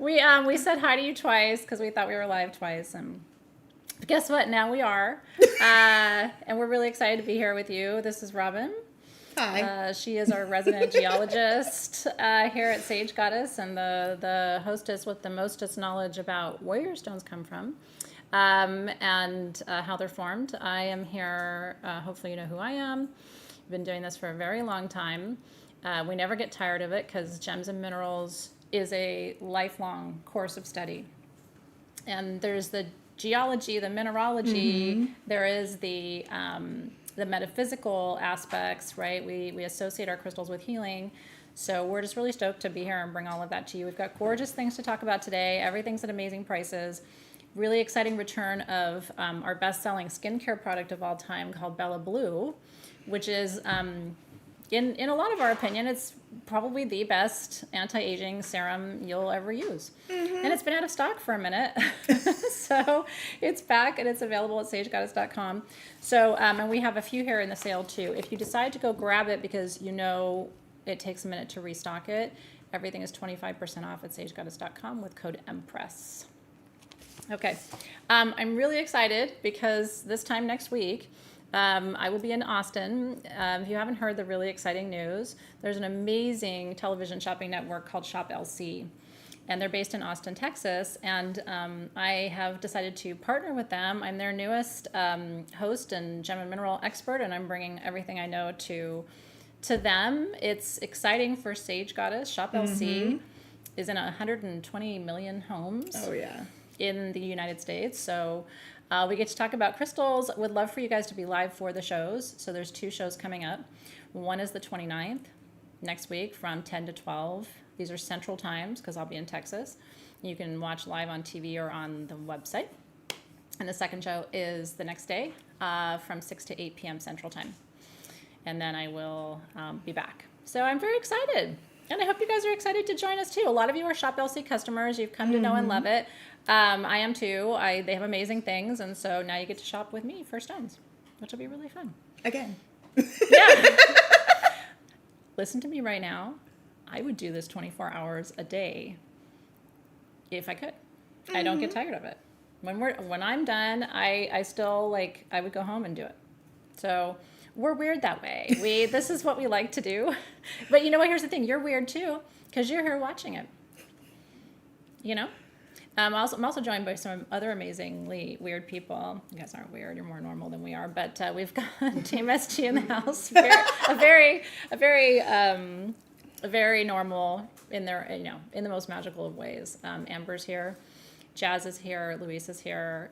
We said hi to you twice because we thought we were live twice, and guess what? Now we are, and we're really excited to be here with you. This is Robin. Hi. She is our resident geologist here at Sage Goddess, and the hostess with the mostest knowledge about where your stones come from, and how they're formed. I am here. Hopefully, you know who I am. I've been doing this for a very long time. We never get tired of it because gems and minerals is a lifelong course of study. And there's the geology, the mineralogy. There is the metaphysical aspects, right? We associate our crystals with healing. So we're just really stoked to be here and bring all of that to you. We've got gorgeous things to talk about today. Everything's at amazing prices. Really exciting return of our best-selling skincare product of all time called Bella Blue, which is, in a lot of our opinion, it's probably the best anti-aging serum you'll ever use. And it's been out of stock for a minute. So it's back and it's available at sagegoddess.com. So, and we have a few here in the sale too. If you decide to go grab it because you know it takes a minute to restock it, everything is 25% off at sagegoddess.com with code EMPRESS. Okay, I'm really excited because this time next week, I will be in Austin. If you haven't heard the really exciting news, there's an amazing television shopping network called Shop LC, and they're based in Austin, Texas. And I have decided to partner with them. I'm their newest host and gem and mineral expert, and I'm bringing everything I know to them. It's exciting for Sage Goddess. Shop LC is in 120 million homes. Oh, yeah. In the United States. So we get to talk about crystals. Would love for you guys to be live for the shows. So there's 2 shows coming up. One is the 29th next week from 10 to 12. These are central times because I'll be in Texas. You can watch live on TV or on the website. And the second show is the next day from 6 to 8 p.m. Central Time. And then I will be back. So I'm very excited. And I hope you guys are excited to join us too. A lot of you are Shop LC customers. You've come to know and love it. I am too. They have amazing things. And so now you get to shop with me for stones, which will be really fun. Again. Yeah. Listen to me right now. I would do this 24 hours a day if I could. I don't get tired of it. When I'm done, I still I would go home and do it. So we're weird that way. This is what we like to do. But you know what? Here's the thing. You're weird too because you're here watching it. You know? I'm also joined by some other amazingly weird people. You guys aren't weird. You're more normal than we are. But we've got Team SG in the house. A very normal in their, in the most magical of ways. Amber's here. Jazz is here. Luis is here.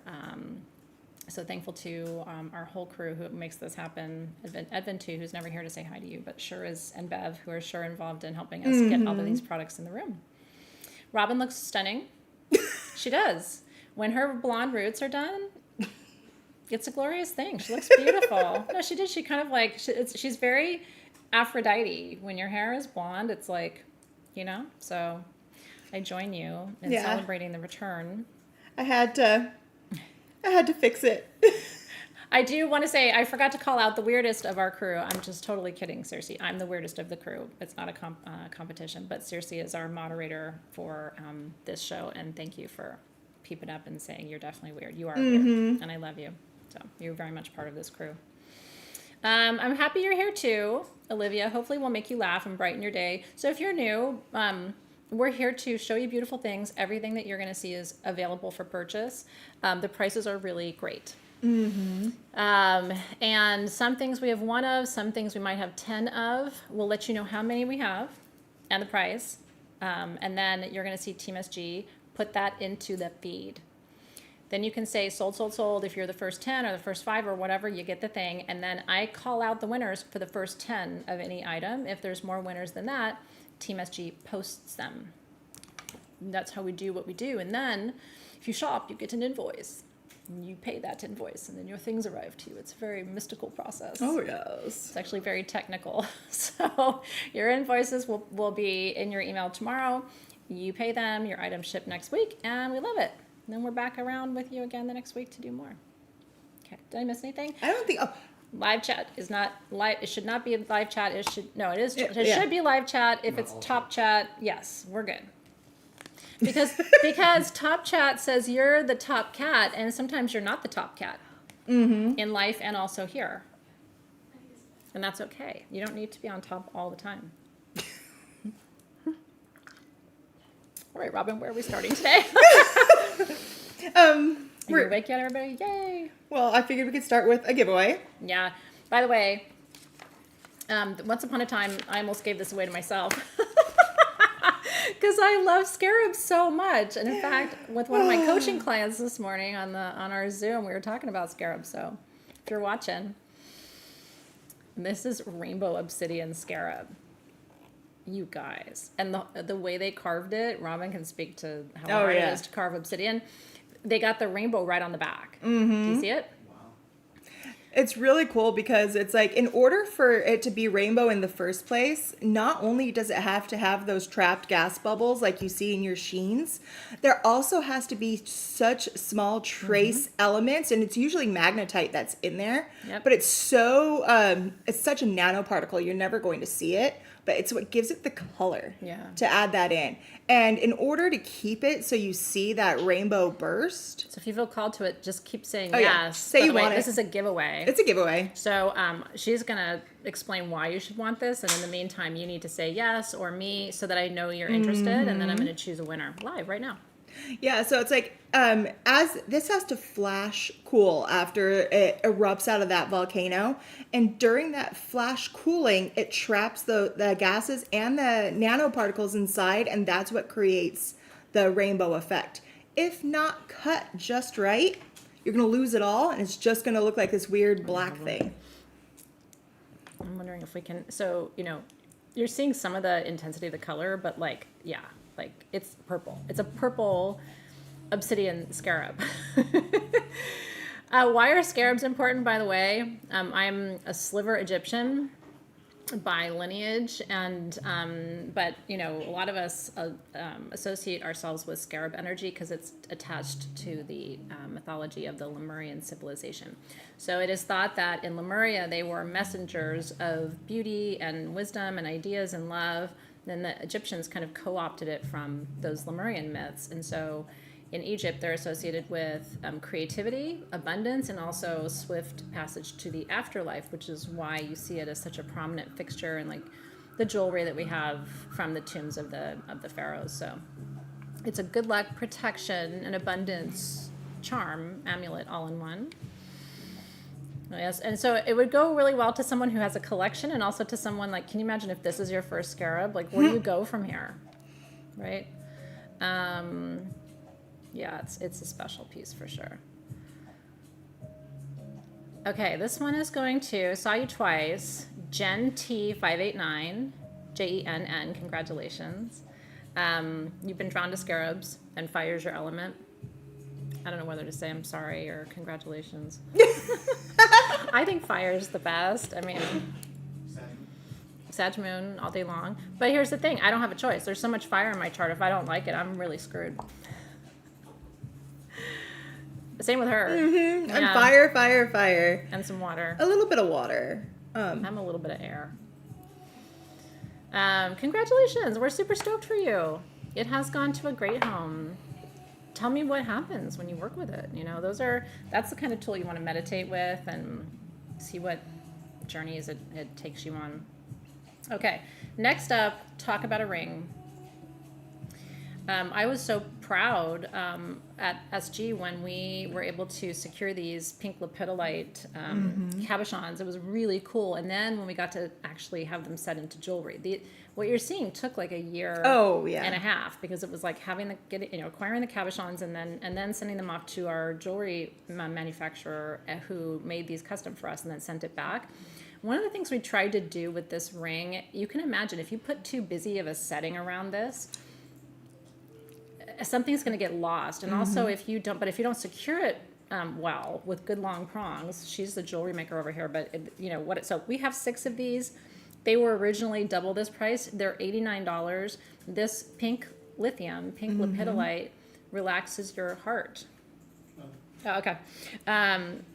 So thankful to our whole crew who makes this happen. Edvin too, who's never here to say hi to you, but sure is, and Bev, who are sure involved in helping us get all of these products in the room. Robin looks stunning. She does. When her blonde roots are done, it's a glorious thing. She looks beautiful. No, she did. She kind of she's very Aphrodite. When your hair is blonde, it's so I join you in celebrating the return. I had to fix it. I do want to say, I forgot to call out the weirdest of our crew. I'm just totally kidding, Circe. I'm the weirdest of the crew. It's not a competition, but Circe is our moderator for this show, and thank you for peeping up and saying you're definitely weird. You are weird, and I love you. So you're very much part of this crew. I'm happy you're here too, Olivia. Hopefully we'll make you laugh and brighten your day. So if you're new, we're here to show you beautiful things. Everything that you're going to see is available for purchase. The prices are really great. And some things we have 1 of, some things we might have 10 of. We'll let you know how many we have and the price. And then you're going to see Team SG put that into the feed. Then you can say sold, sold, sold. If you're the first 10 or the first 5 or whatever, you get the thing. And then I call out the winners for the first 10 of any item. If there's more winners than that, Team SG posts them. And that's how we do what we do. And then if you shop, you get an invoice. And you pay that invoice, and then your things arrive to you. It's a very mystical process. Oh, yes. It's actually very technical. So your invoices will be in your email tomorrow. You pay them, your items ship next week, and we love it. And then we're back around with you again the next week to do more. Okay, did I miss anything? I don't think... Oh. Live chat is not live. It should not be live chat. It should be live chat. If it's top chat, yes, we're good. Because Top Chat says you're the top cat, and sometimes you're not the top cat in life and also here. And that's okay. You don't need to be on top all the time. All right, Robin, where are we starting today? You're awake yet, everybody? Yay! Well, I figured we could start with a giveaway. Yeah. By the way, once upon a time, I almost gave this away to myself. Because I love scarabs so much. And in fact, with one of my coaching clients this morning on our Zoom, we were talking about scarabs. So if you're watching, this is rainbow obsidian scarab. You guys. And the way they carved it, Robin can speak to how hard it is to carve obsidian. They got the rainbow right on the back. Mm-hmm. Do you see it? It's really cool because it's like, in order for it to be rainbow in the first place, not only does it have to have those trapped gas bubbles like you see in your sheens, there also has to be such small trace elements, and it's usually magnetite that's in there. Yep. But it's so, it's such a nanoparticle, you're never going to see it, but it's what gives it the color to add that in. And in order to keep it so you see that rainbow burst. So if you feel called to it, just keep saying yes. Yeah. Say you want it. This is a giveaway. It's a giveaway. So she's going to explain why you should want this. And in the meantime, you need to say yes or me so that I know you're interested. And then I'm going to choose a winner live right now. Yeah, so it's like, as this has to flash cool after it erupts out of that volcano. And during that flash cooling, it traps the gases and the nanoparticles inside. And that's what creates the rainbow effect. If not cut just right, you're going to lose it all. And it's just going to look like this weird black thing. I'm wondering if we can, so, you're seeing some of the intensity of the color, but it's purple. It's a purple obsidian scarab. Why are scarabs important, by the way? I'm a sliver Egyptian by lineage, and but a lot of us associate ourselves with scarab energy because it's attached to the mythology of the Lemurian civilization. So it is thought that in Lemuria they were messengers of beauty and wisdom and ideas and love. Then the Egyptians kind of co-opted it from those Lemurian myths, and so in Egypt they're associated with creativity, abundance, and also swift passage to the afterlife, which is why you see it as such a prominent fixture in like the jewelry that we have from the tombs of the pharaohs. So it's a good luck, protection, and abundance charm amulet all in one. Yes, and so it would go really well to someone who has a collection, and also to someone like, can you imagine if this is your first scarab? Like, where do you go from here, right? Yeah, it's a special piece for sure. Okay, this one is going to, saw you twice, Jen T589, Jenn, congratulations. You've been drawn to scarabs, and fire's your element. I don't know whether to say I'm sorry or congratulations. I think fire's the best. I mean, Sag Moon all day long. But here's the thing. I don't have a choice. There's so much fire in my chart. If I don't like it, I'm really screwed. Same with her. Mm-hmm. Yeah. And fire. And some water. A little bit of water. I'm a little bit of air. Congratulations. We're super stoked for you. It has gone to a great home. Tell me what happens when you work with it. That's the kind of tool you want to meditate with and see what journeys it takes you on. Okay, next up, talk about a ring. I was so proud at SG when we were able to secure these pink lepidolite cabochons. It was really cool. And then when we got to actually have them set into jewelry, what you're seeing took like a year and a half, because it was like acquiring the cabochons and then sending them off to our jewelry manufacturer who made these custom for us and then sent it back. One of the things we tried to do with this ring, you can imagine if you put too busy of a setting around this, something's going to get lost. And also if you don't secure it well with good long prongs, she's the jewelry maker over here, but so we have 6 of these. They were originally double this price. They're $89. This pink lepidolite relaxes your heart. Oh, okay.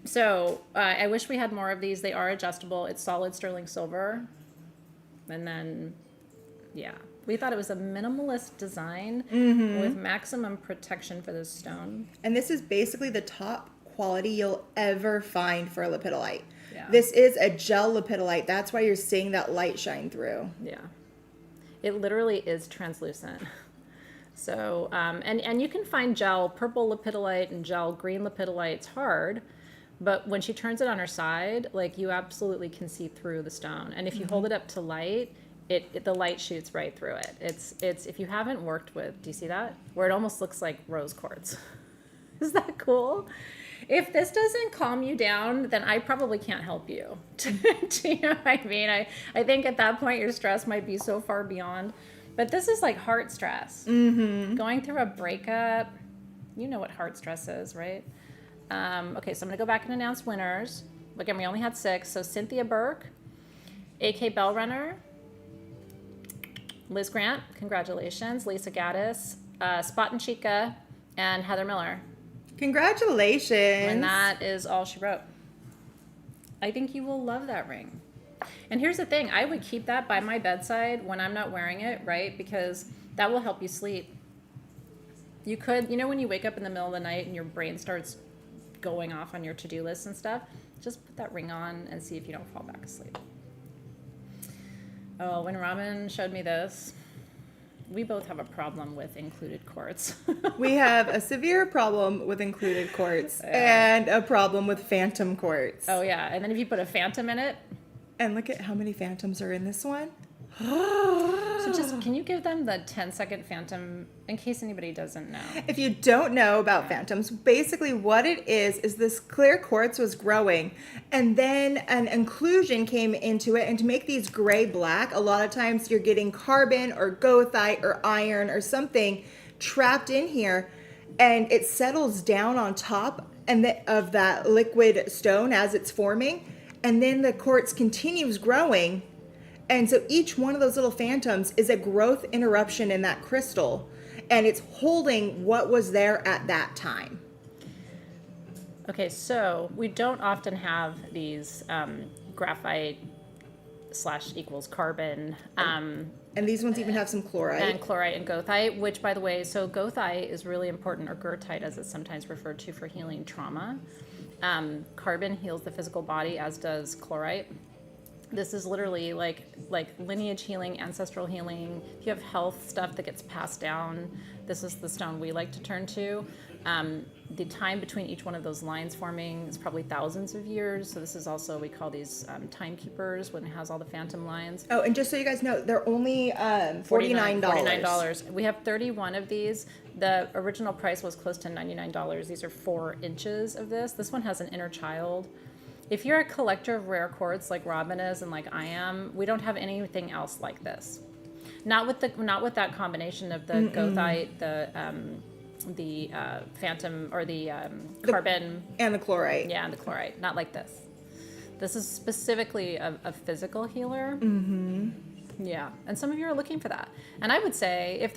So I wish we had more of these. They are adjustable. It's solid sterling silver. And then, yeah, We thought it was a minimalist design with maximum protection for this stone. And this is basically the top quality you'll ever find for a lepidolite. Yeah. This is a gel lepidolite. That's why you're seeing that light shine through. Yeah. It literally is translucent. So, and you can find gel purple lepidolite and gel green lepidolite. It's hard, but when she turns it on her side, like you absolutely can see through the stone. And if you hold it up to light, the light shoots right through it. It's if you haven't worked with, do you see that? Where it almost looks like rose quartz. Is that cool? If this doesn't calm you down, then I probably can't help you. Do you know what I mean? I think at that point your stress might be so far beyond. But this is like heart stress. Going through a breakup. You know what heart stress is, right? Okay, so I'm going to go back and announce winners. Again, we only had 6. So Cynthia Burke, A.K. Bellrunner, Liz Grant, congratulations. Lisa Gaddis, Spot and Chica, and Heather Miller. Congratulations. And that is all she wrote. I think you will love that ring. And here's the thing. I would keep that by my bedside when I'm not wearing it, right? Because that will help you sleep. You could, when you wake up in the middle of the night and your brain starts going off on your to-do list and stuff, just put that ring on and see if you don't fall back asleep. Oh, when Robin showed me this, we both have a problem with included quartz. We have a severe problem with included quartz and a problem with phantom quartz. Oh, yeah. And then if you put a phantom in it. And look at how many phantoms are in this one. So just, can you give them the 10-second phantom in case anybody doesn't know? If you don't know about phantoms, basically what it is this clear quartz was growing and then an inclusion came into it, and to make these gray black, a lot of times you're getting carbon or goethite or iron or something trapped in here, and it settles down on top of that liquid stone as it's forming, and then the quartz continues growing. And so each one of those little phantoms is a growth interruption in that crystal, and it's holding what was there at that time. Okay, so we don't often have these graphite / carbon. And these ones even have some chlorite. And chlorite and goethite, which, by the way, so goethite is really important, or goethite as it's sometimes referred to, for healing trauma. Carbon heals the physical body, as does chlorite. This is literally like lineage healing, ancestral healing. If you have health stuff that gets passed down, this is the stone we like to turn to. The time between each one of those lines forming is probably thousands of years. So this is also, we call these timekeepers when it has all the phantom lines. Oh, and just so you guys know, they're only $49. $49. We have 31 of these. The original price was close to $99. These are 4 inches of this. This one has an inner child. If you're a collector of rare quartz like Robin is and like I am, we don't have anything else like this. Not with that combination of the goethite, the phantom, or the carbon and the chlorite. Yeah, and the chlorite. Not like this. This is specifically a physical healer. Yeah, and some of you are looking for that. And I would say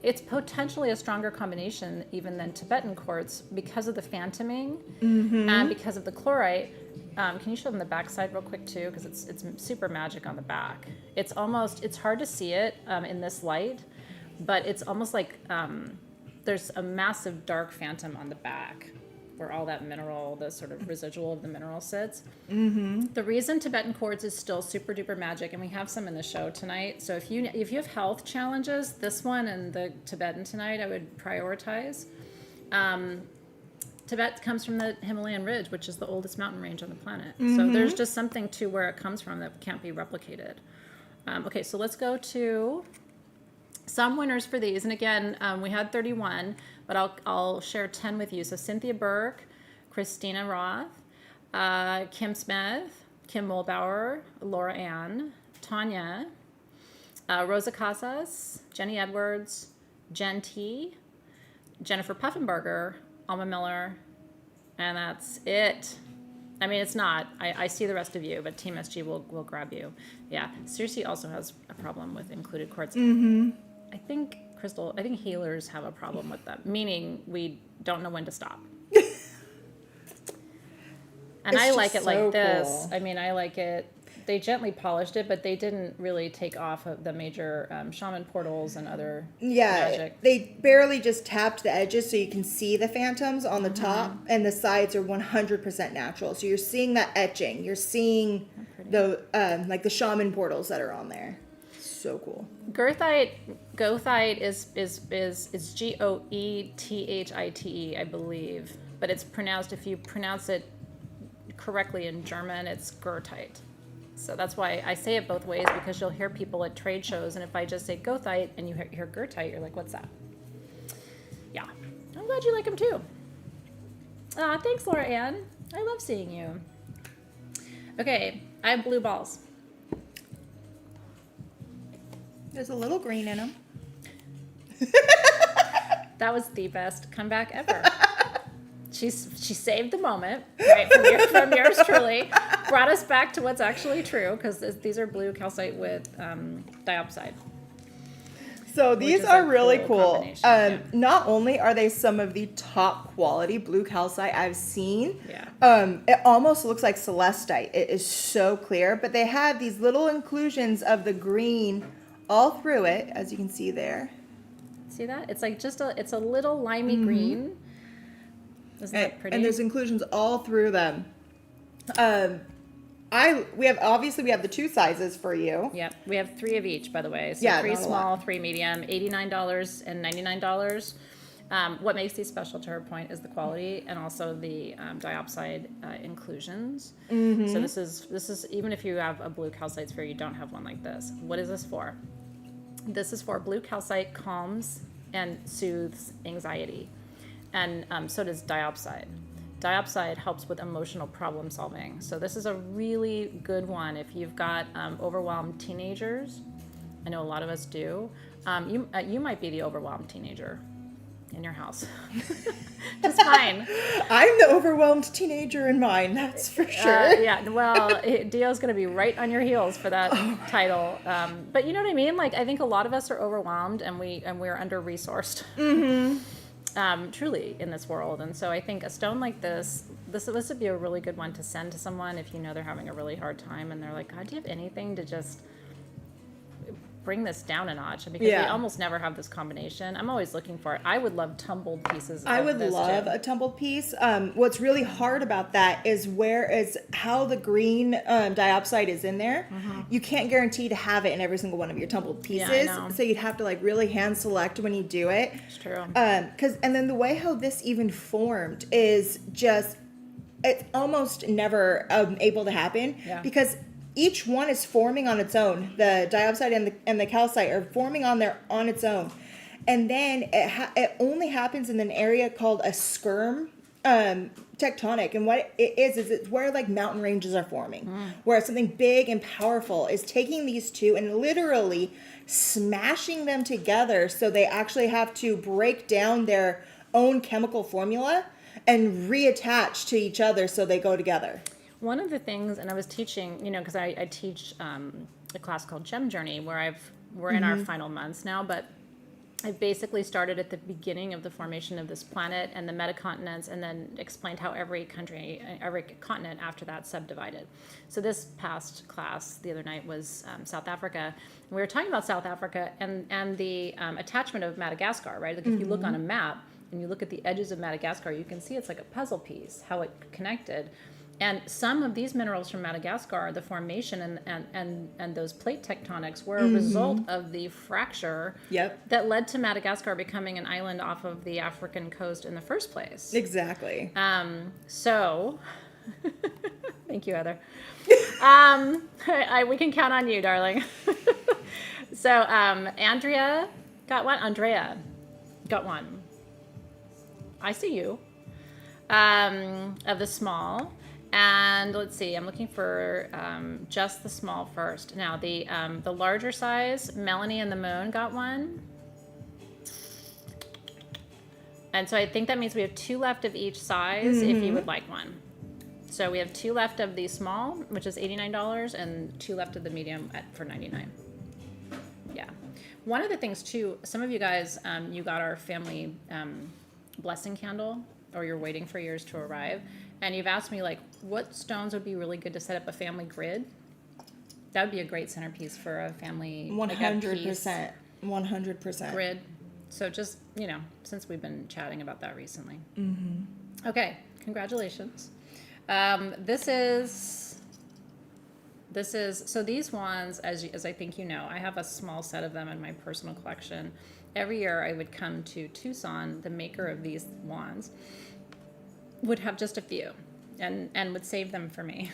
it's potentially a stronger combination even than Tibetan quartz because of the phantoming and because of the chlorite. Can you show them the back side real quick too? Because it's super magic on the back. It's hard to see it in this light, but it's almost like there's a massive dark phantom on the back where all that mineral, the sort of residual of the mineral sits. The reason Tibetan quartz is still super duper magic, and we have some in the show tonight. So if you have health challenges, this one and the Tibetan tonight, I would prioritize. Tibet comes from the Himalayan ridge, which is the oldest mountain range on the planet. So there's just something to where it comes from that can't be replicated. Okay, so let's go to some winners for these. And again, we had 31, but I'll share 10 with you. So Cynthia Burke, Christina Roth, Kim Smith, Kim Mulbauer, Laura Ann, Tanya, Rosa Casas, Jenny Edwards, Jen T, Jennifer Puffenberger, Alma Miller, and that's it. I mean, it's not. I see the rest of you, but Team SG will grab you. Yeah, Circe also has a problem with included quartz. I think healers have a problem with them, meaning we don't know when to stop. And I like it like this. Cool. I mean, I like it they gently polished it, but they didn't really take off of the major shaman portals and other magic. They barely just tapped the edges so you can see the phantoms on the top, and the sides are 100% natural. So you're seeing that etching. You're seeing the like the shaman portals that are on there. So cool. Goethite is Goethite, I believe, but it's pronounced, if you pronounce it correctly in German, it's Goethite. So that's why I say it both ways, because you'll hear people at trade shows, and if I just say Goethite and you hear Goethite, you're like, what's that? Yeah. I'm glad you like them too. Thanks, Laura Ann. I love seeing you. Okay, I have blue balls. There's a little green in them. That was the best comeback ever. She saved the moment, right, from yours truly, brought us back to what's actually true, because these are blue calcite with diopside. So these are really cool. Yeah. Not only are they some of the top quality blue calcite I've seen, Yeah. It almost looks like celestite. It is so clear, but they have these little inclusions of the green all through it, as you can see there. See that? It's like it's a little limey green. Isn't that pretty? And there's inclusions all through them. We have the two sizes for you. Yep, we have 3 of each, by the way. So Yeah, 3 not a small, lot. 3 medium, $89 and $99. What makes these special, to her point, is the quality and also the diopside inclusions. So this is even if you have a blue calcite sphere, you don't have one like this. What is this for? This is for blue calcite calms and soothes anxiety, and so does diopside. Diopside helps with emotional problem solving. So this is a really good one if you've got overwhelmed teenagers. I know a lot of us do. You might be the overwhelmed teenager in your house. Just fine. I'm the overwhelmed teenager in mine, that's for sure. Yeah, well, Dio's going to be right on your heels for that title. But you know what I mean? Like, I think a lot of us are overwhelmed and we're under-resourced. Truly in this world. And so I think a stone like this would be a really good one to send to someone if you know they're having a really hard time and they're like, God, do you have anything to just bring this down a notch? Because we almost never have this combination. I'm always looking for it. I would love tumbled pieces. I would love a tumbled piece. What's really hard about that is how the green diopside is in there. You can't guarantee to have it in every single one of your tumbled pieces. Yeah, I know. So you'd have to like really hand select when you do it. It's true. And then the way how this even formed is just, it's almost never able to happen because each one is forming on its own. The diopside and the calcite are forming on its own, and then it only happens in an area called a skerm tectonic. And what it is it's where like mountain ranges are forming, where something big and powerful is taking these two and literally smashing them together. So they actually have to break down their own chemical formula and reattach to each other so they go together. One of the things, and I was teaching, because I teach a class called Gem Journey, where we're in our final months now, but I basically started at the beginning of the formation of this planet and the metacontinents, and then explained how every continent after that subdivided. So this past class the other night was South Africa. And we were talking about South Africa and the attachment of Madagascar, right? Like if you look on a map and you look at the edges of Madagascar, you can see it's like a puzzle piece, how it connected. And some of these minerals from Madagascar, the formation and those plate tectonics were a result of the fracture that led to Madagascar becoming an island off of the African coast in the first place. Exactly. So, thank you, Heather. We can count on you, darling. So, Andrea got one. Andrea got one. I see you. Of the small. And let's see, I'm looking for just the small first. Now, the larger size, Melanie and the Moon got one. And so I think that means we have 2 left of each size if you would like one. So we have 2 left of the small, which is $89, and 2 left of the medium for $99. Yeah. One of the things, too, some of you guys, you got our family blessing candle, or you're waiting for yours to arrive. And you've asked me, like, what stones would be really good to set up a family grid? That would be a great centerpiece for a family. like a piece 100%. 100%. grid. So just, since we've been chatting about that recently. Mm-hmm. Okay, congratulations. This is so these wands, as I think you know, I have a small set of them in my personal collection. Every year I would come to Tucson, the maker of these wands would have just a few and would save them for me,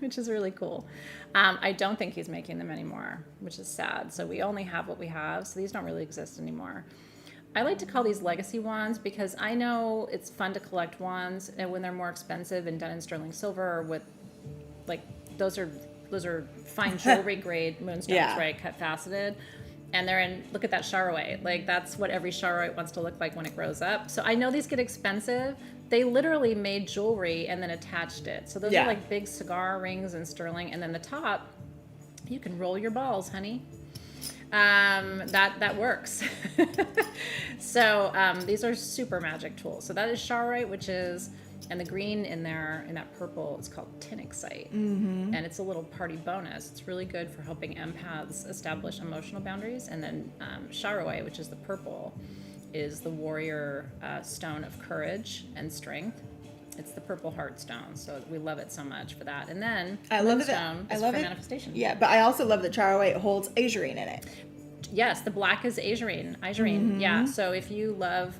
which is really cool. I don't think he's making them anymore, which is sad. So we only have what we have. So these don't really exist anymore. I like to call these legacy wands because I know it's fun to collect wands, and when they're more expensive and done in sterling silver or with, like, those are fine jewelry grade moonstones, Yeah. right? Cut faceted. And they're in, look at that Charolais. Like, that's what every Charolais wants to look like when it grows up. So I know these get expensive. They literally made jewelry and then attached it. So those Yeah. are like big cigar rings in sterling. And then the top, you can roll your balls, honey. That works. So these are super magic tools. So that is Charolais, which is, and the green in there, in that purple, it's called Tinexite. Mm-hmm. And it's a little party bonus. It's really good for helping empaths establish emotional boundaries. And then Charolais, which is the purple, is the warrior stone of courage and strength. It's the purple heart stone, so we love it so much for that. And then I love moonstone is for manifestation. Yeah, but I also love that Charolais holds azurine in it. Yes, the black is azurine. Mm-hmm. Yeah. So if you love,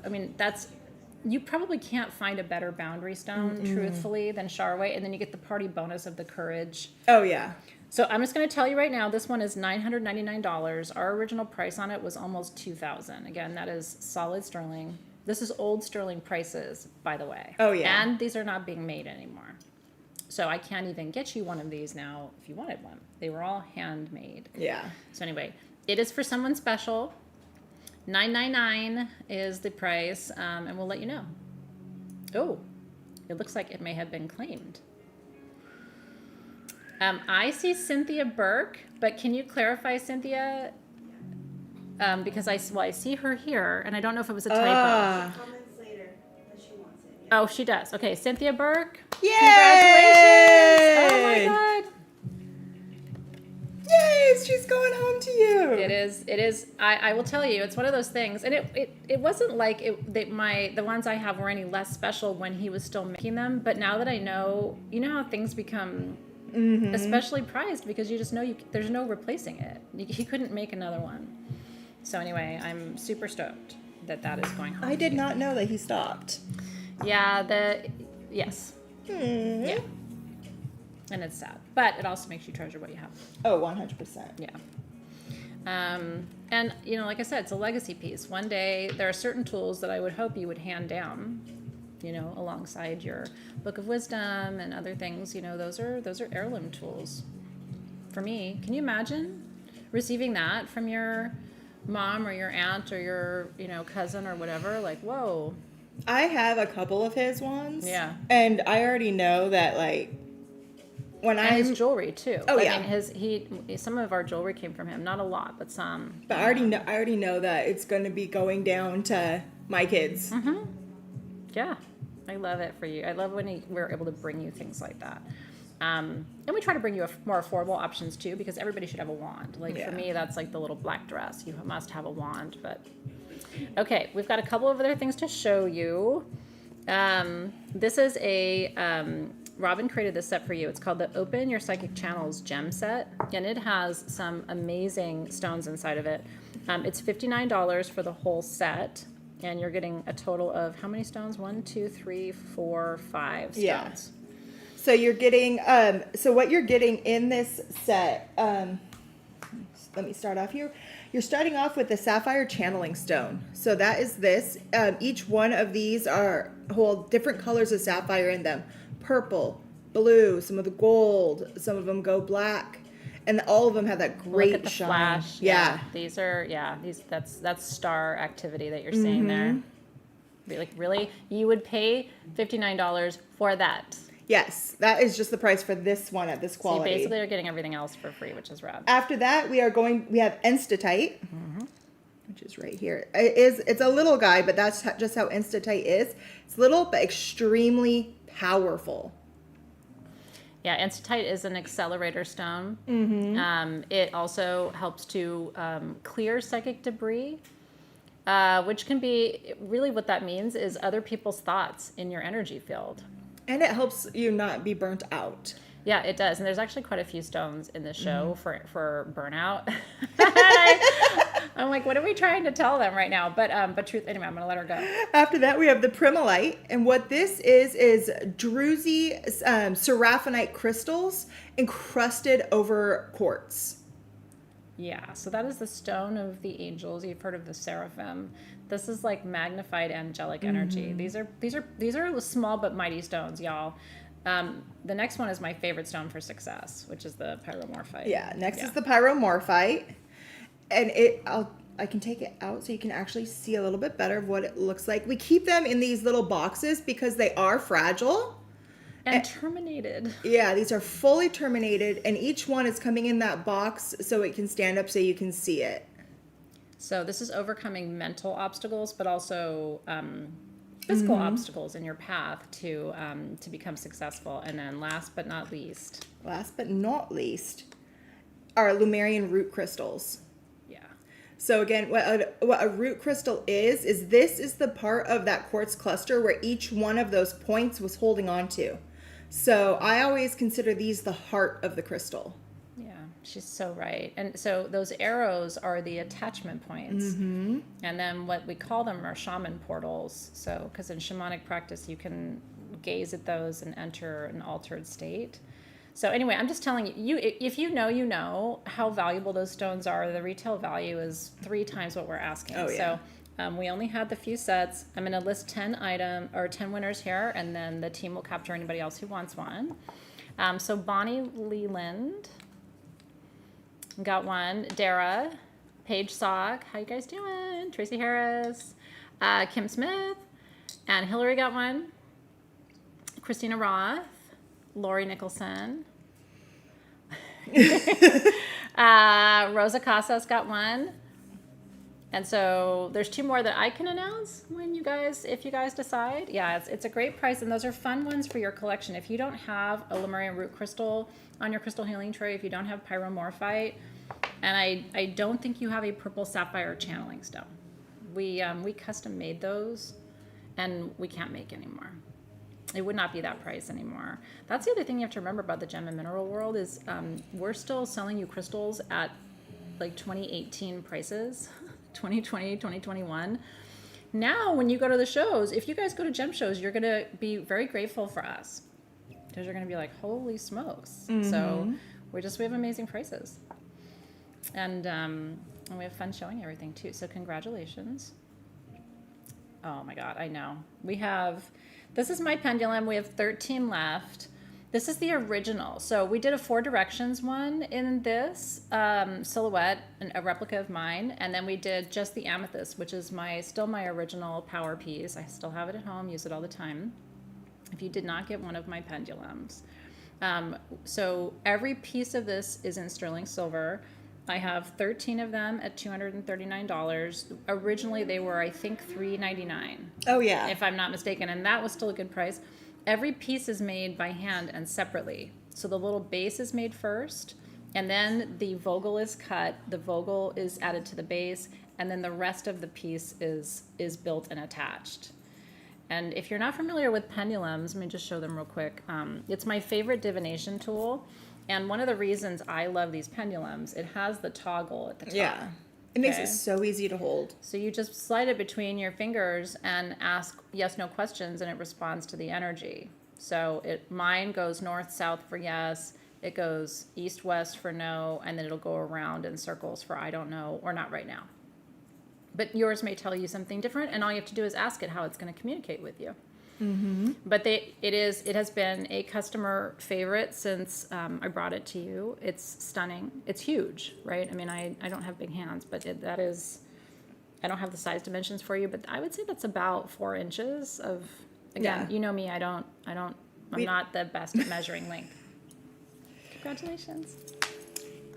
you probably can't find a better boundary stone, truthfully, than Charolais. And then you get the party bonus of the courage. Oh, yeah. So I'm just going to tell you right now, this one is $999. Our original price on it was almost $2,000. Again, that is solid sterling. This is old sterling prices, by the way. Oh, yeah. And these are not being made anymore. So I can't even get you one of these now if you wanted one. They were all handmade. Yeah. So anyway, it is for someone special. $999 is the price, and we'll let you know. Oh, it looks like it may have been claimed. I see Cynthia Burke, but can you clarify, Cynthia? Because I see her here, and I don't know if it was a typo. Comments later, if she wants it. Oh, she does. Okay, Cynthia Burke. Yay! Congratulations! Oh my God. Yay! She's going home to you. It is. I will tell you, it's one of those things, and it wasn't like the ones I have were any less special when he was still making them. But now that I know, you know how things become especially prized because you just know there's no replacing it. He couldn't make another one. So anyway, I'm super stoked that is going home. I did not know that he stopped. Yeah. Yes. Mm. Yeah. And it's sad, but it also makes you treasure what you have. Oh, 100%. Yeah. And, like I said, it's a legacy piece. One day, there are certain tools that I would hope you would hand down, alongside your Book of Wisdom and other things. Those are heirloom tools. For me, can you imagine receiving that from your mom or your aunt or your, cousin or whatever? Like, whoa. I have a couple of his ones. Yeah. And I already know that, like, when and his jewelry too. Oh, I yeah. mean, some of our jewelry came from him. Not a lot, but some. But I already know that it's going to be going down to my kids. Mm-hmm. Yeah, I love it for you. I love when we're able to bring you things like that. And we try to bring you more affordable options too, because everybody should have a wand. Like for me, that's like the little black dress. You must have a wand. But okay, we've got a couple of other things to show you. This is a Robin created this set for you. It's called the Open Your Psychic Channels Gem Set, and it has some amazing stones inside of it. It's $59 for the whole set, and you're getting a total of how many stones? 1, 2, 3, 4, 5 stones. Yeah. So you're getting, so what you're getting in this set, let me start off here. You're starting off with the Sapphire Channeling Stone. So that is this. Each one of these hold different colors of sapphire in them. Purple, blue, some of the gold, some of them go black. And all of them have that great Look at the shine. flash. Yeah. These are, that's star activity that you're seeing there. Like, really? You would pay $59 for that? Yes, that is just the price for this one at this quality. So you basically are getting everything else for free, which is rad. After that, we have Instatite, which is right here. It's a little guy, but that's just how Instatite is. It's little, but extremely powerful. Yeah, Instatite is an accelerator stone. It also helps to clear psychic debris, which can be really what that means is other people's thoughts in your energy field. And it helps you not be burnt out. Yeah, it does. And there's actually quite a few stones in this show for burnout. I'm like, what are we trying to tell them right now? But truth, anyway, I'm going to let her go. After that, we have the Primolite. And what this is druzy seraphinite crystals encrusted over quartz. Yeah, so that is the stone of the angels. You've heard of the seraphim. This is like magnified angelic energy. These are small but mighty stones, y'all. The next one is my favorite stone for success, which is the pyromorphite. Yeah, next is the Pyromorphite. And I can take it out so you can actually see a little bit better of what it looks like. We keep them in these little boxes because they are fragile. And terminated. Yeah, these are fully terminated, and each one is coming in that box so it can stand up so you can see it. So this is overcoming mental obstacles, but also physical obstacles in your path to become successful. And then last but not least, are Lumerian root crystals. yeah. So again, what a root crystal is this is the part of that quartz cluster where each one of those points was holding on to. So I always consider these the heart of the crystal. Yeah, she's so right. And so those arrows are the attachment points. And then what we call them are shaman portals. So, because in shamanic practice, you can gaze at those and enter an altered state. So anyway, I'm just telling you, if you know how valuable those stones are. The retail value is 3 times what we're asking. Oh, yeah. So we only had the few sets. I'm going to list 10 winners here, and then the team will capture anybody else who wants one. So Bonnie Leland got one. Dara, Paige Sock, how you guys doing? Tracy Harris, Kim Smith, and Hillary got one. Christina Roth, Lori Nicholson, Rosa Casas got one. And so there's 2 more that I can announce if you guys decide. Yeah, it's a great price, and those are fun ones for your collection. If you don't have a Lemurian root crystal on your crystal healing tray, if you don't have pyromorphite, and I don't think you have a purple sapphire channeling stone. We custom made those, and we can't make anymore. It would not be that price anymore. That's the other thing you have to remember about the gem and mineral world is we're still selling you crystals at like 2018 prices. 2020, 2021. Now, when you go to the shows, if you guys go to gem shows, you're going to be very grateful for us because you're going to be like, holy smokes. So we have amazing prices. And we have fun showing everything too. So congratulations. Oh my God, I know. This is my pendulum. We have 13 left. This is the original. So we did a 4 directions one in this silhouette, a replica of mine. And then we did just the amethyst, which is still my original power piece. I still have it at home, use it all the time. If you did not get one of my pendulums. So every piece of this is in sterling silver. I have 13 of them at $239. Originally, they were, I think, $399. Oh, yeah. If I'm not mistaken. And that was still a good price. Every piece is made by hand and separately. So the little base is made first, and then the vogel is cut. The vogel is added to the base, and then the rest of the piece is built and attached. And if you're not familiar with pendulums, let me just show them real quick. It's my favorite divination tool. And one of the reasons I love these pendulums, it has the toggle at the top. Yeah. It makes it so easy to hold. So you just slide it between your fingers and ask yes, no questions, and it responds to the energy. So mine goes north, south for yes. It goes east, west for no, and then it'll go around in circles for I don't know or not right now. But yours may tell you something different, and all you have to do is ask it how it's going to communicate with you. Mm-hmm. But it has been a customer favorite since I brought it to you. It's stunning. It's huge, right? I mean, I don't have big hands, but I don't have the size dimensions for you, but I would say that's about 4 inches of. Again, You know me. I'm not the best at measuring length. Congratulations.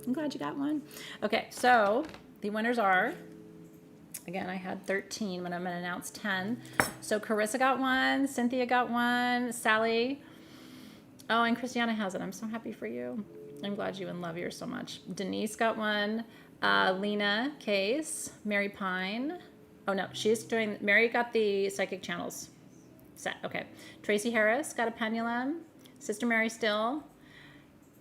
I'm glad you got one. Okay, so the winners are. Again, I had 13, but I'm going to announce 10. So Carissa got one, Cynthia got one, Sally, Oh, and Christiana has it. I'm so happy for you. I'm glad you and love yours so much. Denise got one. Lena Case. Mary Pine. Oh, no. Mary got the Psychic Channels set. Okay. Tracy Harris got a pendulum. Sister Mary Still.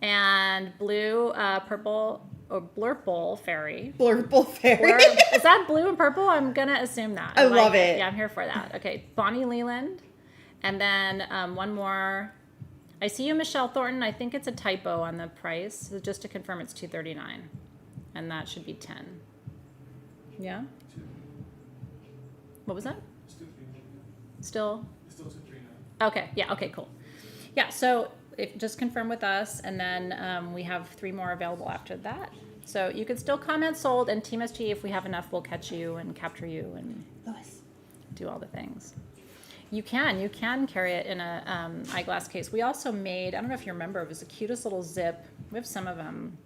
And blue, purple, or Blurple Fairy. Blurple Fairy. Is that blue and purple? I'm going to assume that. I love it. Yeah, I'm here for that. Okay. Bonnie Leland. And then one more. I see you, Michelle Thornton. I think it's a typo on the price. So just to confirm, it's $239. And that should be 10. Yeah? What was that? Still? Still 239. Okay. Yeah. Okay, cool. Yeah, so just confirm with us, and then we have 3 more available after that. So you can still comment sold, and Team SG, if we have enough, we'll catch you and capture you and do all the things. You can carry it in a eyeglass case. We also made, I don't know if you remember, it was the cutest little zip. We have some of them.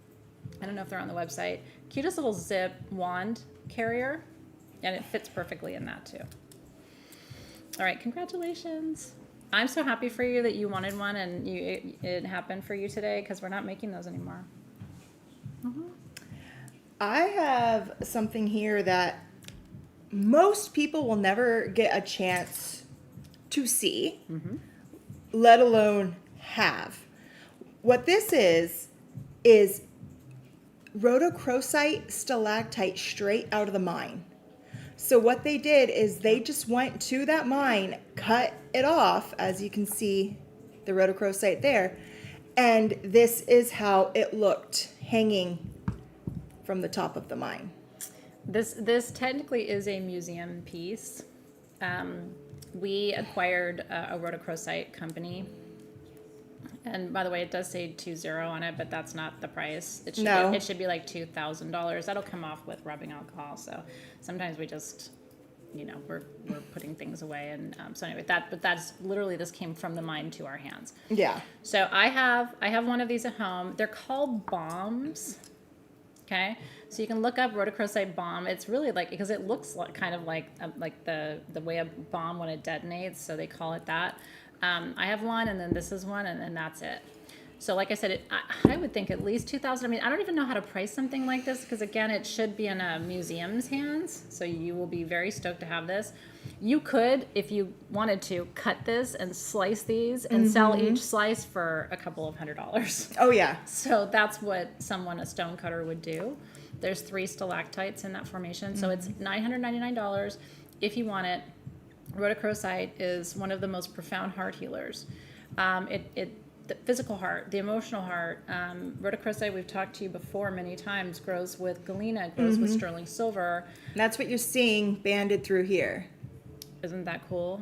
I don't know if they're on the website. Cutest little zip wand carrier, and it fits perfectly in that too. All right, congratulations. I'm so happy for you that you wanted one and it happened for you today, because we're not making those anymore. I have something here that most people will never get a chance to see, let alone have. What this is rhodochrosite stalactite straight out of the mine. So what they did is they just went to that mine, cut it off, as you can see the rhodochrosite there, and this is how it looked hanging from the top of the mine. This technically is a museum piece. We acquired a rhodochrosite company. And by the way, it does say 20 on it, but that's not the price. It should be like $2,000. That'll come off with rubbing alcohol. So sometimes we just, we're putting things away. And so anyway, that's literally, this came from the mine to our hands. Yeah. So I have one of these at home. They're called bombs. Okay, so you can look up rhodochrosite bomb. It's really because it looks kind of like the way a bomb when it detonates. So they call it that. I have one, and then this is one, and then that's it. So like I said, I would think at least 2,000. I mean, I don't even know how to price something like this, because again, it should be in a museum's hands. So you will be very stoked to have this. You could, if you wanted to, cut this and slice these and sell each slice for a couple of $100s. Oh yeah. So that's what a stone cutter would do. There's 3 stalactites in that formation. So it's $999 if you want it. Rhodochrosite is one of the most profound heart healers. The physical heart, the emotional heart. Rhodochrosite, we've talked to you before many times, grows with galena, grows with sterling silver. And that's what you're seeing banded through here. Isn't that cool?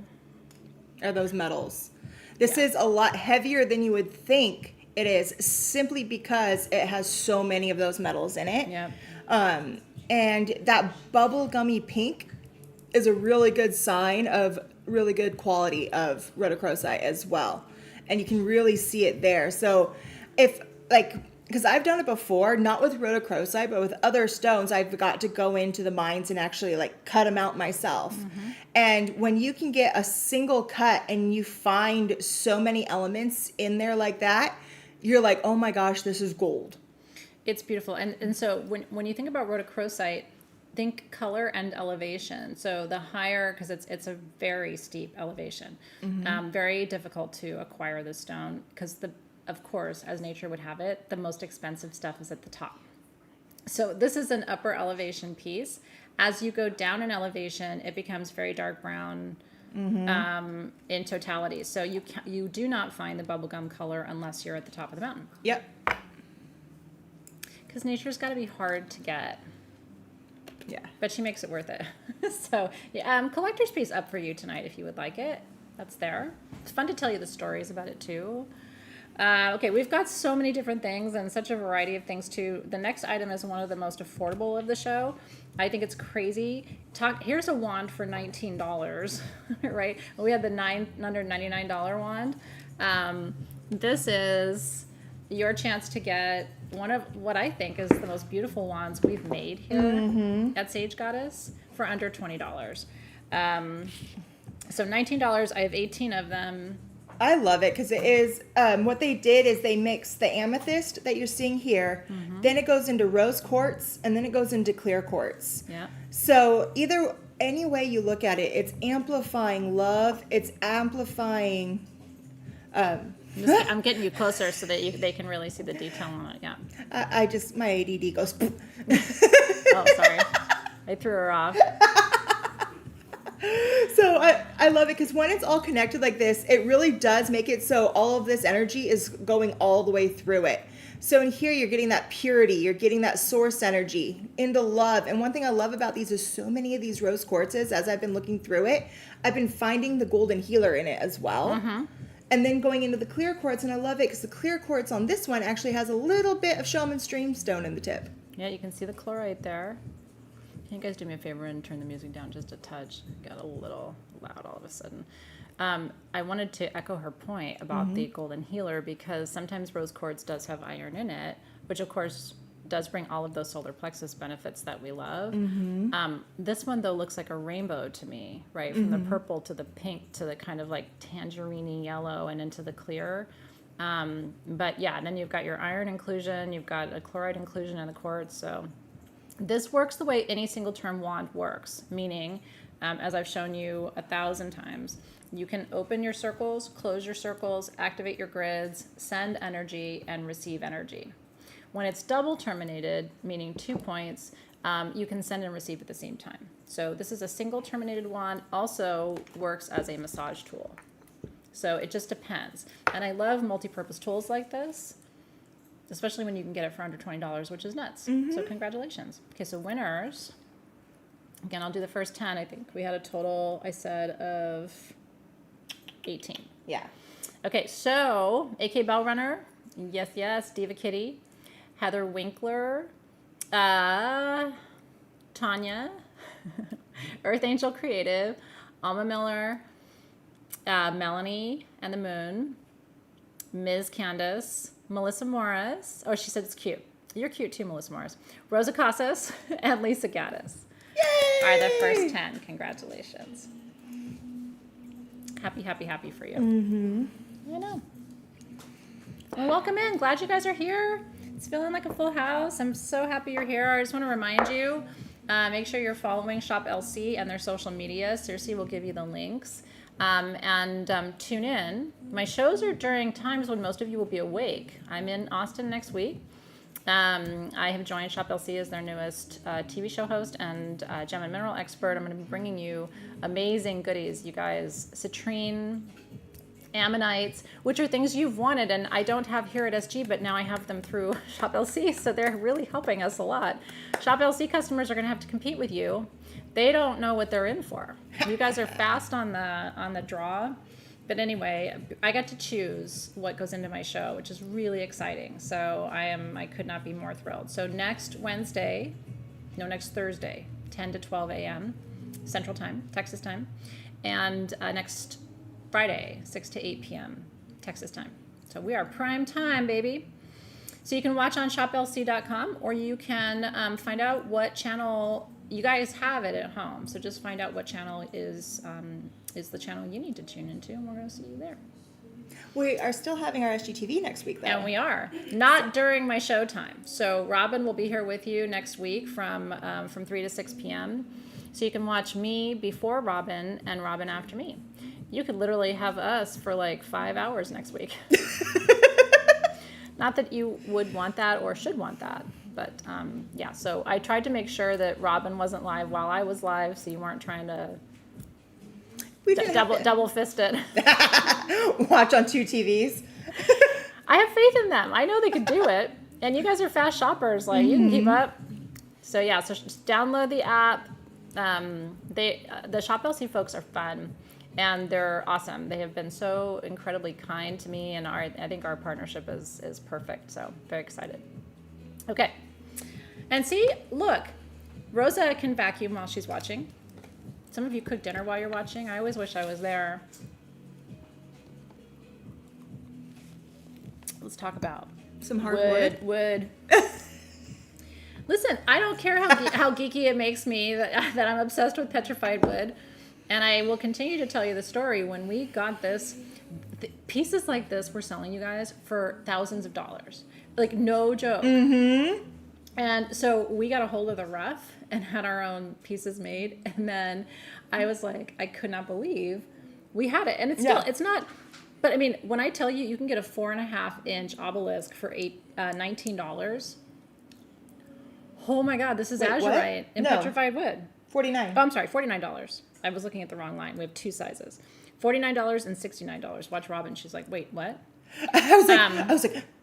Are those metals. This is a lot heavier than you would think it is, simply because it has so many of those metals in it. Yep. And that bubblegummy pink is a really good sign of really good quality of rhodochrosite as well. And you can really see it there. So because I've done it before, not with rhodochrosite, but with other stones, I've got to go into the mines and actually cut them out myself. And when you can get a single cut and you find so many elements in there like that, you're like, oh my gosh, this is gold. It's beautiful. And so when you think about rhodochrosite, think color and elevation. So the higher, because it's a very steep elevation, very difficult to acquire the stone, because of course, as nature would have it, the most expensive stuff is at the top. So this is an upper elevation piece. As you go down in elevation, it becomes very dark brown in totality. So you do not find the bubblegum color unless you're at the top of the mountain. Yep. Because nature's got to be hard to get. Yeah. But she makes it worth it. So, yeah, collector's piece up for you tonight if you would like it. That's there. It's fun to tell you the stories about it too. Okay, we've got so many different things and such a variety of things too. The next item is one of the most affordable of the show. I think it's crazy. Here's a wand for $19, right? We had the $999 wand. This is your chance to get one of what I think is the most beautiful wands we've made here at Sage Goddess for under $20. So $19, I have 18 of them. I love it because it is what they did is they mixed the amethyst that you're seeing here, then it goes into rose quartz, and then it goes into clear quartz. Yeah. So either any way you look at it, it's amplifying love. It's amplifying. I'm getting you closer so that they can really see the detail on it. Yeah. I just my ADD goes. Oh, sorry. I threw her off. So I love it because when it's all connected like this, it really does make it so all of this energy is going all the way through it. So in here, you're getting that purity, you're getting that source energy into love. And one thing I love about these is so many of these rose quartzes, as I've been looking through it, I've been finding the golden healer in it as well. And then going into the clear quartz, and I love it because the clear quartz on this one actually has a little bit of shaman's dreamstone in the tip. Yeah, you can see the chlorite there. Can you guys do me a favor and turn the music down just a touch? It got a little loud all of a sudden. I wanted to echo her point about the golden healer because sometimes rose quartz does have iron in it, which of course does bring all of those solar plexus benefits that we love. This one though looks like a rainbow to me, right? From the purple to the pink to the kind of like tangerine yellow and into the clear. But yeah, and then you've got your iron inclusion, you've got a chloride inclusion in the quartz. So this works the way any single term wand works, meaning, as I've shown you 1,000 times, you can open your circles, close your circles, activate your grids, send energy, and receive energy. When it's double terminated, meaning 2 points, you can send and receive at the same time. So this is a single terminated wand, also works as a massage tool. So it just depends. And I love multi-purpose tools like this, especially when you can get it for under $20, which is nuts. So congratulations. Okay, so winners. Again, I'll do the first 10. I think we had a total, I said, of 18. Yeah. Okay, so AK Bellrunner, yes, Diva Kitty, Heather Winkler, Tanya, Earth Angel Creative, Alma Miller, Melanie and the Moon, Ms. Candace, Melissa Morris. Oh, she said it's cute. You're cute too, Melissa Morris. Rosa Casas and Lisa Gaddis are the first 10. Congratulations. Happy for you. I know. Well, welcome in. Glad you guys are here. It's feeling like a full house. I'm so happy you're here. I just want to remind you, make sure you're following Shop LC and their social media. Circe will give you the links. And tune in. My shows are during times when most of you will be awake. I'm in Austin next week. I have joined Shop LC as their newest TV show host and gem and mineral expert. I'm going to be bringing you amazing goodies, you guys. Citrine, ammonites, which are things you've wanted and I don't have here at SG, but now I have them through Shop LC, so they're really helping us a lot. Shop LC customers are going to have to compete with you. They don't know what they're in for. You guys are fast on the draw. But anyway, I got to choose what goes into my show, which is really exciting. So I could not be more thrilled. So next Thursday, 10 to 12 a.m. Central Time, Texas time. And next Friday, 6 to 8 p.m. Texas time. So we are prime time, baby. So you can watch on shoplc.com or you can find out what channel you guys have it at home. So just find out what channel is the channel you need to tune into, and we're going to see you there. We are still having our SGTV next week, though. And we are. Not during my show time. So Robin will be here with you next week from 3 to 6 p.m. So you can watch me before Robin and Robin after me. You could literally have us for like 5 hours next week. Not that you would want that or should want that. But yeah, so I tried to make sure that Robin wasn't live while I was live, so you weren't trying to double fist it. Watch on 2 TVs. I have faith in them. I know they could do it. And you guys are fast shoppers. Like, you can keep up. So yeah, so just download the app. The Shop LC folks are fun. And they're awesome. They have been so incredibly kind to me, and I think our partnership is perfect. So very excited. Okay. And see, look, Rosa can vacuum while she's watching. Some of you cook dinner while you're watching. I always wish I was there. Let's talk about some hardwood. Wood. Listen, I don't care how geeky it makes me that I'm obsessed with petrified wood. And I will continue to tell you the story. When we got this, pieces like this we're selling you guys for thousands of dollars. Like, no joke. And so we got a hold of the rough and had our own pieces made. And then I was like, I could not believe we had it. And it's still, it's not, but I mean, when I tell you, you can get a 4.5-inch obelisk for $19. Oh my God, this is azurite in petrified wood. $49. Oh, I'm sorry, $49. I was looking at the wrong line. We have 2 sizes. $49 and $69. Watch Robin. She's like, wait, what? I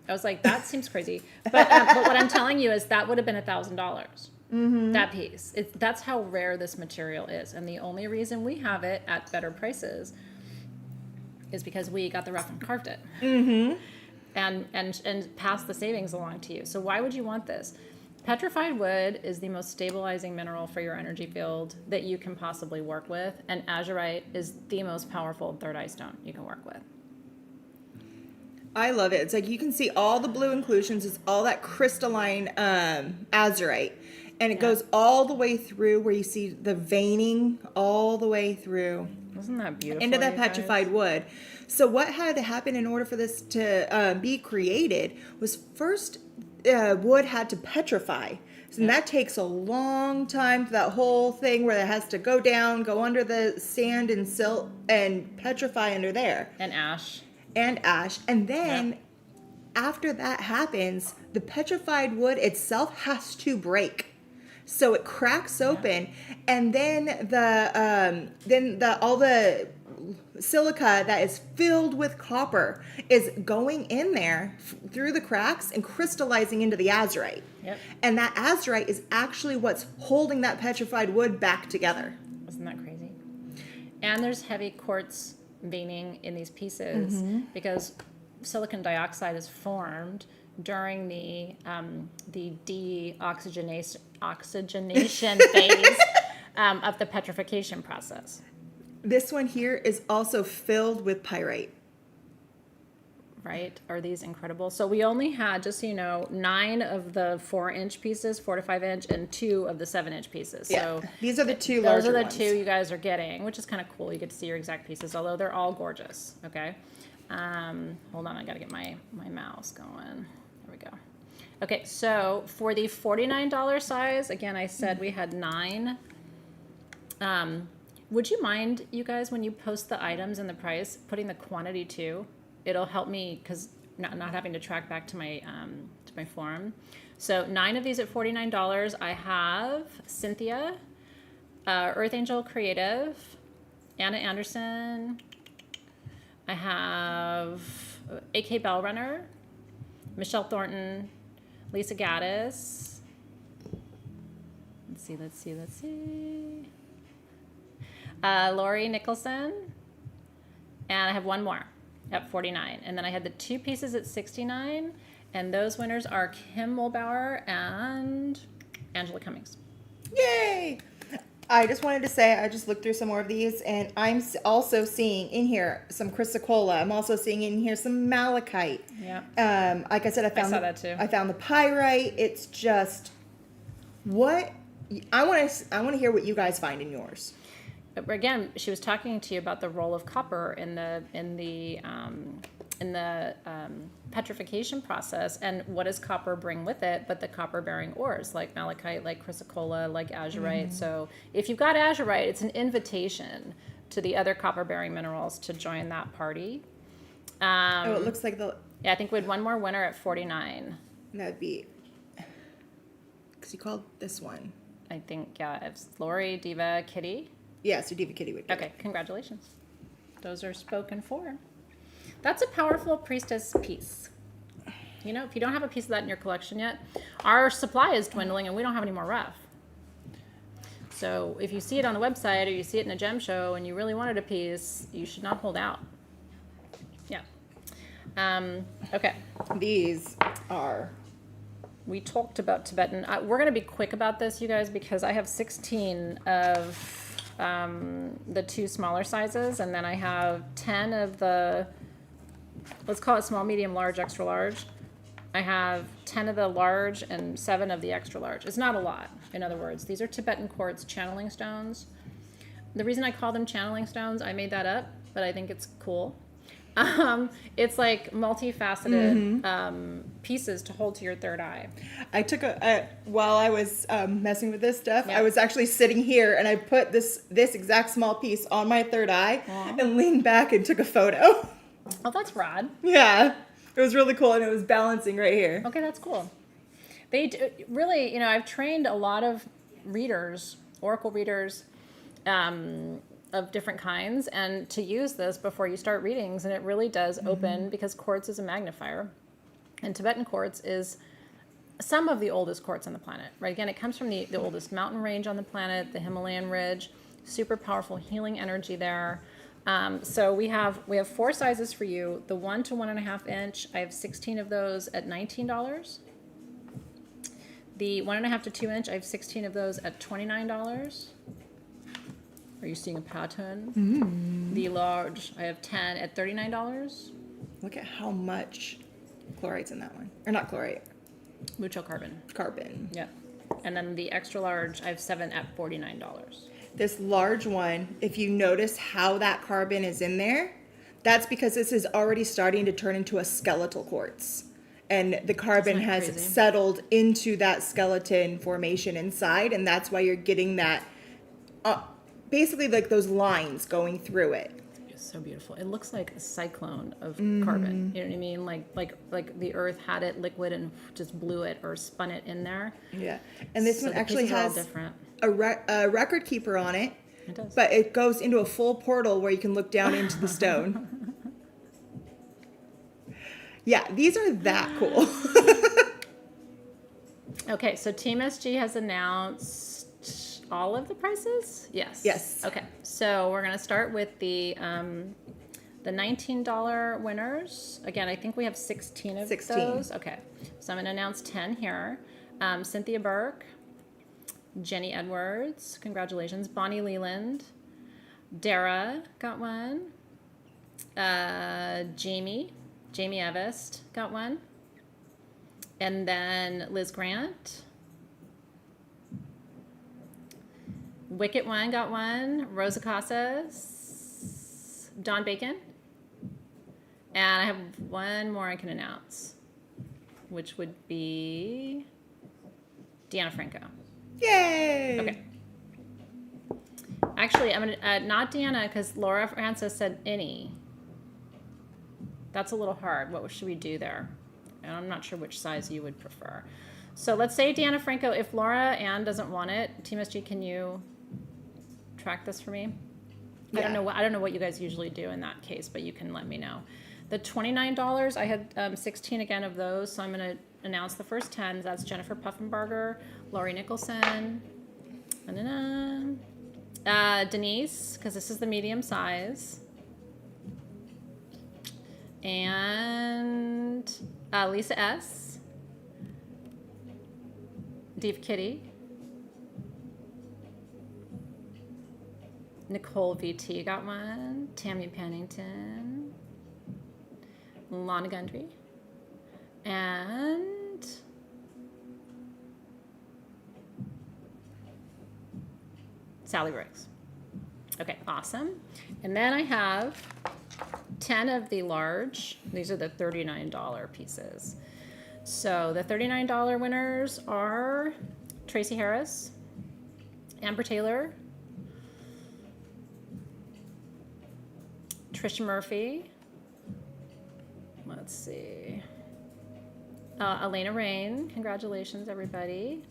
was like, that seems crazy. But what I'm telling you is that would have been $1,000. That piece. That's how rare this material is. And the only reason we have it at better prices is because we got the rough and carved it. And passed the savings along to you. So why would you want this? Petrified wood is the most stabilizing mineral for your energy field that you can possibly work with. And azurite is the most powerful third eye stone you can work with. I love it. It's like you can see all the blue inclusions. It's all that crystalline azurite. And it goes all the way through where you see the veining all the way through. Isn't that beautiful? Into that petrified wood. So what had to happen in order for this to be created was first wood had to petrify. So that takes a long time for that whole thing where it has to go down, go under the sand and silt and petrify under there. And ash. And then after that happens, the petrified wood itself has to break. So it cracks open, and then all the silica that is filled with copper is going in there through the cracks and crystallizing into the azurite. And that azurite is actually what's holding that petrified wood back together. Isn't that crazy? And there's heavy quartz veining in these pieces because silicon dioxide is formed during the deoxygenation phase of the petrification process. This one here is also filled with pyrite. Right? Are these incredible? So we only had, just so you know, 9 of the 4-inch pieces, 4 to 5 inch, and 2 of the 7-inch pieces. So these are the 2 larger ones. Those are the 2 you guys are getting, which is kind of cool. You get to see your exact pieces, although they're all gorgeous. Okay. Hold on, I got to get my mouse going. There we go. Okay, so for the $49 size, again, I said we had 9. Would you mind, you guys, when you post the items and the price, putting the quantity too? It'll help me because not having to track back to my forum. So 9 of these at $49. I have Cynthia, Earth Angel Creative, Anna Anderson. I have AK Bellrunner, Michelle Thornton, Lisa Gaddis. Let's see. Lori Nicholson. And I have one more at $49. And then I had the 2 pieces at $69. And those winners are Kim Mulbauer and Angela Cummings. Yay! I just wanted to say, I just looked through some more of these, and I'm also seeing in here some chrysocolla. I'm also seeing in here some malachite. Yeah. Like I said, I saw that too. I found the pyrite. It's just what I want to hear what you guys find in yours. But again, she was talking to you about the role of copper in the petrification process, and what does copper bring with it but the copper-bearing ores like malachite, like chrysocolla, like azurite. So if you've got azurite, it's an invitation to the other copper-bearing minerals to join that party. It looks like I think we had one more winner at $49. That'd be because you called this one. I think it's Lori, Diva, Kitty. Yeah, so Diva Kitty would get Okay, congratulations. Those are spoken for. That's a powerful priestess piece. You know, if you don't have a piece of that in your collection yet, our supply is dwindling and we don't have any more rough. So if you see it on the website or you see it in a gem show and you really wanted a piece, you should not hold out. Yeah. Okay. These are... We talked about Tibetan. We're going to be quick about this, you guys, because I have 16 of the 2 smaller sizes, and then I have 10 of the, let's call it small, medium, large, extra large. I have 10 of the large and 7 of the extra large. It's not a lot, in other words. These are Tibetan quartz channeling stones. The reason I call them channeling stones, I made that up, but I think it's cool. It's like multifaceted pieces to hold to your third eye. I took while I was messing with this stuff, Yeah. I was actually sitting here and I put this exact small piece on my third eye and leaned back and took a photo. Oh, that's rad. Yeah, it was really cool and it was balancing right here. Okay, that's cool. They do, really, I've trained a lot of readers, oracle readers, of different kinds, and to use this before you start readings, and it really does open because quartz is a magnifier, and Tibetan quartz is some of the oldest quartz on the planet. Right? Again, it comes from the oldest mountain range on the planet, the Himalayan ridge. Super powerful healing energy there. So we have 4 sizes for you. The 1 to 1.5 inch. I have 16 of those at $19. The 1.5 to 2 inch. I have 16 of those at $29. Are you seeing a pattern? The large. I have 10 at $39. Look at how much chlorite's in that one. Or not chlorite, Mucho carbon. carbon. Yep. And then the extra large. I have 7 at $49. This large one, if you notice how that carbon is in there, that's because this is already starting to turn into a skeletal quartz. And the carbon Isn't that has crazy? settled into that skeleton formation inside, and that's why you're getting that, basically like those lines going through it. It's so beautiful. It looks like a cyclone of carbon. You know what I mean? Like the earth had it liquid and just blew it or spun it in there. Yeah. And this So one the actually pieces are all has different. a record keeper on it, It does. but it goes into a full portal where you can look down into the stone. Yeah, these are that cool. Okay, so Team SG has announced all of the prices? Yes. Yes. Okay, so we're going to start with the $19 winners. Again, I think we have 16 of 16. those. Okay, so I'm going to announce 10 here. Cynthia Burke, Jenny Edwards, congratulations. Bonnie Leland, Dara got one. Jamie Evest got one. And then Liz Grant. Wicket One got one. Rosa Casas. Don Bacon. And I have one more I can announce, which would be Deanna Franco. Yay! Okay. Actually, I'm gonna not Deanna because Laura Francis said any. That's a little hard. What should we do there? And I'm not sure which size you would prefer. So let's say Deanna Franco. If Laura Ann doesn't want it, Team SG, can you track this for me? Yeah. I don't know what you guys usually do in that case, but you can let me know. The $29, I had 16 again of those, so I'm going to announce the first 10. That's Jennifer Puffenbarger, Laurie Nicholson, Denise, because this is the medium size, and Lisa S, Div Kitty, Nicole VT got one, Tammy Pennington, Lana Gundry, and Sally Briggs. Okay, awesome. And then I have 10 of the large. These are the $39 pieces. So the $39 winners are Tracy Harris, Amber Taylor, Trisha Murphy. Let's see. Elena Rain. Congratulations, everybody.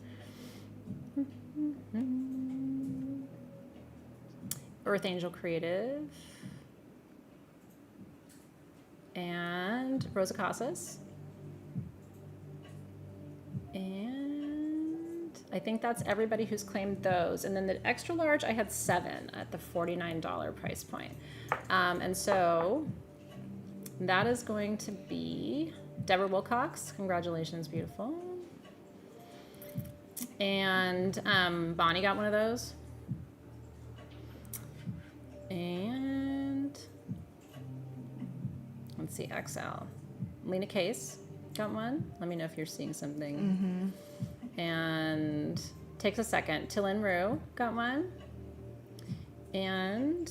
Earth Angel Creative. And Rosa Casas. And I think that's everybody who's claimed those. And then the extra large, I had 7 at the $49 price point. And so that is going to be Deborah Wilcox. Congratulations, beautiful. And Bonnie got one of those. And let's see, XL. Lena Case got one. Let me know if you're seeing something. And takes a second. Tillin Rue got one. And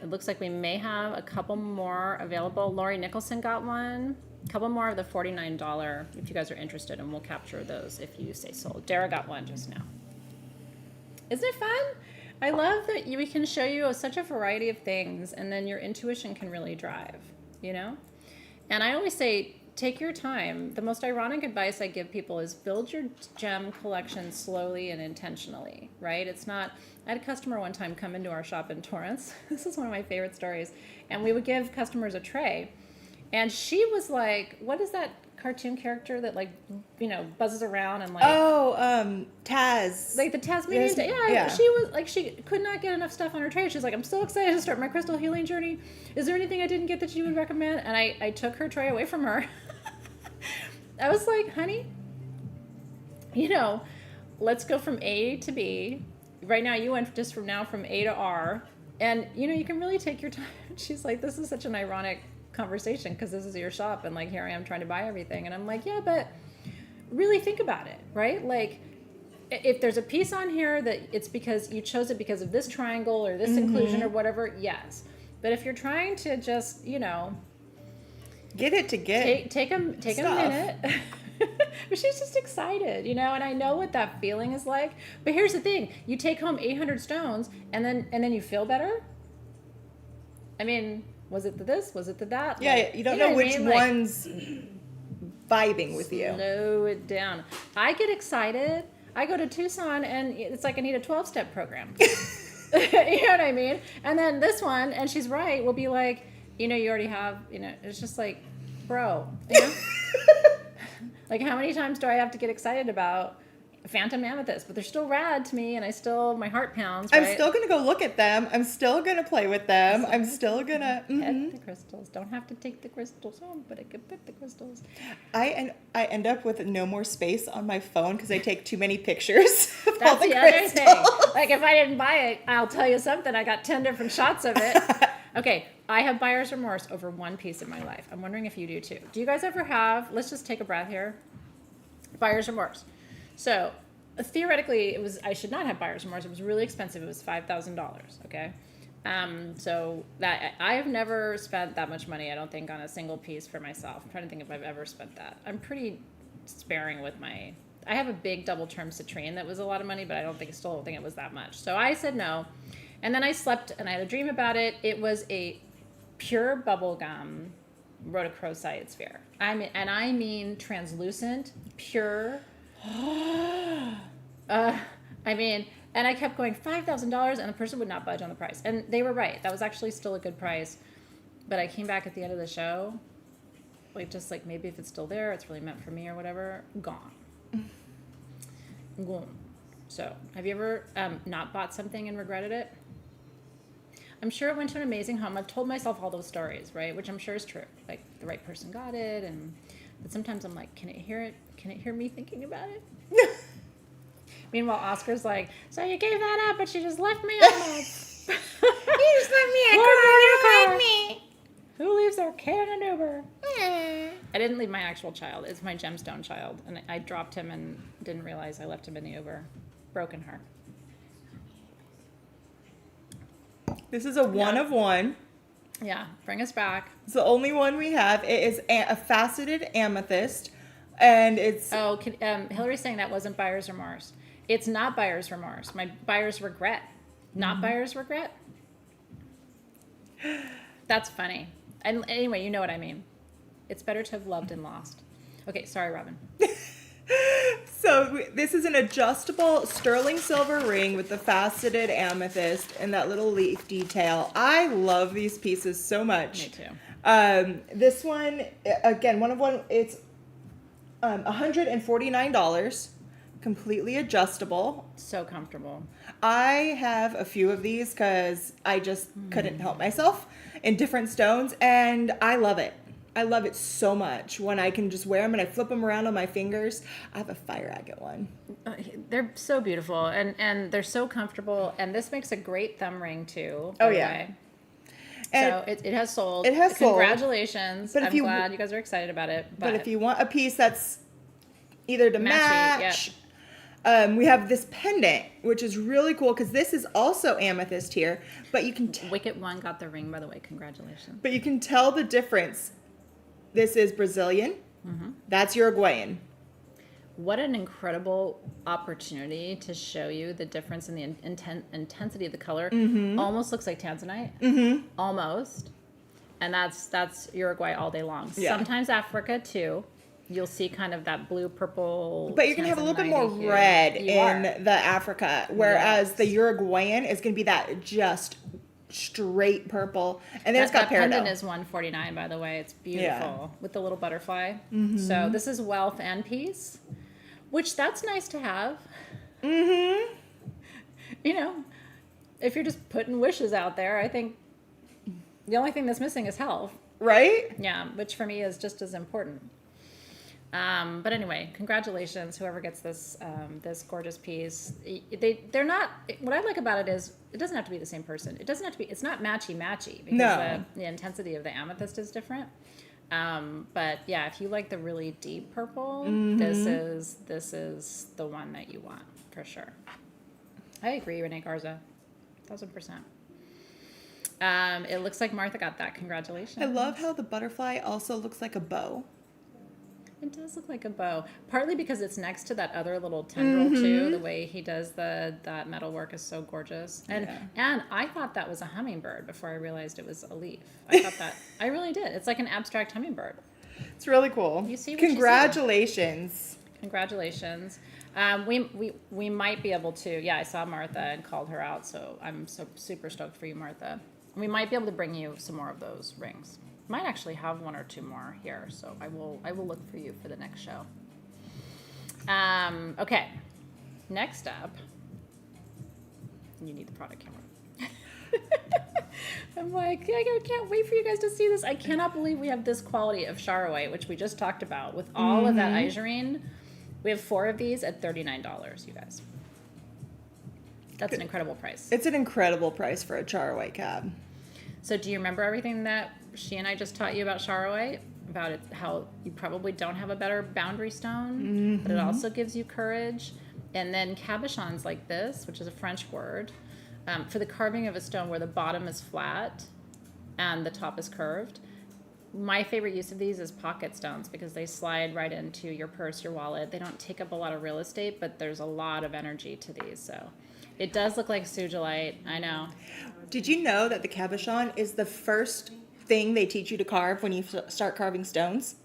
It looks like we may have a couple more available. Lori Nicholson got one. A couple more of the $49 if you guys are interested, and we'll capture those if you say sold. Dara got one just now. Isn't it fun? I love that we can show you such a variety of things, and then your intuition can really drive, you know? And I always say, take your time. The most ironic advice I give people is build your gem collection slowly and intentionally, right? It's not, I had a customer one time come into our shop in Torrance. This is one of my favorite stories. And we would give customers a tray. And she was like, what is that cartoon character that, like, you know, buzzes around and like... Oh, Taz. Like the Tasmanian... Yeah, she was like, she could not get enough stuff on her tray. She's like, I'm so excited to start my crystal healing journey. Is there anything I didn't get that you would recommend? And I took her tray away from her. I was like, honey, you know, let's go from A to B. Right now, you went just from A to R. And, you know, you can really take your time. She's like, this is such an ironic conversation because this is your shop. And, like, here I am trying to buy everything. And I'm like, yeah, but really think about it, right? Like, if there's a piece on here that it's because you chose it because of this triangle or this inclusion or whatever, yes. But if you're trying to just, you know... Get it to get. Take a minute. But she's just excited, you know, and I know what that feeling is like. But here's the thing. You take home 800 stones and then you feel better? I mean, was it the this? Was it the that? Yeah, like, you don't know which one's vibing with you. Slow it down. I get excited. I go to Tucson and it's like I need a 12-step program. You know what I mean? And then this one, and she's right, will be like, you know, you already have, you know, it's just like, bro, you know? Like, how many times do I have to get excited about phantom amethyst? But they're still rad to me, and my heart pounds, right? I'm still going to go look at them. I'm still going to play with them. I'm still going to... Pet the crystals. Don't have to take the crystals home, but I can pet the crystals. I end up with no more space on my phone because I take too many pictures of all That's the the other crystals. thing. Like, if I didn't buy it, I'll tell you something. I got 10 different shots of it. Okay, I have buyer's remorse over one piece in my life. I'm wondering if you do too. Do you guys ever have, let's just take a breath here, buyer's remorse? So theoretically, I should not have buyer's remorse. It was really expensive. It was $5,000, okay? So that I have never spent that much money, I don't think, on a single piece for myself. I'm trying to think if I've ever spent that. I'm pretty sparing with I have a big double term citrine that was a lot of money, but I still don't think it was that much. So I said no. And then I slept and I had a dream about it. It was a pure bubblegum rhodochrosite sphere. I mean translucent, pure. And I kept going, $5,000, and the person would not budge on the price. And they were right. That was actually still a good price. But I came back at the end of the show, just maybe if it's still there, it's really meant for me or whatever, gone. Gone. So, have you ever not bought something and regretted it? I'm sure it went to an amazing home. I've told myself all those stories, right? Which I'm sure is true. Like, the right person got it, but sometimes I'm like, can it hear it? Can it hear me thinking about it? Meanwhile, Oscar's like, so you gave that up, but you just left me almost. You just left me a car. You don't like me. Who leaves their kid in an Uber? I didn't leave my actual child. It's my gemstone child. And I dropped him and didn't realize I left him in the Uber. Broken heart. This is a one of one. Yeah, bring us back. It's the only one we have. It is a faceted amethyst. And it's... Oh, Hillary's saying that wasn't buyer's remorse. It's not buyer's remorse. My buyer's regret. Not buyer's regret. That's funny. And anyway, you know what I mean. It's better to have loved and lost. Okay, sorry, Robin. So this is an adjustable sterling silver ring with the faceted amethyst and that little leaf detail. I love these pieces so much. Me too. This one, again, one of one, it's $149, completely adjustable. So comfortable. I have a few of these because I just couldn't help myself in different stones, and I love it. I love it so much when I can just wear them and I flip them around on my fingers. I have a fire agate one. They're so beautiful and they're so comfortable, and this makes a great thumb ring too. Oh yeah. So it has sold. It has sold. Congratulations. But I'm glad you guys are excited about it. But if you want a piece that's either to match, We have this pendant, which is really cool because this is also amethyst here, but you can Wicket One got the ring, by the way. Congratulations. tell the difference. This is Brazilian. That's Uruguayan. What an incredible opportunity to show you the difference in the intensity of the color. Almost looks like tanzanite. Almost. And that's Uruguay all day long. Yeah. Sometimes Africa too. You'll see kind of that blue purple. But you're going to have a little bit more tanzanite-y hue. red You in are. the Africa, whereas Yes. the Uruguayan is going to be that just straight purple. And then it's got that pendant peridot. is $149, by the way. It's beautiful with the little butterfly. So this is wealth and peace, which that's nice to have. You know, if you're just putting wishes out there, I think the only thing that's missing is health. Right? Yeah, which for me is just as important. But anyway, congratulations, whoever gets this this gorgeous piece. They're not. What I like about it is it doesn't have to be the same person. It doesn't have to be. It's not matchy because No. the intensity of the amethyst is different. But yeah, if you like the really deep purple, this is the one that you want for sure. I agree, Renee Garza, 1000%. It looks like Martha got that. Congratulations. I love how the butterfly also looks like a bow. It does look like a bow, partly because it's next to that other little tendril too. The way he does that metal work is so gorgeous, and I thought that was a hummingbird before I realized it was a leaf. I thought that I really did. It's like an abstract hummingbird. It's really cool. You see what you see. Congratulations. Congratulations. We might be able to. Yeah, I saw Martha and called her out, so I'm so super stoked for you, Martha. We might be able to bring you some more of those rings. Might actually have one or two more here, so I will look for you for the next show. Okay, next up, you need the product camera. I'm like, I can't wait for you guys to see this. I cannot believe we have this quality of Charoite, which we just talked about, with all of that Isurine. We have 4 of these at $39, you guys. That's an incredible price. It's an incredible price for a Charoite cab. So do you remember everything that she and I just taught you about Charoite? About it, how you probably don't have a better boundary stone, but it also gives you courage. And then cabochons like this, which is a French word, for the carving of a stone where the bottom is flat and the top is curved. My favorite use of these is pocket stones because they slide right into your purse, your wallet. They don't take up a lot of real estate, but there's a lot of energy to these. So it does look like sugilite. I know. Did you know that the cabochon is the first thing they teach you to carve when you start carving stones?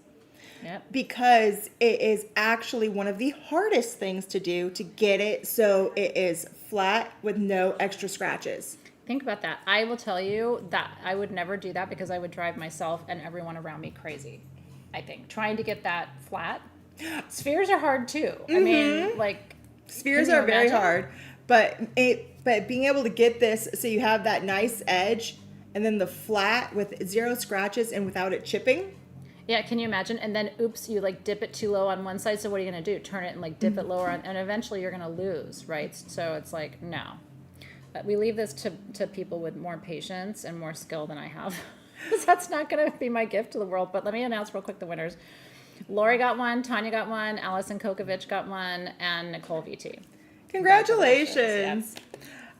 Yep. Because it is actually one of the hardest things to do to get it so it is flat with no extra scratches. Think about that. I will tell you that I would never do that because I would drive myself and everyone around me crazy. I think trying to get that flat. Spheres are hard too. I mean, like Spheres can you are very imagine? hard, but being able to get this so you have that nice edge and then the flat with 0 scratches and without it chipping. Yeah, can you imagine? And then, oops, you like dip it too low on one side. So what are you going to do? Turn it and like dip it lower on, and eventually you're going to lose, right? So it's like, no. We leave this to people with more patience and more skill than I have. Because that's not going to be my gift to the world. But let me announce real quick the winners. Lori got one, Tanya got one, Allison Kokovich got one, and Nicole VT. Congratulations.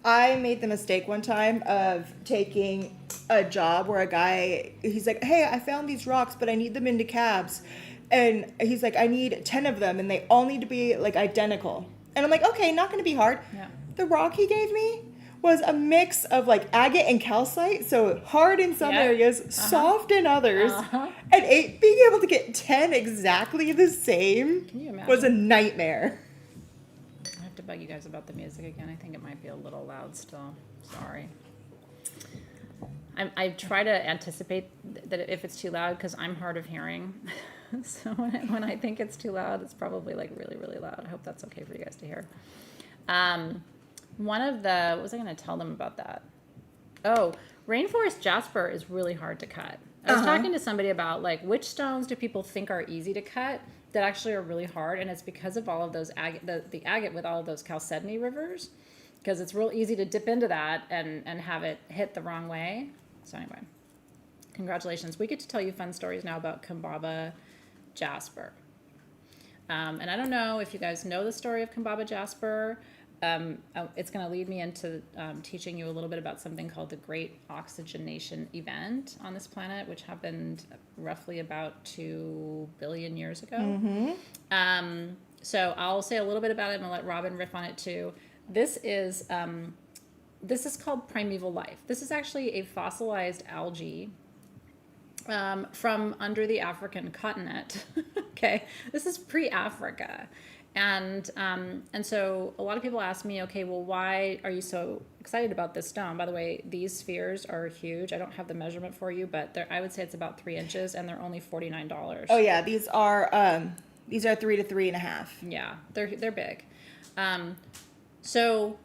I made the mistake one time of taking a job where a guy, he's like, hey, I found these rocks, but I need them into cabs. And he's like, I need 10 of them, and they all need to be like identical. And I'm like, okay, not going to be hard. Yeah. The rock he gave me was a mix of like agate and calcite, so hard in some areas, soft in others. And being able to get 10 exactly the same Can you imagine? was a nightmare. I have to bug you guys about the music again. I think it might be a little loud still. Sorry. I try to anticipate that if it's too loud because I'm hard of hearing. So when I think it's too loud, it's probably like really, really loud. I hope that's okay for you guys to hear. What was I going to tell them about that? Oh, rainforest jasper is really hard to cut. I was talking to somebody about like which stones do people think are easy to cut that actually are really hard, and it's because of all of those the agate with all of those chalcedony rivers, because it's real easy to dip into that and have it hit the wrong way. So anyway, congratulations. We get to tell you fun stories now about Kambaba jasper. And I don't know if you guys know the story of Kambaba Jasper. It's going to lead me into teaching you a little bit about something called the Great Oxygenation Event on this planet, which happened roughly about 2 billion years ago. So I'll say a little bit about it, and I'll let Robin riff on it too. This is called primeval life. This is actually a fossilized algae from under the African continent. Okay, this is pre-Africa, and so a lot of people ask me, okay, well, why are you so excited about this stone? By the way, these spheres are huge. I don't have the measurement for you, but I would say it's about 3 inches, and they're only $49. Oh yeah, these are 3 to 3.5. Yeah, they're big. So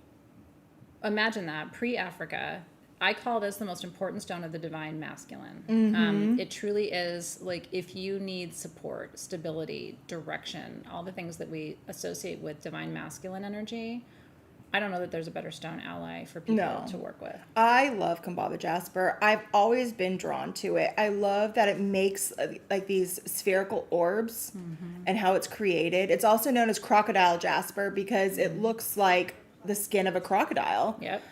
imagine that pre-Africa. I call this the most important stone of the divine masculine. It truly is, like, if you need support, stability, direction, all the things that we associate with divine masculine energy, I don't know that there's a better stone ally for people to work with. I love Kambaba Jasper. I've always been drawn to it. I love that it makes like these spherical orbs and how it's created. It's also known as crocodile jasper because it looks like the skin of a crocodile. Yep.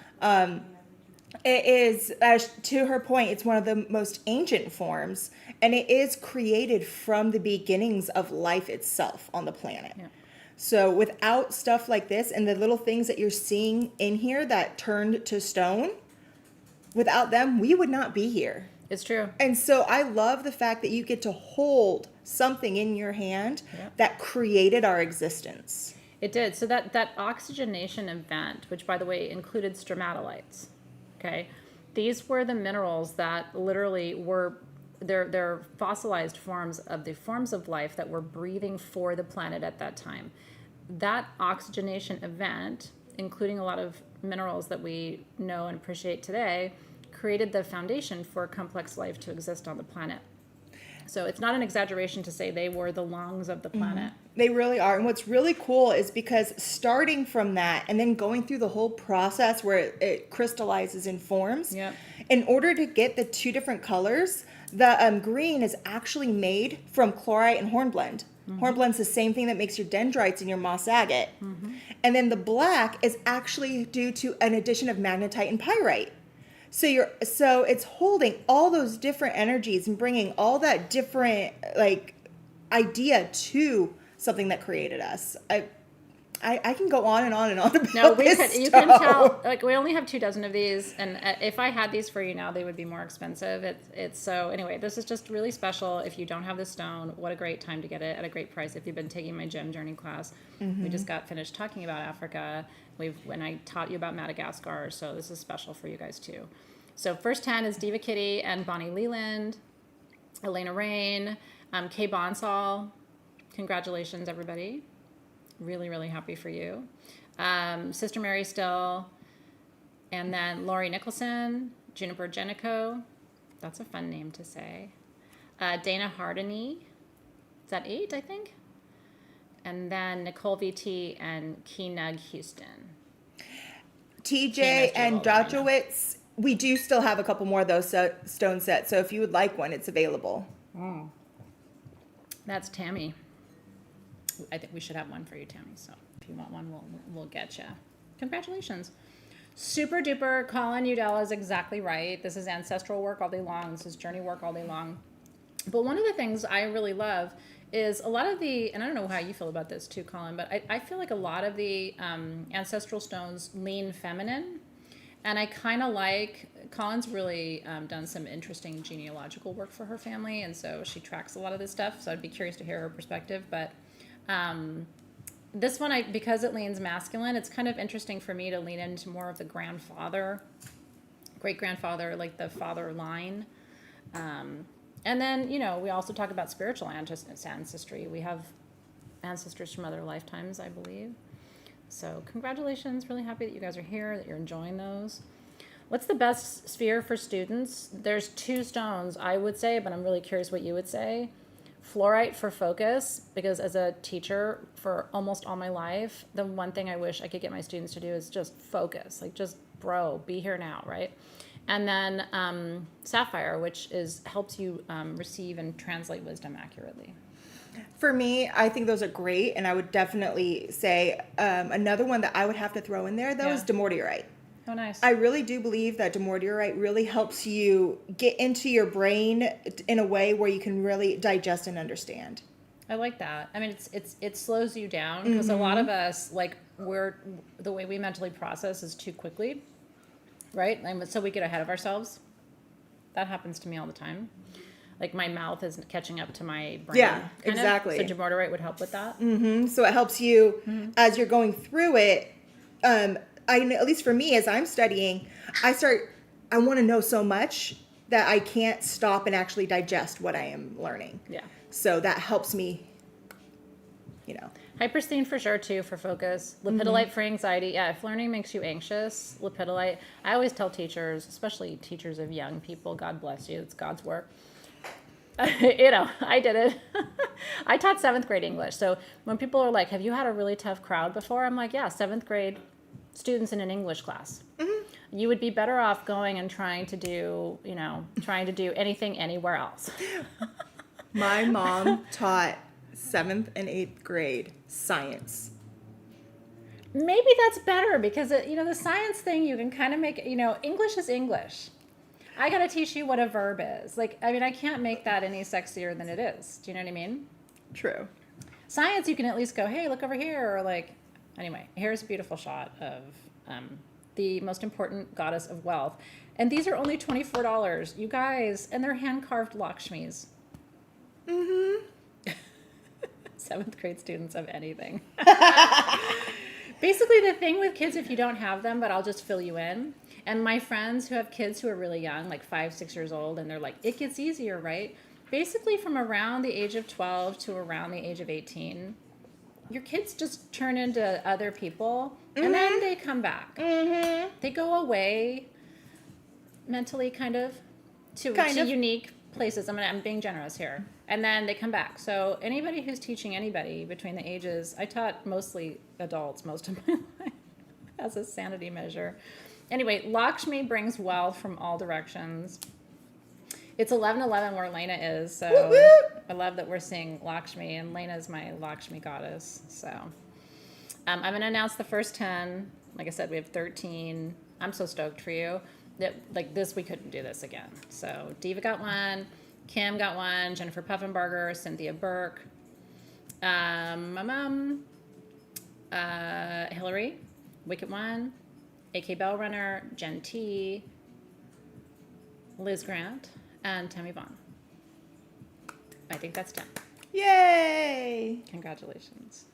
It is, as to her point, it's one of the most ancient forms, and it is created from the beginnings of life itself on the planet. Yeah. So without stuff like this and the little things that you're seeing in here that turned to stone, without them, we would not be here. It's true. And so I love the fact that you get to hold something in your hand that created our existence. It did. So that oxygenation event, which, by the way, included stromatolites. Okay, these were the minerals that literally were they're fossilized forms of life that were breathing for the planet at that time. That oxygenation event, including a lot of minerals that we know and appreciate today, created the foundation for complex life to exist on the planet. So it's not an exaggeration to say they were the lungs of the planet. They really are. And what's really cool is because starting from that and then going through the whole process where it crystallizes and forms, in order to get the 2 different colors, the green is actually made from chlorite and hornblende. Hornblende's the same thing that makes your dendrites and your moss agate. And then the black is actually due to an addition of magnetite and pyrite. So it's holding all those different energies and bringing all that different like idea to something that created us. I can go on and on and on about you can tell, like, we only have 2 dozen of these, and if I had these for you now, they would be more expensive. It's so anyway, this is just really special. If you don't have this stone, what a great time to get it at a great price. If you've been taking my gem journey class, we just got finished talking about Africa. When I taught you about Madagascar, so this is special for you guys too. So first 10 is Diva Kitty and Bonnie Leland, Elena Rain, Kay Bonsall. Congratulations, everybody. Really, really happy for you. Sister Mary Still, and then Laurie Nicholson, Juniper Jenico. That's a fun name to say. Dana Hardeny. Is that 8, I think? And then Nicole VT and Keenug Houston. TJ and Dotchowitz, we do still have a couple more of those stone sets. So if you would like one, it's available. That's Tammy. I think we should have one for you, Tammy. So if you want one, we'll get you. Congratulations. Super duper. Colin Udell is exactly right. This is ancestral work all day long. This is journey work all day long. But one of the things I really love is a lot of the, and I don't know how you feel about this too, Colin, but I feel like a lot of the ancestral stones lean feminine. And I kind of like, Colin's really done some interesting genealogical work for her family. And so she tracks a lot of this stuff. So I'd be curious to hear her perspective. But this one, because it leans masculine, it's kind of interesting for me to lean into more of the grandfather, great-grandfather, like the father line. And then, we also talk about spiritual ancestry. We have ancestors from other lifetimes, I believe. So congratulations. Really happy that you guys are here, that you're enjoying those. What's the best sphere for students? There's 2 stones, I would say, but I'm really curious what you would say. Fluorite for focus, because as a teacher for almost all my life, the one thing I wish I could get my students to do is just focus, like just be here now, right? And then sapphire, which helps you receive and translate wisdom accurately. For me, I think those are great, and I would definitely say another one that I would have to throw in there, though, is Yeah. demordiorite. Oh, nice. I really do believe that demordiorite really helps you get into your brain in a way where you can really digest and understand. I like that. I mean, it slows you down because a lot of us, like, the way we mentally process is too quickly, right? And so we get ahead of ourselves. That happens to me all the time. Like my mouth isn't catching up to my brain. Yeah, kind of. exactly. So demordiorite would help with that. So it helps you as you're going through it. I know, at least for me, as I'm studying, I want to know so much that I can't stop and actually digest what I am learning. Yeah. So that helps me, Hypersthene for sure too, for focus. Lepidolite for anxiety. Yeah, if learning makes you anxious, lepidolite. I always tell teachers, especially teachers of young people, God bless you, it's God's work. I did it. I taught 7th grade English. So when people are like, have you had a really tough crowd before? I'm like, yeah, 7th grade students in an English class. You would be better off going and trying to do anything anywhere else. My mom taught 7th and 8th grade science. Maybe that's better because, the science thing, you can kind of make, English is English. I got to teach you what a verb is. Like, I mean, I can't make that any sexier than it is. Do you know what I mean? True. Science, you can at least go, hey, look over here. Or like, anyway, here's a beautiful shot of the most important goddess of wealth. And these are only $24, you guys. And they're hand-carved Lakshmis. 7th grade students of anything. Basically, the thing with kids, if you don't have them, but I'll just fill you in. And my friends who have kids who are really young, like 5, 6 years old, and they're like, it gets easier, right? Basically, from around the age of 12 to around the age of 18, your kids just turn into other people, and then they come back. They go away mentally, kind of, to unique places. I'm being generous here. And then they come back. So anybody who's teaching anybody between the ages, I taught mostly adults most of my life as a sanity measure. Anyway, Lakshmi brings wealth from all directions. It's 11:11 where Lena is, so Whoop, whoop. I love that we're seeing Lakshmi, and Lena's my Lakshmi goddess. So I'm going to announce the first 10. Like I said, we have 13. I'm so stoked for you. That like this, we couldn't do this again. So Diva got one, Kim got one, Jennifer Puffenbarger, Cynthia Burke, Hillary, Wicked One, AK Bell Runner, Jen T, Liz Grant, and Tammy Vaughn. I think that's 10. Yay! Congratulations.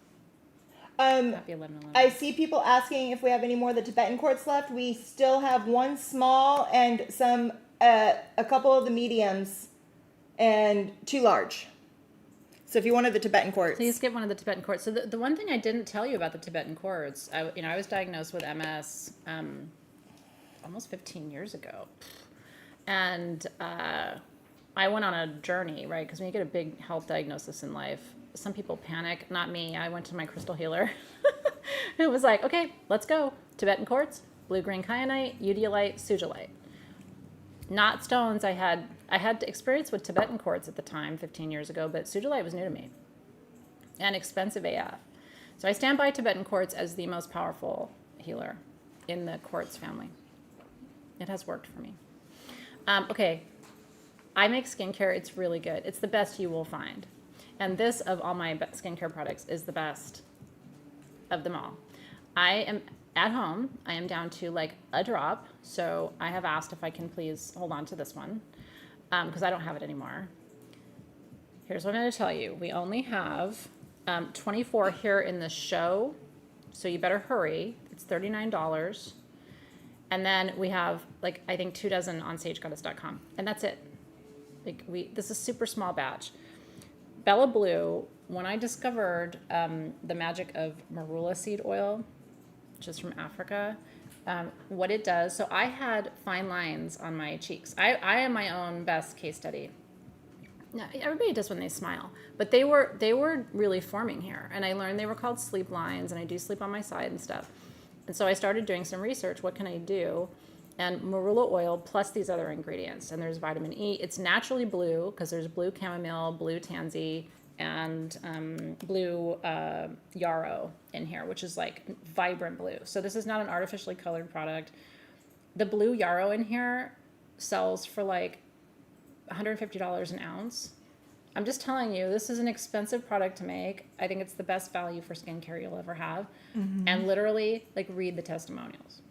Happy 11/11. I see people asking if we have any more of the Tibetan quartz left. We still have one small and some, a couple of the mediums, and 2 large. So if you wanted the Tibetan quartz, Please get one of the Tibetan quartz. So the one thing I didn't tell you about the Tibetan quartz, I was diagnosed with MS almost 15 years ago, and I went on a journey, right? Because when you get a big health diagnosis in life, some people panic. Not me. I went to my crystal healer. It was like, okay, let's go. Tibetan quartz, blue-green kyanite, udalite, sugilite. Not stones. I had experience with Tibetan quartz at the time, 15 years ago, but sugilite was new to me and expensive AF. So I stand by Tibetan quartz as the most powerful healer in the quartz family. It has worked for me. Okay, I make skincare. It's really good. It's the best you will find. And this, of all my skincare products, is the best of them all. I am at home. I am down to like a drop. So I have asked if I can please hold on to this one because I don't have it anymore. Here's what I'm going to tell you. We only have 24 here in the show. So you better hurry. It's $39. And then we have like, I think 2 dozen on sagegoddess.com. And that's it. Like this is a super small batch. Bella Blue, when I discovered the magic of marula seed oil, which is from Africa, what it does, so I had fine lines on my cheeks. I am my own best case study. Now, everybody does when they smile, but they were really forming here. And I learned they were called sleep lines, and I do sleep on my side and stuff. And so I started doing some research. What can I do? And marula oil plus these other ingredients. And there's vitamin E. It's naturally blue because there's blue chamomile, blue tansy, and blue yarrow in here, which is like vibrant blue. So this is not an artificially colored product. The blue yarrow in here sells for like $150 an ounce. I'm just telling you, this is an expensive product to make. I think it's the best value for skincare you'll ever have. And literally, like, read the testimonials.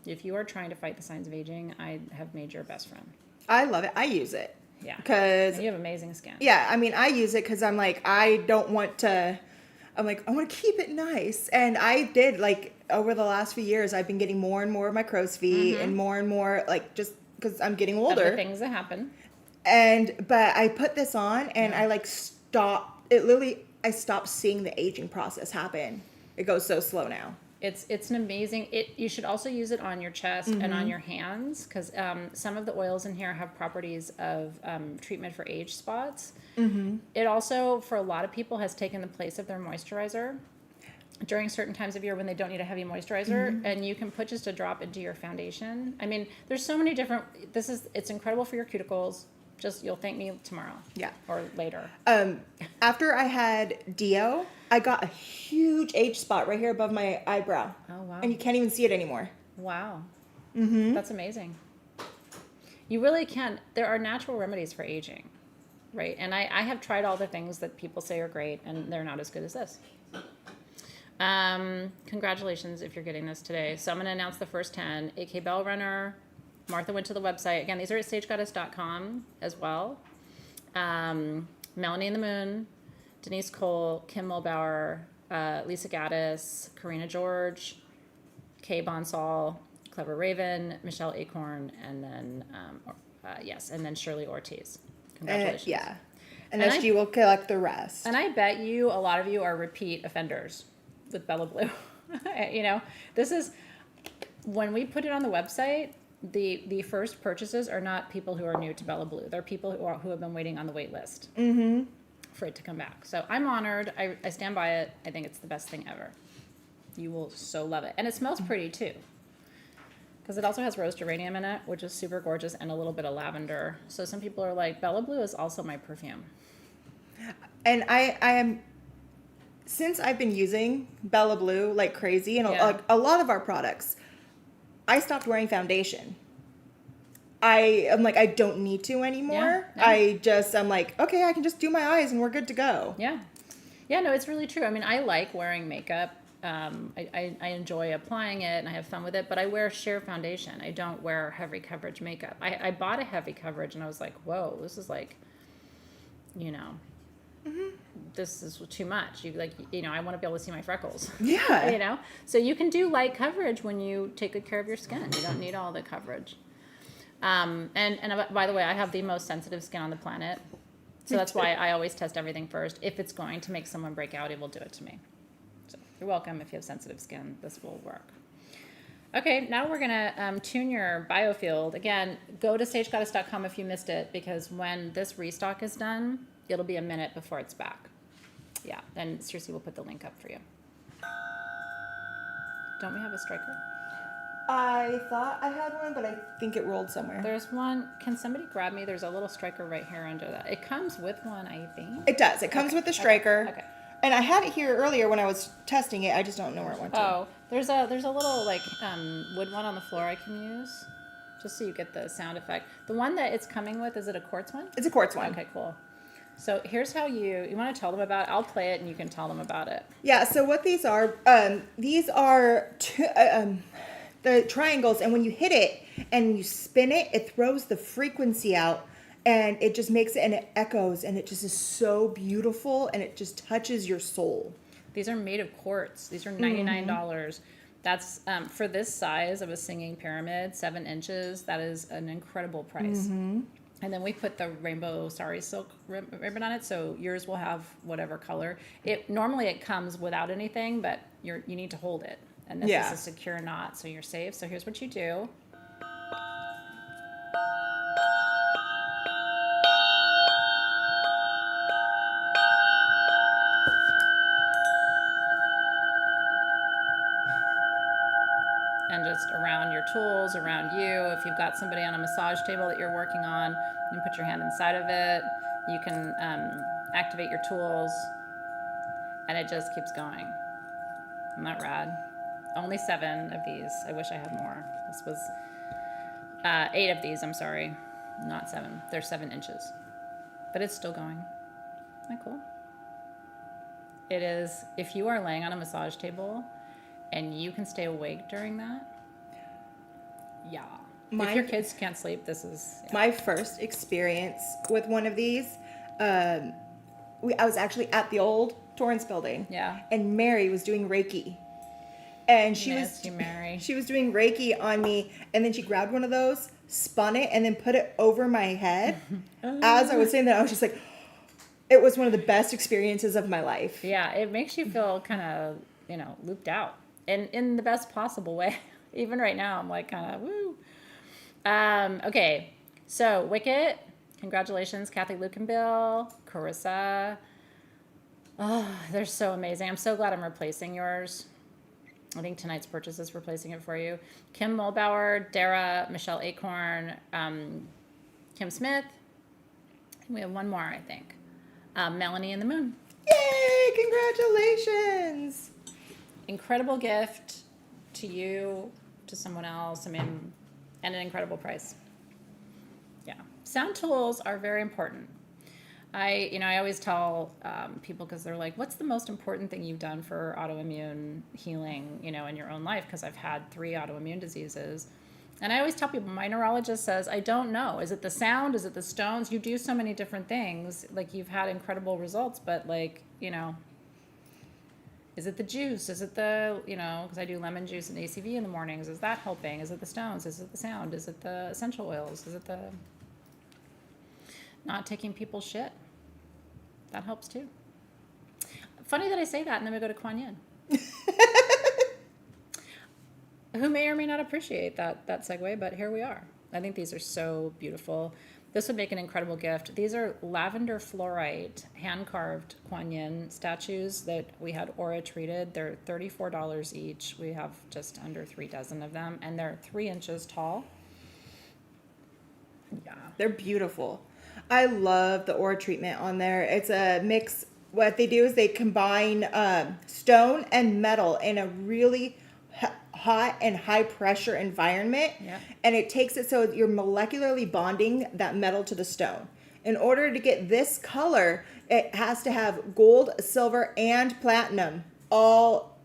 If you are trying to fight the signs of aging, I have made your best friend. I love it. I use it. Yeah. Because you have amazing skin. Yeah, I mean, I use it because I'm like, I want to keep it nice. And I did, like, over the last few years, I've been getting more and more of my crow's feet and more, like, just because I'm getting older. Of the things that happen. But I put this on and I, like, I stopped seeing the aging process happen. It goes so slow now. It's an amazing. You should also use it on your chest and on your hands because some of the oils in here have properties of treatment for age spots. It also, for a lot of people, has taken the place of their moisturizer during certain times of year when they don't need a heavy moisturizer, and you can put just a drop into your foundation. I mean, there's so many different. It's incredible for your cuticles. Just, you'll thank me tomorrow. Yeah. Or later. After I had Dio, I got a huge age spot right here above my eyebrow. Oh, wow. And you can't even see it anymore. Wow. That's amazing. You really can. There are natural remedies for aging, right? And I have tried all the things that people say are great, and they're not as good as this. Congratulations if you're getting this today. So I'm going to announce the first 10. AK Bell Runner. Martha went to the website. Again, these are at sagegoddess.com as well. Melanie and the Moon, Denise Cole, Kim Mulbauer, Lisa Gaddis, Karina George, Kay Bonsall, Clever Raven, Michelle Acorn, and then, and then Shirley Ortiz. Congratulations. Yeah. And then she will collect the rest. And I bet you, a lot of you are repeat offenders with Bella Blue. You know, this is, when we put it on the website, the first purchases are not people who are new to Bella Blue. They're people who have been waiting on the wait list for it to come back. So I'm honored. I stand by it. I think it's the best thing ever. You will so love it. And it smells pretty too. Because it also has rose geranium in it, which is super gorgeous, and a little bit of lavender. So some people are like, Bella Blue is also my perfume. And I am, since I've been using Bella Blue like crazy, and a lot of our products, I stopped wearing foundation. I'm like, I don't need to anymore. Yeah. I'm like, okay, I can just do my eyes and we're good to go. Yeah. Yeah, no, it's really true. I mean, I like wearing makeup. I enjoy applying it and I have fun with it, but I wear sheer foundation. I don't wear heavy coverage makeup. I bought a heavy coverage and I was like, whoa, this is like, you know, this is too much. I want to be able to see my freckles. Yeah. You know, so you can do light coverage when you take good care of your skin. You don't need all the coverage. And by the way, I have the most sensitive skin on the planet. So that's why I always test everything first. If it's going to make someone break out, it will do it to me. So you're welcome. If you have sensitive skin, this will work. Okay, now we're going to tune your biofield. Again, go to sagegoddess.com if you missed it, because when this restock is done, it'll be a minute before it's back. Yeah, and Circe will put the link up for you. Don't we have a striker? I thought I had one, but I think it rolled somewhere. There's one. Can somebody grab me? There's a little striker right here under that. It comes with one, I think. It does. It comes with the striker. Okay. And I had it here earlier when I was testing it. I just don't know where it went to. Oh, there's a little like wood one on the floor I can use, just so you get the sound effect. The one that it's coming with, is it a quartz one? It's a quartz one. Okay, cool. So here's how you want to tell them about it. I'll play it and you can tell them about it. Yeah, so what these are the triangles, and when you hit it and you spin it, it throws the frequency out and it just makes it, and it echoes, and it just is so beautiful, and it just touches your soul. These are made of quartz. These are $99. That's for this size of a singing pyramid, 7 inches. That is an incredible price. And then we put the rainbow sari silk ribbon on it, so yours will have whatever color. Normally it comes without anything, but you need to hold it. And this is a secure knot, so you're safe. So here's what you do. And just around your tools, around you. If you've got somebody on a massage table that you're working on, you can put your hand inside of it. You can activate your tools, and it just keeps going. Isn't that rad? Only 7 of these. I wish I had more. This was 8 of these, I'm sorry. Not 7. They're 7 inches. But it's still going. Isn't that cool? It is, if you are laying on a massage table and you can stay awake during that, yeah. If your kids can't sleep, this is... Yeah. My first experience with one of these, I was actually at the old Torrance building. Yeah. And Mary was doing Reiki. And she Mary. was doing Reiki on me, and then she grabbed one of those, spun it, and then put it over my head. As I was saying that, I was just like, it was one of the best experiences of my life. Yeah, it makes you feel kind of, looped out in the best possible way. Even right now, I'm like kind of woo. Okay, so Wicket, congratulations, Kathy Lukenbill, Carissa. Oh, they're so amazing. I'm so glad I'm replacing yours. I think tonight's purchase is replacing it for you. Kim Mulbauer, Dara, Michelle Acorn, Kim Smith. We have one more, I think. Melanie and the Moon. Yay! Congratulations! Incredible gift to you, to someone else. I mean, and an incredible price. Yeah. Sound tools are very important. I always tell people, because they're like, what's the most important thing you've done for autoimmune healing, in your own life? Because I've had 3 autoimmune diseases. And I always tell people, my neurologist says, I don't know. Is it the sound? Is it the stones? You do so many different things. Like, you've had incredible results, but is it the juice? Is it the, because I do lemon juice and ACV in the mornings. Is that helping? Is it the stones? Is it the sound? Is it the essential oils? Is it the not taking people's shit? That helps too. Funny that I say that and then we go to Kuan Yin. Who may or may not appreciate that segue, but here we are. I think these are so beautiful. This would make an incredible gift. These are lavender fluorite, hand-carved Kuan Yin statues that we had aura treated. They're $34 each. We have just under 3 dozen of them, and they're 3 inches tall. Yeah. They're beautiful. I love the aura treatment on there. It's a mix. What they do is they combine stone and metal in a really hot and high pressure environment. Yeah. And it takes it so you're molecularly bonding that metal to the stone. In order to get this color, it has to have gold, silver, and platinum all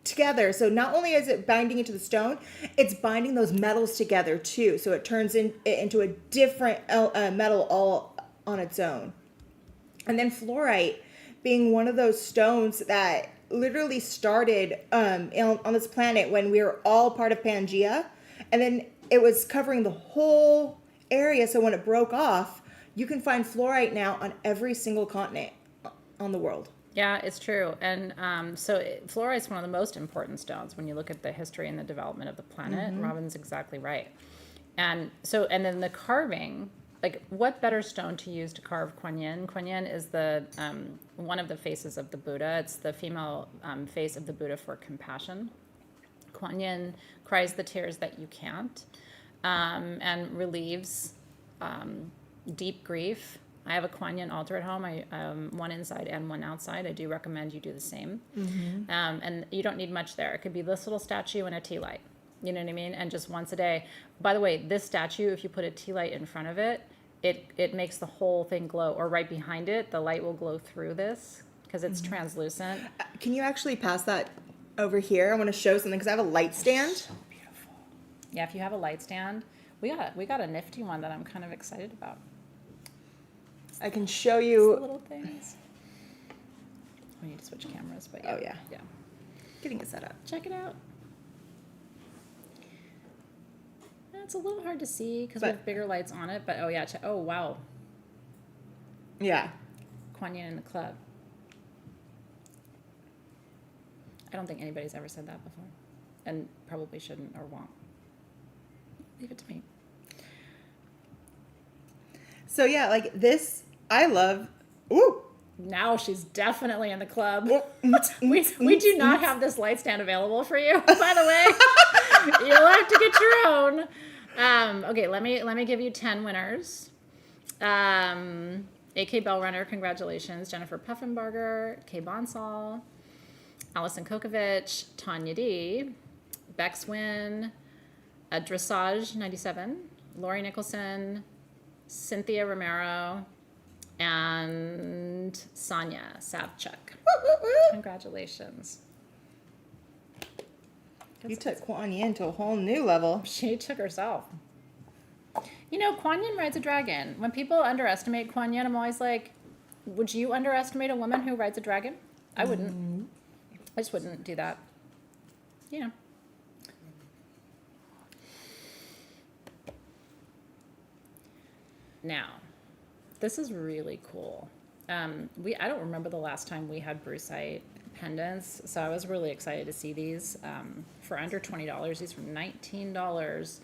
together. So not only is it binding it to the stone, it's binding those metals together too. So it turns into a different metal all on its own. And then fluorite being one of those stones that literally started on this planet when we were all part of Pangea. And then it was covering the whole area. So when it broke off, you can find fluorite now on every single continent on the world. Yeah, it's true. And fluorite is one of the most important stones when you look at the history and the development of the planet. Mm-hmm. Robin's exactly right. And then the carving, like, what better stone to use to carve Kuan Yin? Kuan Yin is the one of the faces of the Buddha. It's the female face of the Buddha for compassion. Kuan Yin cries the tears that you can't, and relieves deep grief. I have a Kuan Yin altar at home. One inside and one outside. I do recommend you do the same. Mm-hmm. And you don't need much there. It could be this little statue and a tea light. You know what I mean? And just once a day. By the way, this statue, if you put a tea light in front of it, it makes the whole thing glow. Or right behind it, the light will glow through this because it's mm-hmm. translucent. Can you actually pass that over here? I want to show something because I have a light stand. So beautiful. Yeah, if you have a light stand, we got a nifty one that I'm kind of excited about. I can show you. Just the little things. We need to switch cameras, but yeah. Oh, yeah. Yeah. Getting it set up. Check it out. It's a little hard to see because we have bigger lights on it, but oh, yeah. Oh, wow. Yeah. Kuan Yin in the club. I don't think anybody's ever said that before, and probably shouldn't or won't. Leave it to me. So, yeah, like this, I love. Ooh. Now she's definitely in the club. we do not have this light stand available for you, by the way. You'll have to get your own. Okay, let me give you 10 winners. AK Bellrunner, congratulations. Jennifer Puffenbarger, Kay Bonsall, Allison Kokovich, Tanya D, Bex Wynn, Dressage 97, Lori Nicholson, Cynthia Romero, and Sonia Savchuk. Congratulations. You took Kuan Yin to a whole new level. She took herself. You know, Kuan Yin rides a dragon. When people underestimate Kuan Yin, I'm always like, would you underestimate a woman who rides a dragon? I wouldn't. I just wouldn't do that. You know. Now, this is really cool. I don't remember the last time we had brucite pendants, so I was really excited to see these for under $20. These were $19.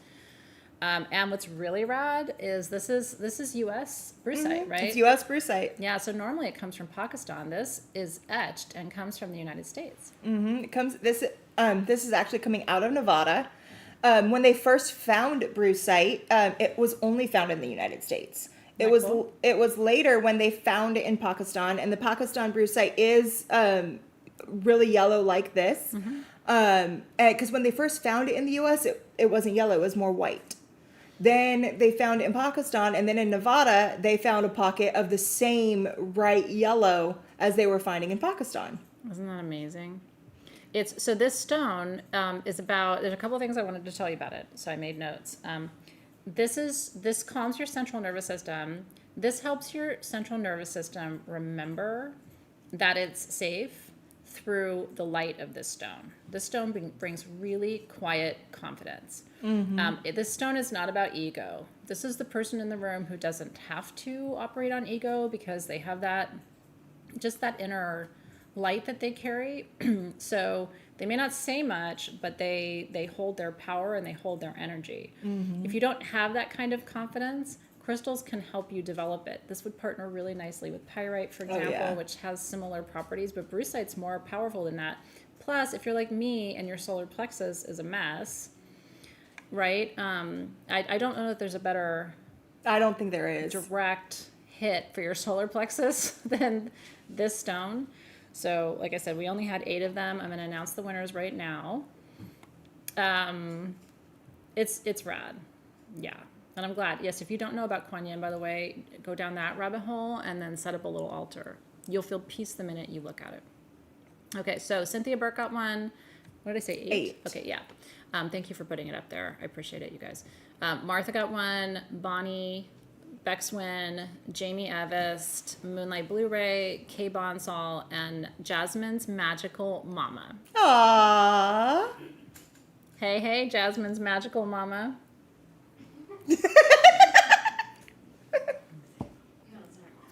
And what's really rad is this is U.S. brucite, right? It's U.S. brucite. Yeah, so normally it comes from Pakistan. This is etched and comes from the United States. It comes. This is actually coming out of Nevada. When they first found brucite, it was only found in the United States. It was cool? It was later when they found it in Pakistan, and the Pakistan brucite is really yellow like this. Because when they first found it in the U.S., it wasn't yellow; it was more white. Then they found it in Pakistan, and then in Nevada, they found a pocket of the same bright yellow as they were finding in Pakistan. Isn't that amazing? So this stone is about. There's a couple of things I wanted to tell you about it, so I made notes. This calms your central nervous system. This helps your central nervous system remember that it's safe through the light of this stone. This stone brings really quiet confidence. This stone is not about ego. This is the person in the room who doesn't have to operate on ego because they have that inner light that they carry. So they may not say much, but they hold their power and they hold their energy. If you don't have that kind of confidence, crystals can help you develop it. This would partner really nicely with pyrite, for example, which has similar properties, but brucite's more powerful than that. Plus, if you're like me and your solar plexus is a mess, right? I don't know that there's a better I don't think there is. direct hit for your solar plexus than this stone. So, like I said, we only had 8 of them. I'm going to announce the winners right now. It's rad. Yeah. And I'm glad. Yes, if you don't know about Kuan Yin, by the way, go down that rabbit hole and then set up a little altar. You'll feel peace the minute you look at it. Okay, so Cynthia Burke got one. What did I say? 8? Okay, yeah. Thank you for putting it up there. I appreciate it, you guys. Martha got one. Bonnie, Bex Wynn, Jamie Evest, Moonlight Blu-ray, Kay Bonsall, and Jasmine's Magical Mama. Aww. Hey, Jasmine's Magical Mama.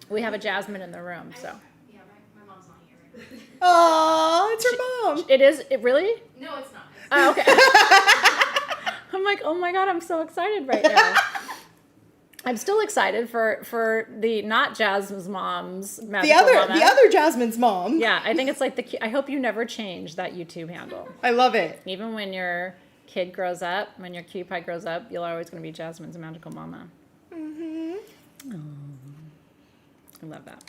We have a Jasmine in the room, so. Yeah, my mom's not here right now. Aww, it's her mom. It is, it really? No, it's not. Oh, okay. I'm like, oh my God, I'm so excited right now. I'm still excited for the not Jasmine's mom's Magical Mama. The other Jasmine's mom. Yeah, I think it's like I hope you never change that YouTube handle. I love it. Even when your kid grows up, when your cutie pie grows up, you're always going to be Jasmine's Magical Mama. I love that.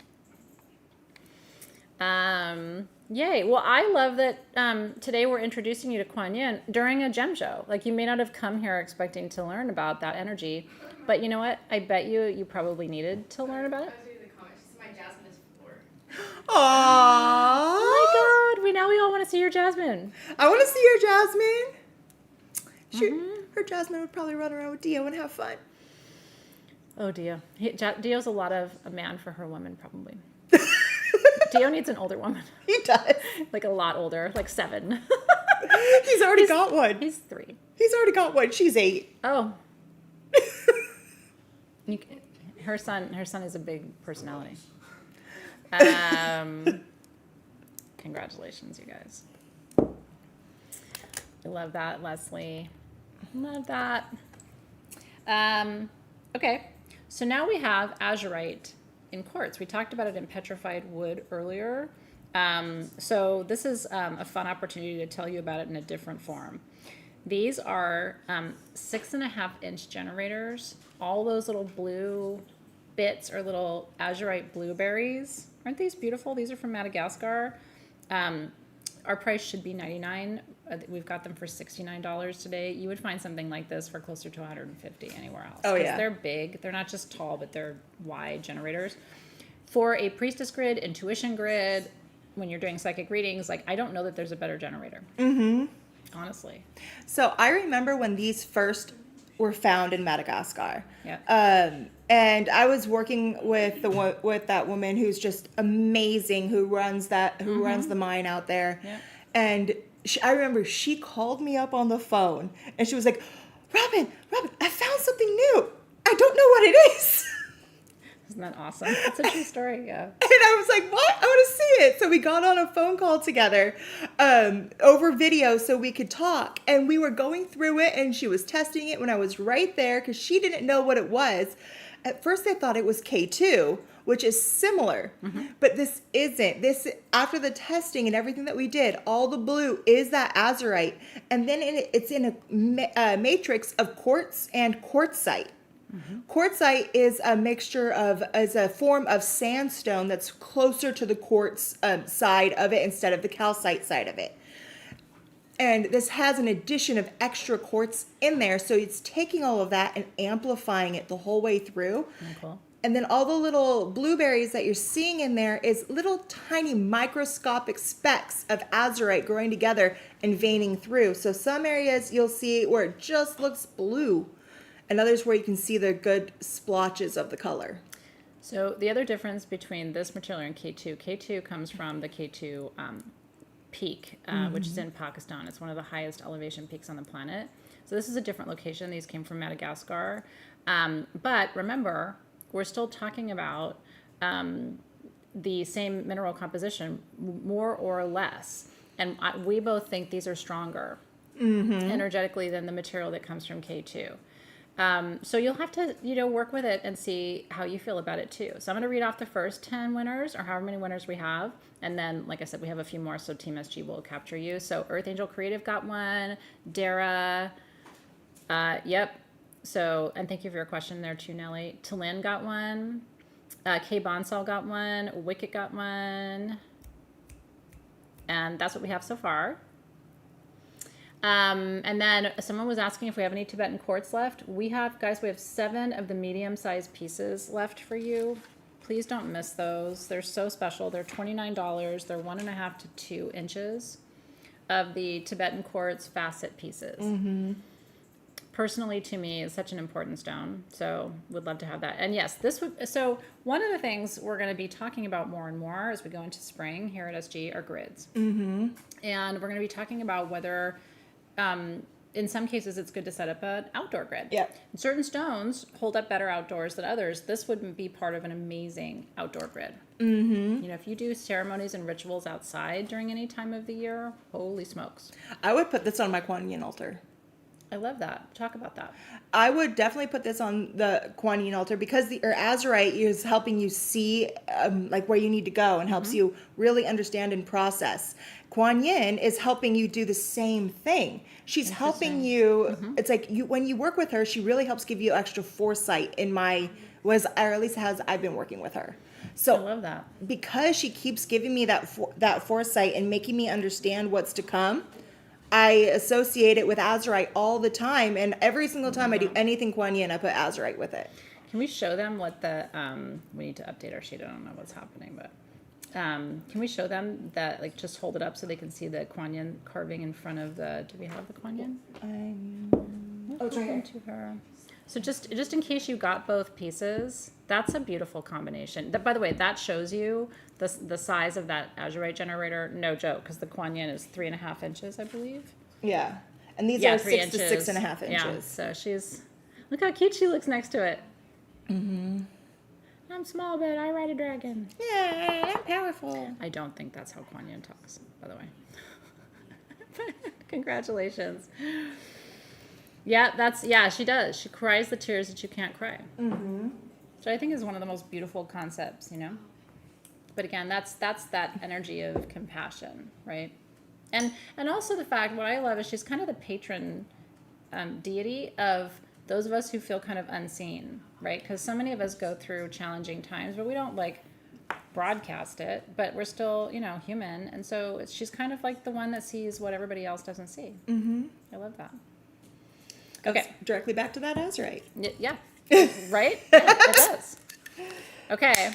Yay. Well, I love that today we're introducing you to Kuan Yin during a gem show. Like, you may not have come here expecting to learn about that energy, but you know what? I bet you probably needed to learn about it. I was reading the comments. She said my jasmine is floor. Aww. Oh my God. We all want to see your Jasmine. I want to see your Jasmine. Her Jasmine would probably run around with Dio and have fun. Oh, Dio. Dio's a lot of a man for her woman, probably. Dio needs an older woman. He does. Like a lot older, like 7. He's already got one. He's 3. He's already got one. She's 8. Oh. Her son is a big personality. Congratulations, you guys. I love that, Leslie. Love that. Okay, so now we have azurite in quartz. We talked about it in petrified wood earlier. So this is a fun opportunity to tell you about it in a different form. These are 6.5-inch generators. All those little blue bits or little azurite blueberries. Aren't these beautiful? These are from Madagascar. Our price should be $99. We've got them for $69 today. You would find something like this for closer to $150 anywhere else. Oh, yeah. They're big. They're not just tall, but they're wide generators. For a priestess grid, intuition grid, when you're doing psychic readings, like, I don't know that there's a better generator. Mm-hmm. Honestly. So I remember when these first were found in Madagascar. Yeah. And I was working with that woman who's just amazing, who runs the mine out there. Yeah. And I remember she called me up on the phone and she was like, Robin, I found something new. I don't know what it is. Isn't that awesome? It's a true story, yeah. And I was like, what? I want to see it. So we got on a phone call together over video so we could talk. And we were going through it and she was testing it when I was right there because she didn't know what it was. At first I thought it was K2, which is similar. Mm-hmm. But this isn't. This, after the testing and everything that we did, all the blue is that azurite. And then it's in a matrix of quartz and quartzite. Mm-hmm. Quartzite is a form of sandstone that's closer to the quartz side of it instead of the calcite side of it. And this has an addition of extra quartz in there, so it's taking all of that and amplifying it the whole way through. Cool. And then all the little blueberries that you're seeing in there is little tiny microscopic specks of azurite growing together and veining through. So some areas you'll see where it just looks blue, and others where you can see the good splotches of the color. So the other difference between this material and K2 comes from the K2 peak, which is in Pakistan. It's one of the highest elevation peaks on the planet. So this is a different location. These came from Madagascar. But remember, we're still talking about the same mineral composition, more or less. And we both think these are stronger energetically than the material that comes from K2. So you'll have to, work with it and see how you feel about it too. So I'm going to read off the first 10 winners or however many winners we have. And then, like I said, we have a few more. So Team SG will capture you. So Earth Angel Creative got one. Dara. Yep. So, and thank you for your question there too, Nellie. Talin got one. Kay Bonsall got one. Wicket got one. And that's what we have so far. And then someone was asking if we have any Tibetan quartz left. We have 7 of the medium-sized pieces left for you. Please don't miss those. They're so special. They're $29. They're 1.5 to 2 inches of the Tibetan quartz facet pieces. Mm-hmm. Personally, to me, is such an important stone. So would love to have that. And yes, so one of the things we're going to be talking about more and more as we go into spring here at SG are grids. Mm-hmm. And we're going to be talking about whether... in some cases, it's good to set up an outdoor grid. Yeah. Certain stones hold up better outdoors than others. This would be part of an amazing outdoor grid. Mm-hmm. If you do ceremonies and rituals outside during any time of the year, holy smokes. I would put this on my Kuan Yin altar. I love that. Talk about that. I would definitely put this on the Kuan Yin altar because the azurite is helping you see where you need to go and helps you really understand and process. Kuan Yin is helping you do the same thing. She's helping you. Mm-hmm. It's like when you work with her, she really helps give you extra foresight or at least I've been working with her. So I love that. Because she keeps giving me that foresight and making me understand what's to come, I associate it with azurite all the time, and every single time I do anything Kuan Yin, I put azurite with it. Can we show them what the we need to update our sheet? I don't know what's happening, but can we show them that, just hold it up so they can see the Kuan Yin carving in front of the? Do we have the Kuan Yin? It's right here. To her. So just in case you got both pieces, that's a beautiful combination. By the way, that shows you the size of that azurite generator. No joke, because the Kuan Yin is 3.5 inches, I believe. Yeah, and these are 6 inches. to 6.5 inches. Yeah, so look how cute she looks next to it. Mm-hmm. I'm small, but I ride a dragon. Yeah, I'm powerful. I don't think that's how Kuan Yin talks, by the way. Congratulations. Yeah, she does. She cries the tears that you can't cry. Mm-hmm. So I think is one of the most beautiful concepts, But again, that's that energy of compassion, right? And also the fact, what I love is she's kind of the patron deity of those of us who feel kind of unseen, right? Because so many of us go through challenging times, but we don't like broadcast it, but we're still, human. And so she's kind of like the one that sees what everybody else doesn't see. Mm-hmm. I love that. Goes Okay. directly back to that Azurite. Yeah. Right? Yeah, it does. Okay.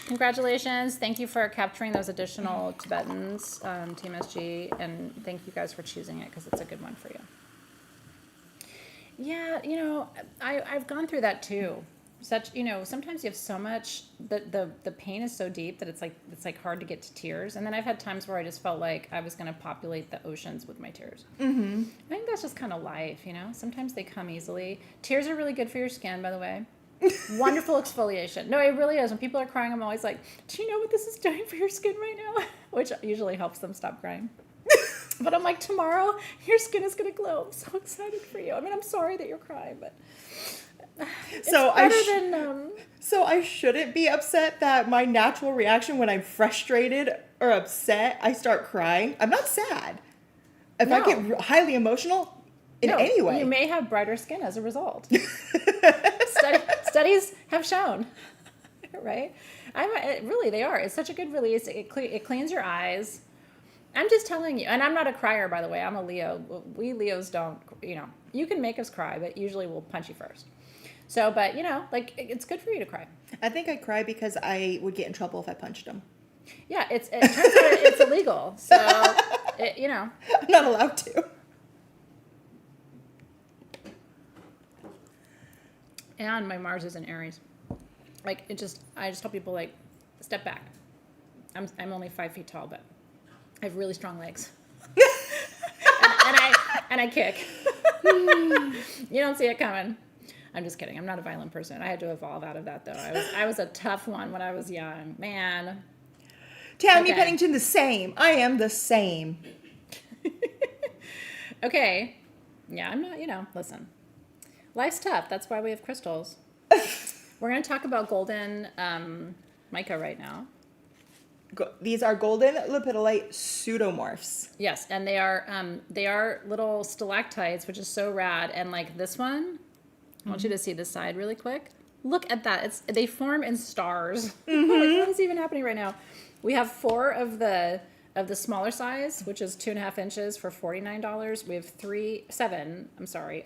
Congratulations. Thank you for capturing those additional Tibetans, Team SG, and thank you guys for choosing it because it's a good one for you. Yeah, I've gone through that too. Sometimes you have so much the pain is so deep that it's like hard to get to tears. And then I've had times where I just felt like I was going to populate the oceans with my tears. Mm-hmm. I think that's just kind of life, Sometimes they come easily. Tears are really good for your skin, by the way. Wonderful exfoliation. No, it really is. When people are crying, I'm always like, do you know what this is doing for your skin right now? Which usually helps them stop crying. But I'm like, tomorrow, your skin is going to glow. I'm so excited for you. I mean, I'm sorry that you're crying, but it's So better I shouldn't be upset that my natural reaction when I'm frustrated or upset, I start crying. I'm not sad. If I get highly emotional in any way. You may have brighter skin as a result. Studies have shown, right? Really, they are. It's such a good release. It cleans your eyes. I'm just telling you, and I'm not a crier, by the way. I'm a Leo. We Leos don't, you can make us cry, but usually we'll punch you first. So, but, it's good for you to cry. I think I cry because I would get in trouble if I punched him. Yeah, it turns out it's illegal. So, I'm not allowed to. And my Mars is in Aries. I just tell people, step back. I'm only 5 feet tall, but I have really strong legs. and I kick. You don't see it coming. I'm just kidding. I'm not a violent person. I had to evolve out of that, though. I was a tough one when I was young. Man. Tammy Okay. Pennington, the same. I am the same. Okay. Yeah, I'm not, listen. Life's tough. That's why we have crystals. We're going to talk about golden mica right now. These are golden lepidolite pseudomorphs. Yes, and they are little stalactites, which is so rad. And this one, I want you to see this side really quick. Look at that. They form in stars. What is even happening right now? We have 4 of the smaller size, which is 2.5 inches for $49. We have 7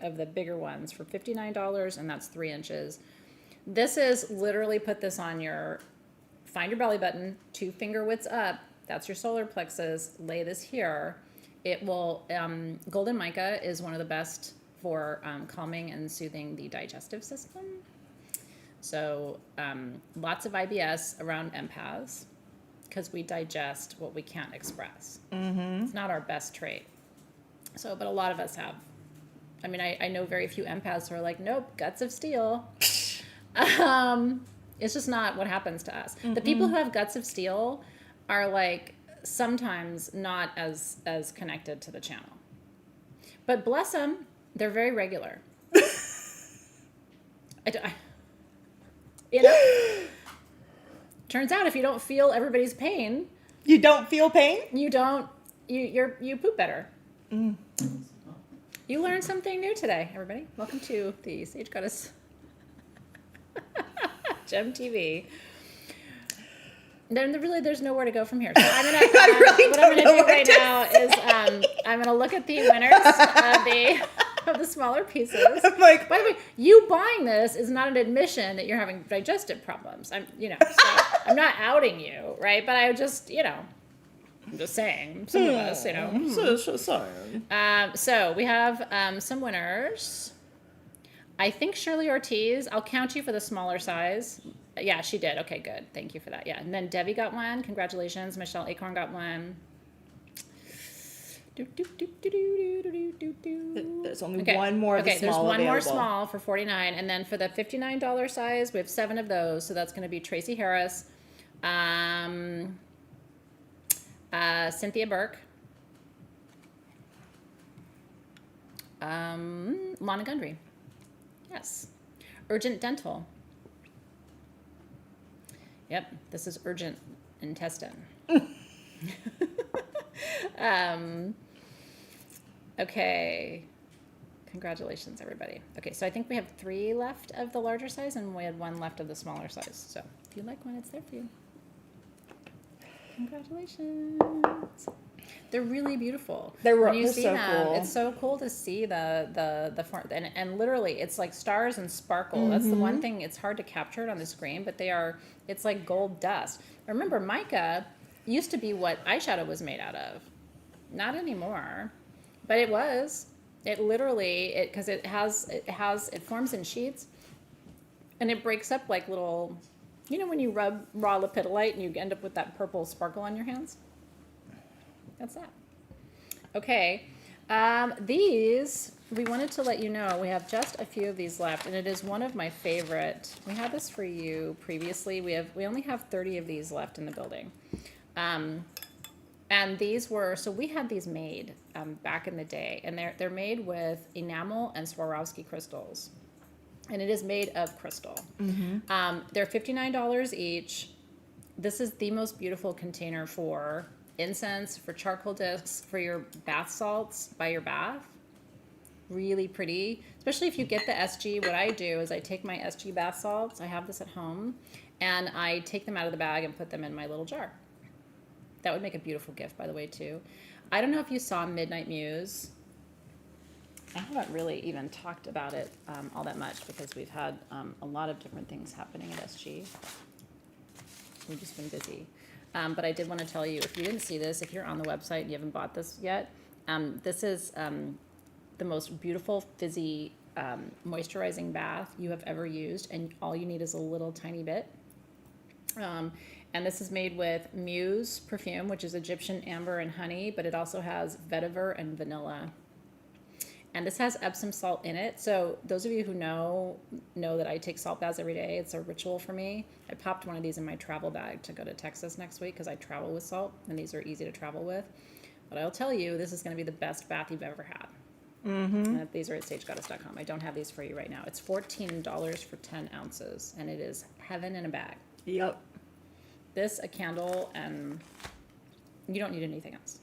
of the bigger ones for $59, and that's 3 inches. This is literally put this on find your belly button, 2 finger widths up. That's your solar plexus. Lay this here. It will, golden mica is one of the best for calming and soothing the digestive system. So lots of IBS around empaths because we digest what we can't express. Mm-hmm. It's not our best trait. So, but a lot of us have. I mean, I know very few empaths who are like, nope, guts of steel. It's just not what happens to us. Mm-hmm. The people who have guts of steel are sometimes not as connected to the channel. But bless them, they're very regular. Turns out if you don't feel everybody's pain, you don't feel pain? You poop better. Mm. You learned something new today, everybody. Welcome to the Sage Goddess Gem TV. Then there's nowhere to go from here. So I'm gonna what I'm gonna do right now is I'm gonna look at the winners of the smaller pieces. I'm like, by the way, you buying this is not an admission that you're having digestive problems. So I'm not outing you, right? But I just, I'm just saying, some of us, Sorry. So we have some winners. I think Shirley Ortiz, I'll count you for the smaller size. Yeah, she did. Okay, good. Thank you for that. Yeah, and then Debbie got one. Congratulations. Michelle Acorn got one. There's only one more of the small there's one available. more small for $49, and then for the $59 size, we have 7 of those. So that's going to be Tracy Harris, Cynthia Burke, Lana Gundry. Yes. Urgent Dental. Yep, this is Urgent Intestine. Okay. Congratulations, everybody. Okay, so I think we have 3 left of the larger size, and we had 1 left of the smaller size. So if you like one, it's there for you. Congratulations. They're really beautiful. They're When you they're see so them, cool. it's so cool to see the form, and literally it's like stars and sparkle. That's the one thing, it's hard to capture it on the screen, but it's like gold dust. Remember, mica used to be what eyeshadow was made out of. Not anymore, but it was. It literally, because it forms in sheets, and it breaks up like little, when you rub raw lepidolite and you end up with that purple sparkle on your hands? That's that. Okay. These, we wanted to let you know, we have just a few of these left, and it is one of my favorite. We had this for you previously. We only have 30 of these left in the building. And these were, so we had these made back in the day, and they're made with enamel and Swarovski crystals. And it is made of crystal. They're $59 each. This is the most beautiful container for incense, for charcoal discs, for your bath salts by your bath. Really pretty, especially if you get the SG. What I do is I take my SG bath salts, I have this at home, and I take them out of the bag and put them in my little jar. That would make a beautiful gift, by the way, too. I don't know if you saw Midnight Muse. I haven't really even talked about it all that much because we've had a lot of different things happening at SG. We've just been busy. But I did want to tell you, if you didn't see this, if you're on the website and you haven't bought this yet, this is the most beautiful fizzy moisturizing bath you have ever used, and all you need is a little tiny bit. And this is made with Muse perfume, which is Egyptian amber and honey, but it also has vetiver and vanilla. And this has Epsom salt in it. So those of you who know that I take salt baths every day. It's a ritual for me. I popped one of these in my travel bag to go to Texas next week because I travel with salt, and these are easy to travel with. But I'll tell you, this is going to be the best bath you've ever had. These are at sagegoddess.com. I don't have these for you right now. It's $14 for 10 ounces, and it is heaven in a bag. Yep. This, a candle, and you don't need anything else.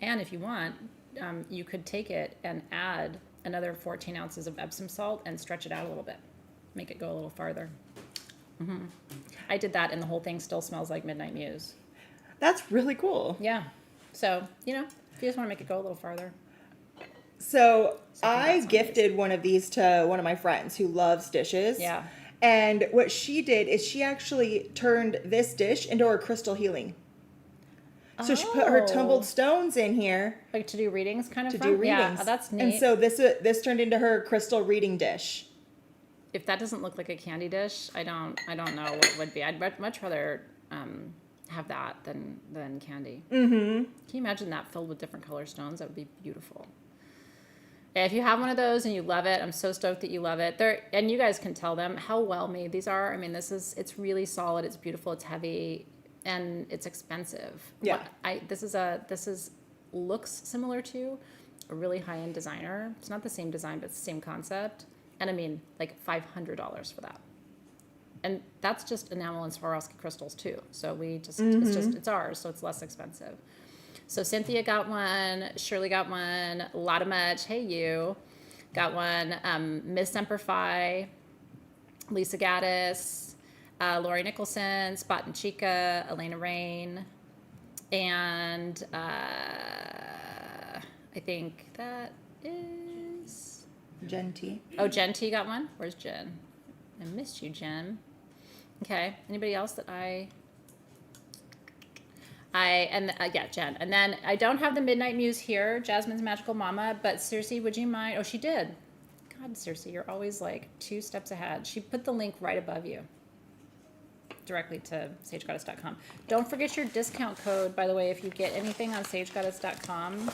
And if you want, you could take it and add another 14 ounces of Epsom salt and stretch it out a little bit. Make it go a little farther. I did that, and the whole thing still smells like Midnight Muse. That's really cool. Yeah. So, if you just want to make it go a little farther. So I that's gifted one of these to one of my friends who loves dishes. Yeah. And what she did is she actually turned this dish into her crystal healing. So she put her tumbled stones in here Like to do readings kind of to fun? do readings. Yeah, that's neat. And so this turned into her crystal reading dish. If that doesn't look like a candy dish, I don't know what it would be. I'd much rather have that than candy. Can you imagine that filled with different color stones? That would be beautiful. If you have one of those and you love it, I'm so stoked that you love it. And you guys can tell them how well made these are. I mean, it's really solid. It's beautiful. It's heavy, and it's expensive. Yeah. This looks similar to a really high-end designer. It's not the same design, but it's the same concept. And I mean, like $500 for that. And that's just enamel and Swarovski crystals too. So it's ours, so it's less expensive. So Cynthia got one, Shirley got one, Lotta Much, hey you, got one, Miss Semper Fi, Lisa Gaddis, Lori Nicholson, Spot and Chica, Elena Rain, and I think that is... Jen T. Oh, Jen T got one? Where's Jen? I missed you, Jen. Okay, anybody else that yeah, Jen. And then I don't have the Midnight Muse here, Jasmine's Magical Mama, but Circe, would you mind? Oh, she did. God, Circe, you're always like 2 steps ahead. She put the link right above you, directly to sagegoddess.com. Don't forget your discount code, by the way, if you get anything on sagegoddess.com.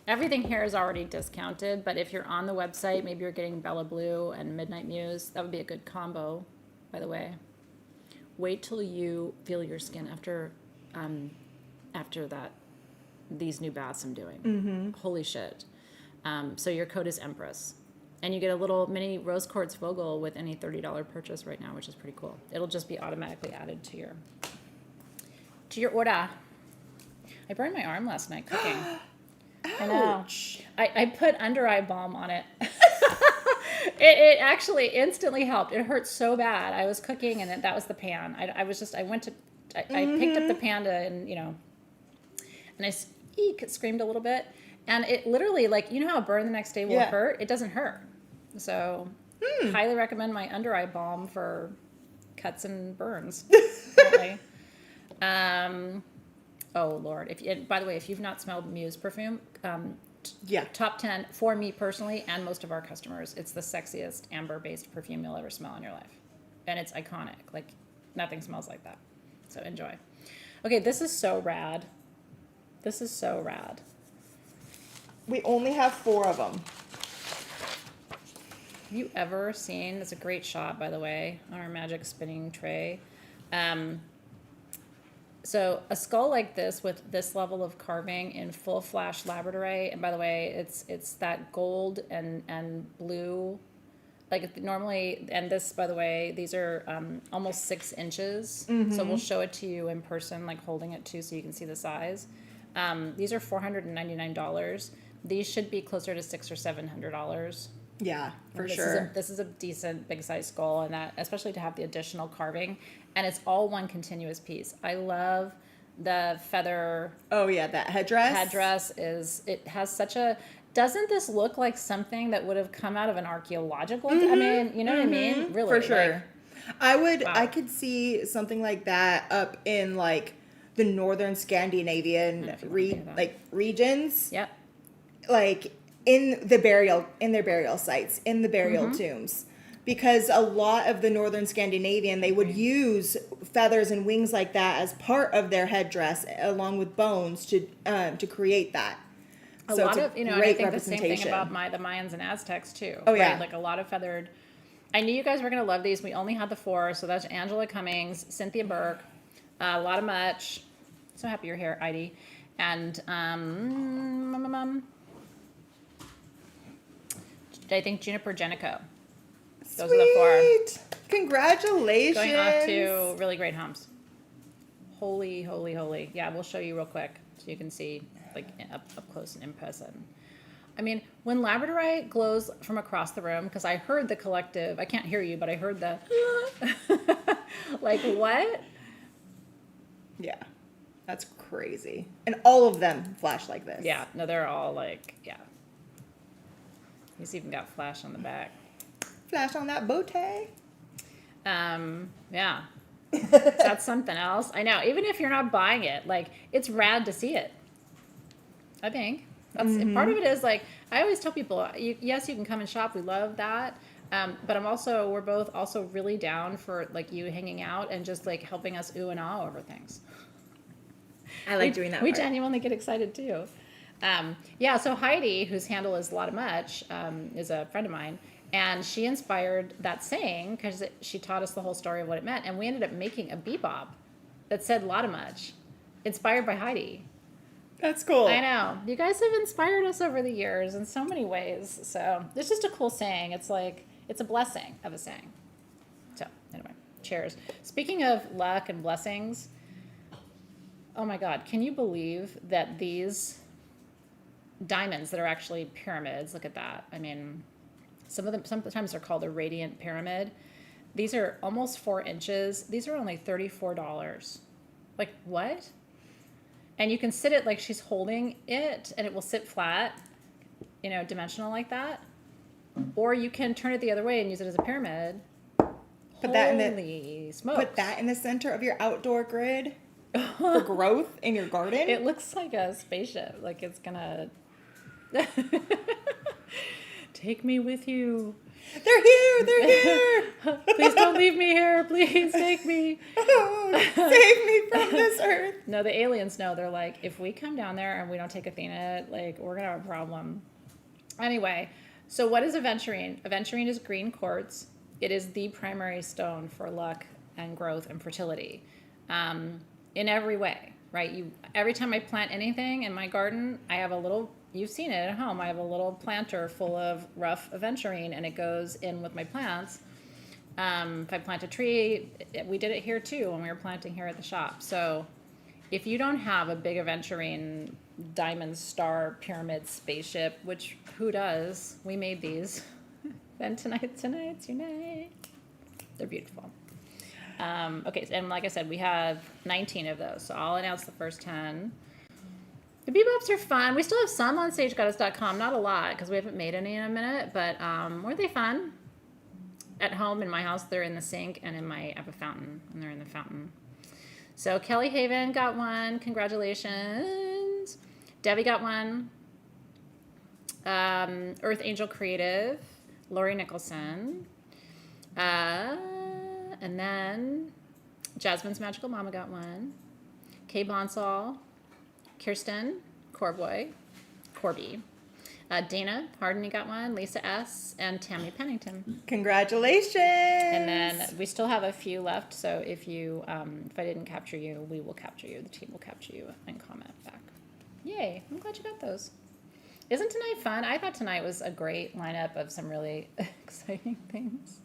Everything here is already discounted, but if you're on the website, maybe you're getting Bella Blue and Midnight Muse. That would be a good combo, by the way. Wait till you feel your skin after these new baths I'm doing. Holy shit. So your code is Empress. And you get a little mini rose quartz Vogel with any $30 purchase right now, which is pretty cool. It'll just be automatically added to your order. I burned my arm last night cooking. I know. Ouch. I put under eye balm on it. It actually instantly helped. It hurt so bad. I was cooking and that was the pan. I picked up the panda and, and I screamed a little bit. And it literally, like, you know how a burn the next day will hurt? It doesn't hurt. So, highly recommend my under eye balm for cuts and burns. Apparently. Oh Lord! By the way, if you've not smelled Muse perfume, top 10 for me personally and most of our customers, it's the sexiest amber-based perfume you'll ever smell in your life, and it's iconic. Like nothing smells like that. So enjoy. Okay, this is so rad. This is so rad. We only have 4 of them. Have you ever seen? It's a great shot, by the way, on our magic spinning tray. So a skull like this with this level of carving in full flash labradorite, and by the way, it's that gold and blue, like normally, and this, by the way, these are almost 6 inches. So we'll show it to you in person, like holding it too, so you can see the size. These are $499. These should be closer to $600 or $700. Yeah, for This sure. This is a decent big size skull, and that especially to have the additional carving, and it's all one continuous piece. I love the feather. Oh yeah, that headdress. It has such a. Doesn't this look like something that would have come out of an archaeological? I mean, you know what I mean? Really, For sure. Like, I could see something like that up in like the northern Scandinavian regions. Yep. Like in their burial sites, in the burial tombs. Because a lot of the northern Scandinavian, they would use feathers and wings like that as part of their headdress, along with bones to create that. A lot of, and I think the same thing about the Mayans and Aztecs too. Oh yeah, right? Like a lot of feathered. I knew you guys were gonna love these. We only had the 4, so that's Angela Cummings, Cynthia Burke, a lot of much. So happy you're here, Heidi, and I think Juniper Genico. Those are the 4. Congratulations. Going off to really great humps. Holy, holy, holy. Yeah, we'll show you real quick so you can see like up close and in person. I mean, when labradorite glows from across the room, because I heard the collective, I can't hear you, but I heard the, like what? Yeah, that's crazy. And all of them flash like this. Yeah, no, they're all like, yeah. He's even got flash on the back. Flash on that bow tie. Yeah. That's something else. I know. Even if you're not buying it, like, it's rad to see it. I think. That's part of it is like, I always tell people, yes, you can come and shop. We love that. But we're both also really down for like you hanging out and just like helping us ooh and ah over things. I like doing that. We part. genuinely get excited too. Yeah, so Heidi, whose handle is a lot of much, is a friend of mine, and she inspired that saying because she taught us the whole story of what it meant, and we ended up making a bebop that said "lot of much," inspired by Heidi. That's cool. I know. You guys have inspired us over the years in so many ways. So it's just a cool saying. It's like it's a blessing of a saying. So anyway, cheers. Speaking of luck and blessings, oh my God, can you believe that these diamonds that are actually pyramids, look at that. I mean, sometimes they're called a radiant pyramid. These are almost 4 inches. These are only $34. Like, what? And you can sit it like she's holding it and it will sit flat, dimensional like that. Or you can turn it the other way and use it as a pyramid. Put that in the center of your outdoor grid for growth in your garden. It looks like a spaceship. Like it's gonna take me with you. They're here. Please don't leave me here. Please take me. Oh, save me from this earth. No, the aliens know. They're like, if we come down there and we don't take Athena, like, we're going to have a problem. Anyway, so what is aventurine? Aventurine is green quartz. It is the primary stone for luck and growth and fertility in every way, right? Every time I plant anything in my garden, I have a little... You've seen it at home. I have a little planter full of rough aventurine, and it goes in with my plants. If I plant a tree, we did it here too when we were planting here at the shop. So if you don't have a big aventurine diamond star pyramid spaceship, which who does? We made these. Then tonight's your night. They're beautiful. Okay, and like I said, we have 19 of those, so I'll announce the first 10. The bebops are fun. We still have some on sagegoddess.com, not a lot, because we haven't made any in a minute, but weren't they fun? At home, in my house, they're in the sink, and I have a fountain, and they're in the fountain. So Kelly Haven got one. Congratulations. Debbie got one. Earth Angel Creative. Lori Nicholson. And then Jasmine's Magical Mama got one. Kay Bonsall. Kirsten Corby. Dana Hardney got one. Lisa S. And Tammy Pennington. Congratulations. And then we still have a few left, so if I didn't capture you, we will capture you. The team will capture you and comment back. Yay, I'm glad you got those. Isn't tonight fun? I thought tonight was a great lineup of some really exciting things.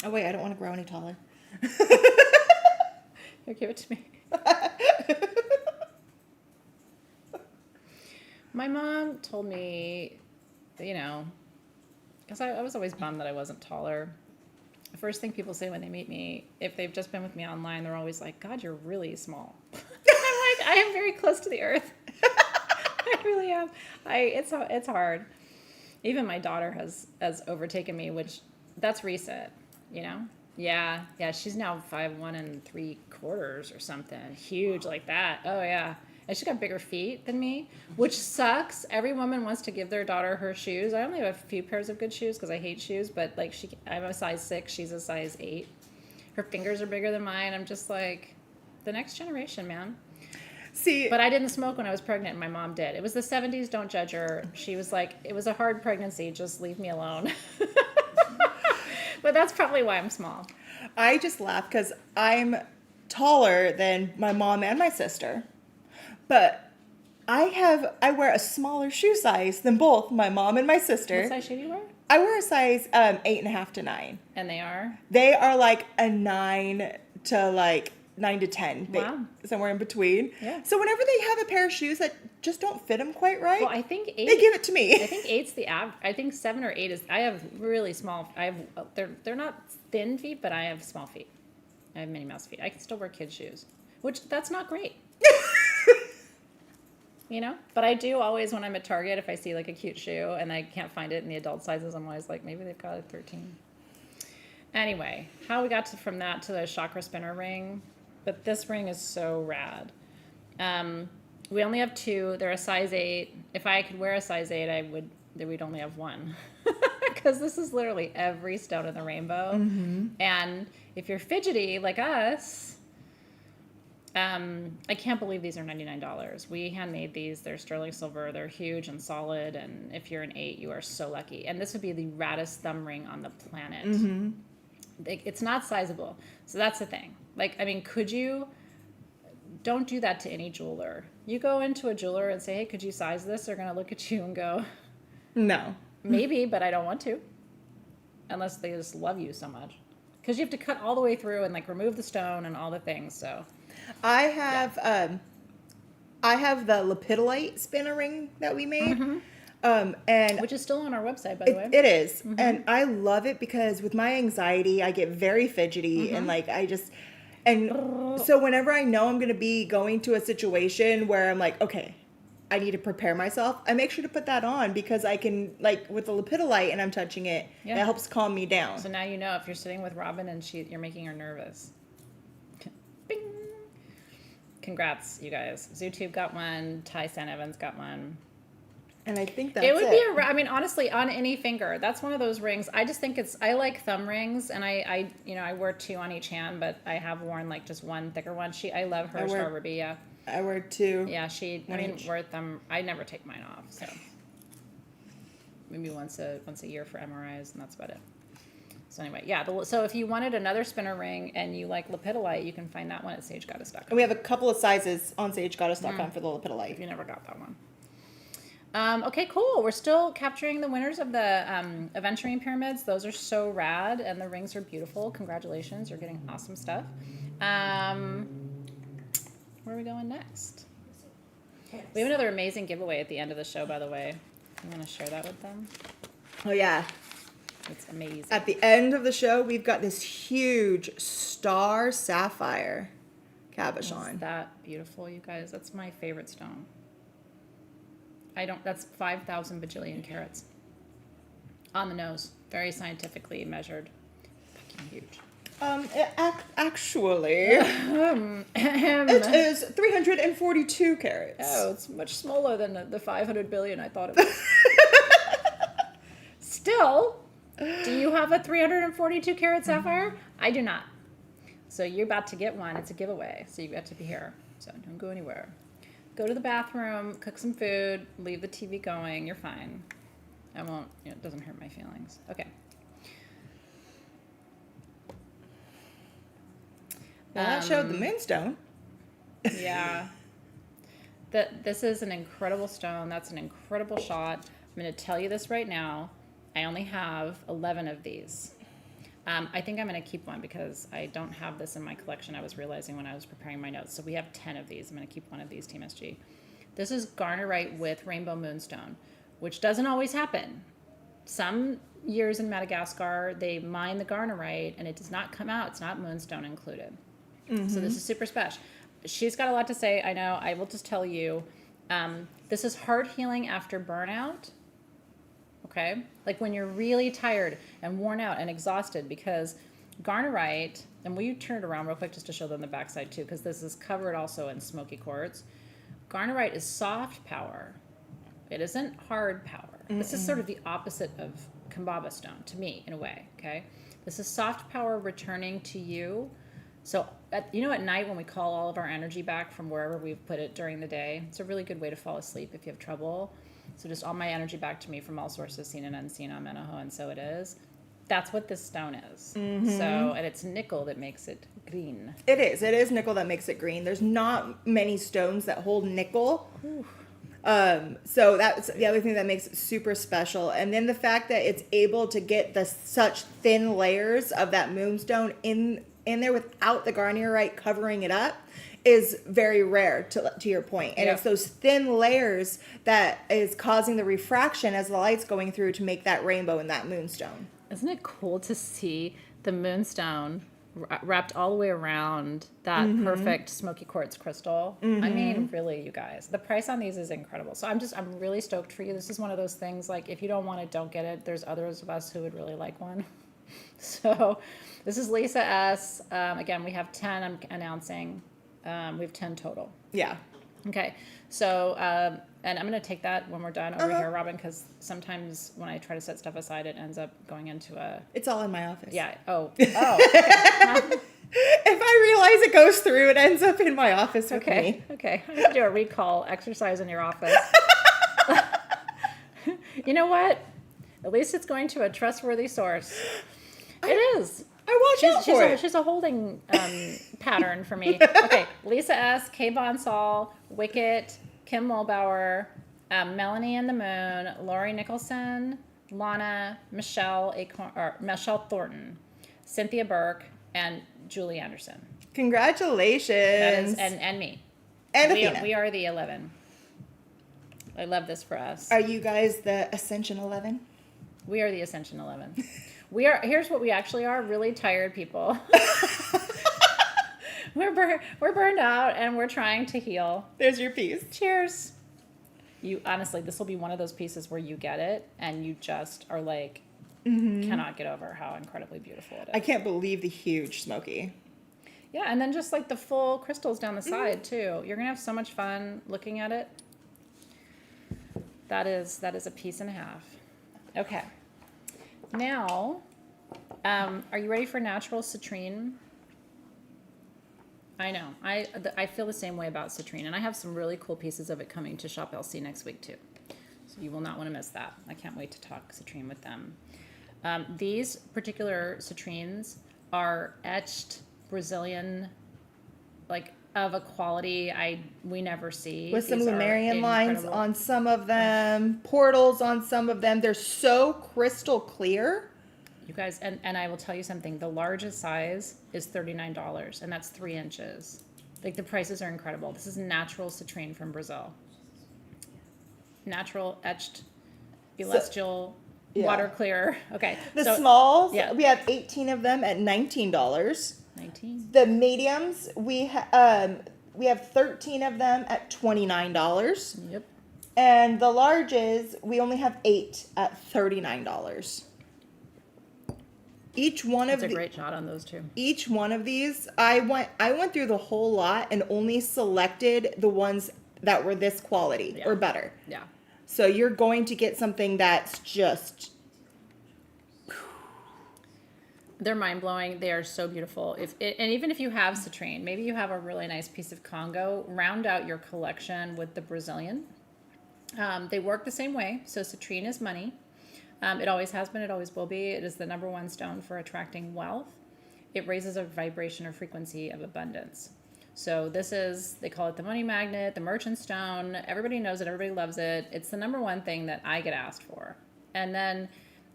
Oh, wait, I don't want to grow any taller. Here, give it to me. My mom told me, because I was always bummed that I wasn't taller. The first thing people say when they meet me, if they've just been with me online, they're always like, God, you're really small. I'm like, I am very close to the earth. I really am. It's hard. Even my daughter has overtaken me, which that's recent, Yeah, she's now 5'1 3/4" or something. Huge like that. Oh, yeah. And she's got bigger feet than me, which sucks. Every woman wants to give their daughter her shoes. I only have a few pairs of good shoes because I hate shoes, but I'm a size 6. She's a size 8. Her fingers are bigger than mine. I'm just like, the next generation, man. See, but I didn't smoke when I was pregnant, and my mom did. It was the 70s. Don't judge her. She was like, it was a hard pregnancy. Just leave me alone. But that's probably why I'm small. I just laugh because I'm taller than my mom and my sister. But I wear a smaller shoe size than both my mom and my sister. What size shoe do you wear? I wear a size 8.5 to 9. And they are? They are like a 9 to 10. Wow. Somewhere in between. Yeah. So whenever they have a pair of shoes that just don't fit them quite right, well, I think 8. They give it to me. I think 8's the average. I think 7 or 8 is. I have really small. They're not thin feet, but I have small feet. I have Minnie Mouse feet. I can still wear kids' shoes, which that's not great. But I do always, when I'm at Target, if I see like a cute shoe and I can't find it in the adult sizes, I'm always like, maybe they've got a 13. Anyway, how we got from that to the chakra spinner ring, but this ring is so rad. We only have 2. They're a size 8. If I could wear a size 8, we'd only have 1. Because this is literally every stone in the rainbow. Mm-hmm. And if you're fidgety like us, I can't believe these are $99. We handmade these. They're sterling silver. They're huge and solid. And if you're an 8, you are so lucky. And this would be the raddest thumb ring on the planet. Mm-hmm. It's not sizable. So that's the thing. Could you... Don't do that to any jeweler. You go into a jeweler and say, hey, could you size this? They're going to look at you and go... No. Maybe, but I don't want to. Unless they just love you so much. Because you have to cut all the way through and remove the stone and all the things, so... I have the lepidolite spinner ring that we made. Mm-hmm. And which is still on our website, by the way. It is. Mm-hmm. And I love it because with my anxiety, I get very fidgety and so whenever I know I'm going to be going to a situation where I'm like, okay, I need to prepare myself, I make sure to put that on because I can, with the lepidolite and I'm touching it, it helps calm me down. So now you know if you're sitting with Robin and you're making her nervous. Bing. Congrats, you guys. ZooTube got one. Ty San Evans got one. And I think that's it. Would be honestly, on any finger. That's one of those rings. I just think I like thumb rings, and I wear 2 on each hand, but I have worn just one thicker one. I love her Star Ruby, yeah. I wear 2. Yeah, wear thumb. I never take mine off, so maybe once a year for MRIs, and that's about it. So anyway, so if you wanted another spinner ring and you like lepidolite, you can find that one at sagegoddess.com. And we have a couple of sizes on sagegoddess.com for the lepidolite. If you never got that one. Okay, cool. We're still capturing the winners of the aventurine pyramids. Those are so rad, and the rings are beautiful. Congratulations. You're getting awesome stuff. where are we going next? We have another amazing giveaway at the end of the show, by the way. I'm going to share that with them. Oh, yeah. It's amazing. At the end of the show, we've got this huge star sapphire cabochon. Is that beautiful, you guys? That's my favorite stone. That's 5,000 bajillion carats. On the nose. Very scientifically measured. Fucking huge. Actually, it is 342 carats. Oh, it's much smaller than the 500 billion I thought it was. Still, do you have a 342 carat sapphire? I do not. So you're about to get one. It's a giveaway. So you got to be here. So don't go anywhere. Go to the bathroom, cook some food, leave the TV going. You're fine. I won't, it doesn't hurt my feelings. Okay. Well, that showed the moonstone. Yeah. This is an incredible stone. That's an incredible shot. I'm going to tell you this right now. I only have 11 of these. I think I'm going to keep one because I don't have this in my collection. I was realizing when I was preparing my notes. So we have 10 of these. I'm going to keep one of these, Team SG. This is garnerite with rainbow moonstone, which doesn't always happen. Some years in Madagascar, they mine the garnerite and it does not come out. It's not moonstone included. Mm-hmm. So this is super special. She's got a lot to say. I know. I will just tell you, this is heart healing after burnout. Okay? Like when you're really tired and worn out and exhausted, because garnerite, and will you turn it around real quick just to show them the backside too, because this is covered also in smoky quartz. Garnerite is soft power. It isn't hard power. Mm-mm. This is sort of the opposite of Kambaba stone to me in a way. Okay? This is soft power returning to you. So, at night when we call all of our energy back from wherever we've put it during the day, it's a really good way to fall asleep if you have trouble. So just all my energy back to me from all sources, seen and unseen, on Menaho, and so it is. That's what this stone is. Mm-hmm. So, and it's nickel that makes it green. It is. It is nickel that makes it green. There's not many stones that hold nickel. So that's the other thing that makes it super special. And then the fact that it's able to get such thin layers of that moonstone in there without the garnerite covering it up is very rare, to your point. And it's those thin layers that is causing the refraction as the light's going through to make that rainbow in that moonstone. Isn't it cool to see the moonstone wrapped all the way around that perfect smoky quartz crystal? Mm-hmm. I mean, really, you guys, the price on these is incredible. So I'm really stoked for you. This is one of those things, like, if you don't want it, don't get it. There's others of us who would really like one. So this is Lisa S. Again, we have 10 I'm announcing. We have 10 total. Yeah. Okay. So, and I'm going to take that when we're done over here, Robin, because sometimes when I try to set stuff aside, it ends up going into a... It's all in my office. Yeah. Oh. Okay. If I realize it goes through, it ends up in my office with me. Okay. I'm going to do a recall exercise in your office. You know what? At least it's going to a trustworthy source. It is. I watch out for it. She's a holding pattern for me. Okay, Lisa S., Kay Bonsall, Wicket, Kim Mulbauer, Melanie and the Moon, Lori Nicholson, Lana, Michelle Thornton, Cynthia Burke, and Julie Anderson. Congratulations. That is, and me. And Athena. We are the 11. I love this for us. Are you guys the Ascension 11? We are the Ascension 11. Here's what we actually are, really tired people. We're burned out and we're trying to heal. There's your piece. Cheers. You honestly, this will be one of those pieces where you get it and you just are like, cannot get over how incredibly beautiful it is. I can't believe the huge smoky. Yeah, and then just like the full crystals down the side too. You're gonna have so much fun looking at it. That is a piece and a half. Okay. Now, are you ready for natural citrine? I know. I feel the same way about citrine, and I have some really cool pieces of it coming to Shop LC next week too. So you will not want to miss that. I can't wait to talk citrine with them. These particular citrines are etched Brazilian, like of a quality we never see. With some These are Lumerian lines incredible. on some of them, portals on some of them. They're so crystal clear. You guys, and I will tell you something. The largest size is $39, and that's 3 inches. Like the prices are incredible. This is natural citrine from Brazil. Natural etched, celestial, yeah. water clear. Okay. The smalls, yeah. we have 18 of them at $19. 19. The mediums, we have 13 of them at $29. Yep. And the larges, we only have 8 at $39. Each one That's of a great shot on those two. each one of these, I went through the whole lot and only selected the ones that were this quality or better. Yeah. So you're going to get something that's just... They're mind-blowing. They are so beautiful. And even if you have citrine, maybe you have a really nice piece of Congo, round out your collection with the Brazilian. They work the same way. So citrine is money. It always has been. It always will be. It is the number one stone for attracting wealth. It raises a vibration or frequency of abundance. So this is, they call it the money magnet, the merchant stone. Everybody knows it. Everybody loves it. It's the number one thing that I get asked for. And then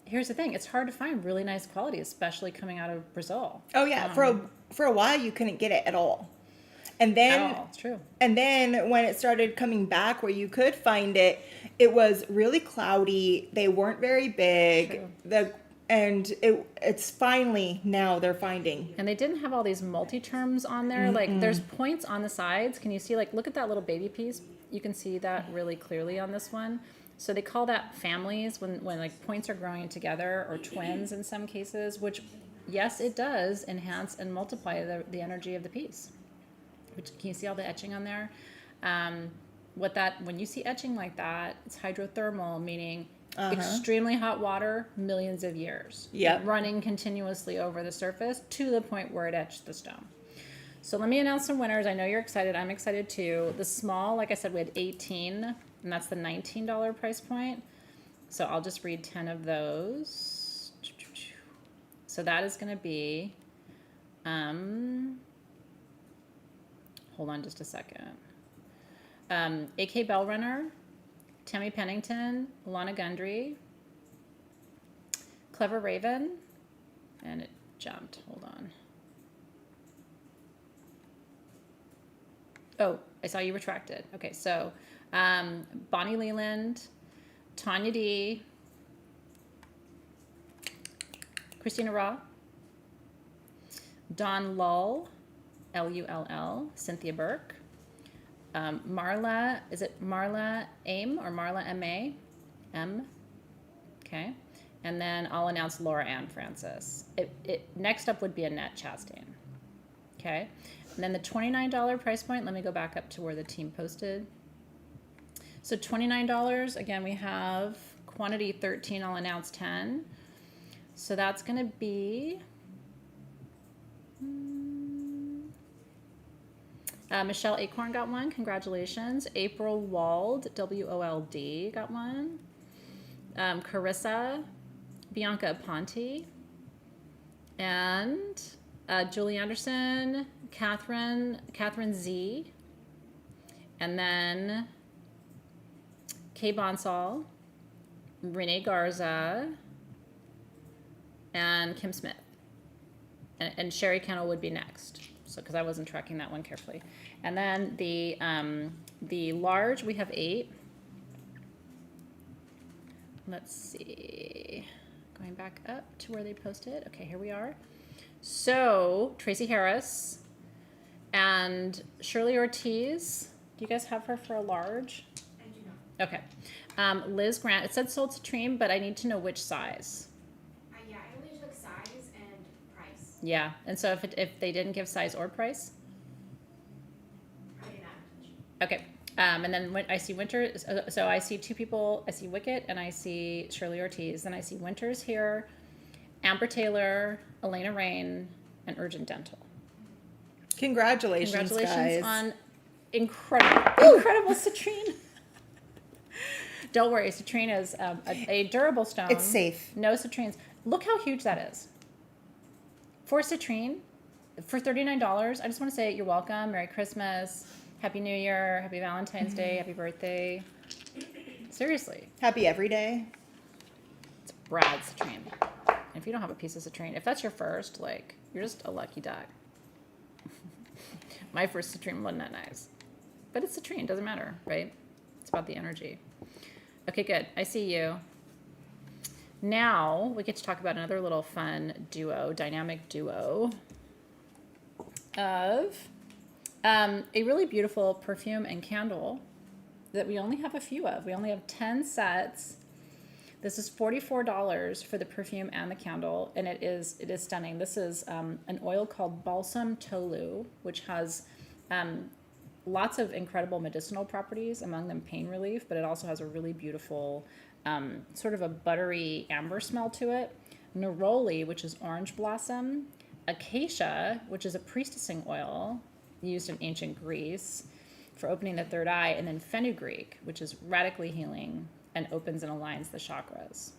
here's the thing. It's hard to find really nice quality, especially coming out of Brazil. Oh, yeah. For a while, you couldn't get it at all. And then, it's true. And then when it started coming back where you could find it, it was really cloudy. They weren't very big. True. It's finally now they're finding. And they didn't have all these multi-terms on there. Like there's points on the sides. Can you see, like, look at that little baby piece? You can see that really clearly on this one. So they call that families when like points are growing together, or twins in some cases, which, yes, it does enhance and multiply the energy of the piece. Which, can you see all the etching on there? When you see etching like that, it's hydrothermal, meaning extremely hot water, millions of years. Yep. Running continuously over the surface to the point where it etched the stone. So let me announce some winners. I know you're excited. I'm excited too. The small, like I said, we had 18, and that's the $19 price point. So I'll just read 10 of those. So that is going to be, hold on just a second. AK Bellrunner, Tammy Pennington, Lana Gundry, Clever Raven, and it jumped. Hold on. Oh, I saw you retracted. Okay, so Bonnie Leland, Tanya D, Christina Raw, Dawn Lull, Lull, Cynthia Burke, Marla, is it Marla Aim or Marla M-A? M? Okay. And then I'll announce Laura Ann Francis. Next up would be Annette Chastain. Okay. And then the $29 price point, let me go back up to where the team posted. So $29, again, we have quantity 13, I'll announce 10. So that's going to be... Michelle Acorn got one. Congratulations. April Wald, W-O-L-D, got one. Carissa, Bianca Aponte, and Julie Anderson, Catherine Z, and then Kay Bonsall, Renee Garza, and Kim Smith. And Sherry Kennel would be next. So, because I wasn't tracking that one carefully. And then the large, we have 8. Let's see. Going back up to where they posted. Okay, here we are. So, Tracy Harris and Shirley Ortiz. Do you guys have her for a large? I do not. Okay. Liz Grant. It said sold citrine, but I need to know which size. Yeah, I only took size and price. Yeah, and so if they didn't give size or price? I did not. Okay. And then when I see Winter, so I see 2 people. I see Wicket and I see Shirley Ortiz. Then I see Winters here, Amber Taylor, Elena Rain, and Urgent Dental. Congratulations guys. On incredible citrine. Don't worry, citrine is a durable stone. It's safe. No citrines. Look how huge that is. For citrine, for $39, I just want to say you're welcome. Merry Christmas. Happy New Year. Happy Valentine's Day. Happy birthday. Seriously. Happy every day. It's Brad citrine. And if you don't have a piece of citrine, if that's your first, like, you're just a lucky duck. My first citrine wasn't that nice. But it's citrine, doesn't matter, right? It's about the energy. Okay, good. I see you. Now we get to talk about another little fun duo, dynamic duo of a really beautiful perfume and candle that we only have a few of. We only have 10 sets. This is $44 for the perfume and the candle, and it is stunning. This is an oil called Balsam Tolu, which has lots of incredible medicinal properties, among them pain relief, but it also has a really beautiful sort of a buttery amber smell to it. Neroli, which is orange blossom. Acacia, which is a priestessing oil used in ancient Greece for opening the third eye. And then fenugreek, which is radically healing and opens and aligns the chakras.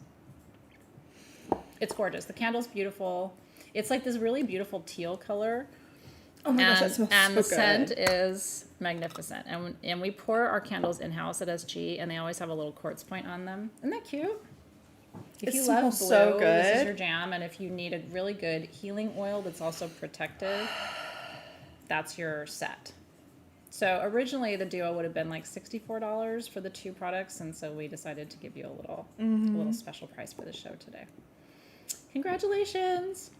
It's gorgeous. The candle's beautiful. It's like this really beautiful teal color. Oh my gosh, that smells so And the good. scent is magnificent. And we pour our candles in-house at SG, and they always have a little quartz point on them. Isn't that cute? If It you love blue, smells so this is good. your jam. And if you need a really good healing oil that's also protective, that's your set. So originally the duo would have been like $64 for the two products, and so we decided to give you a little special price for the show today. Congratulations!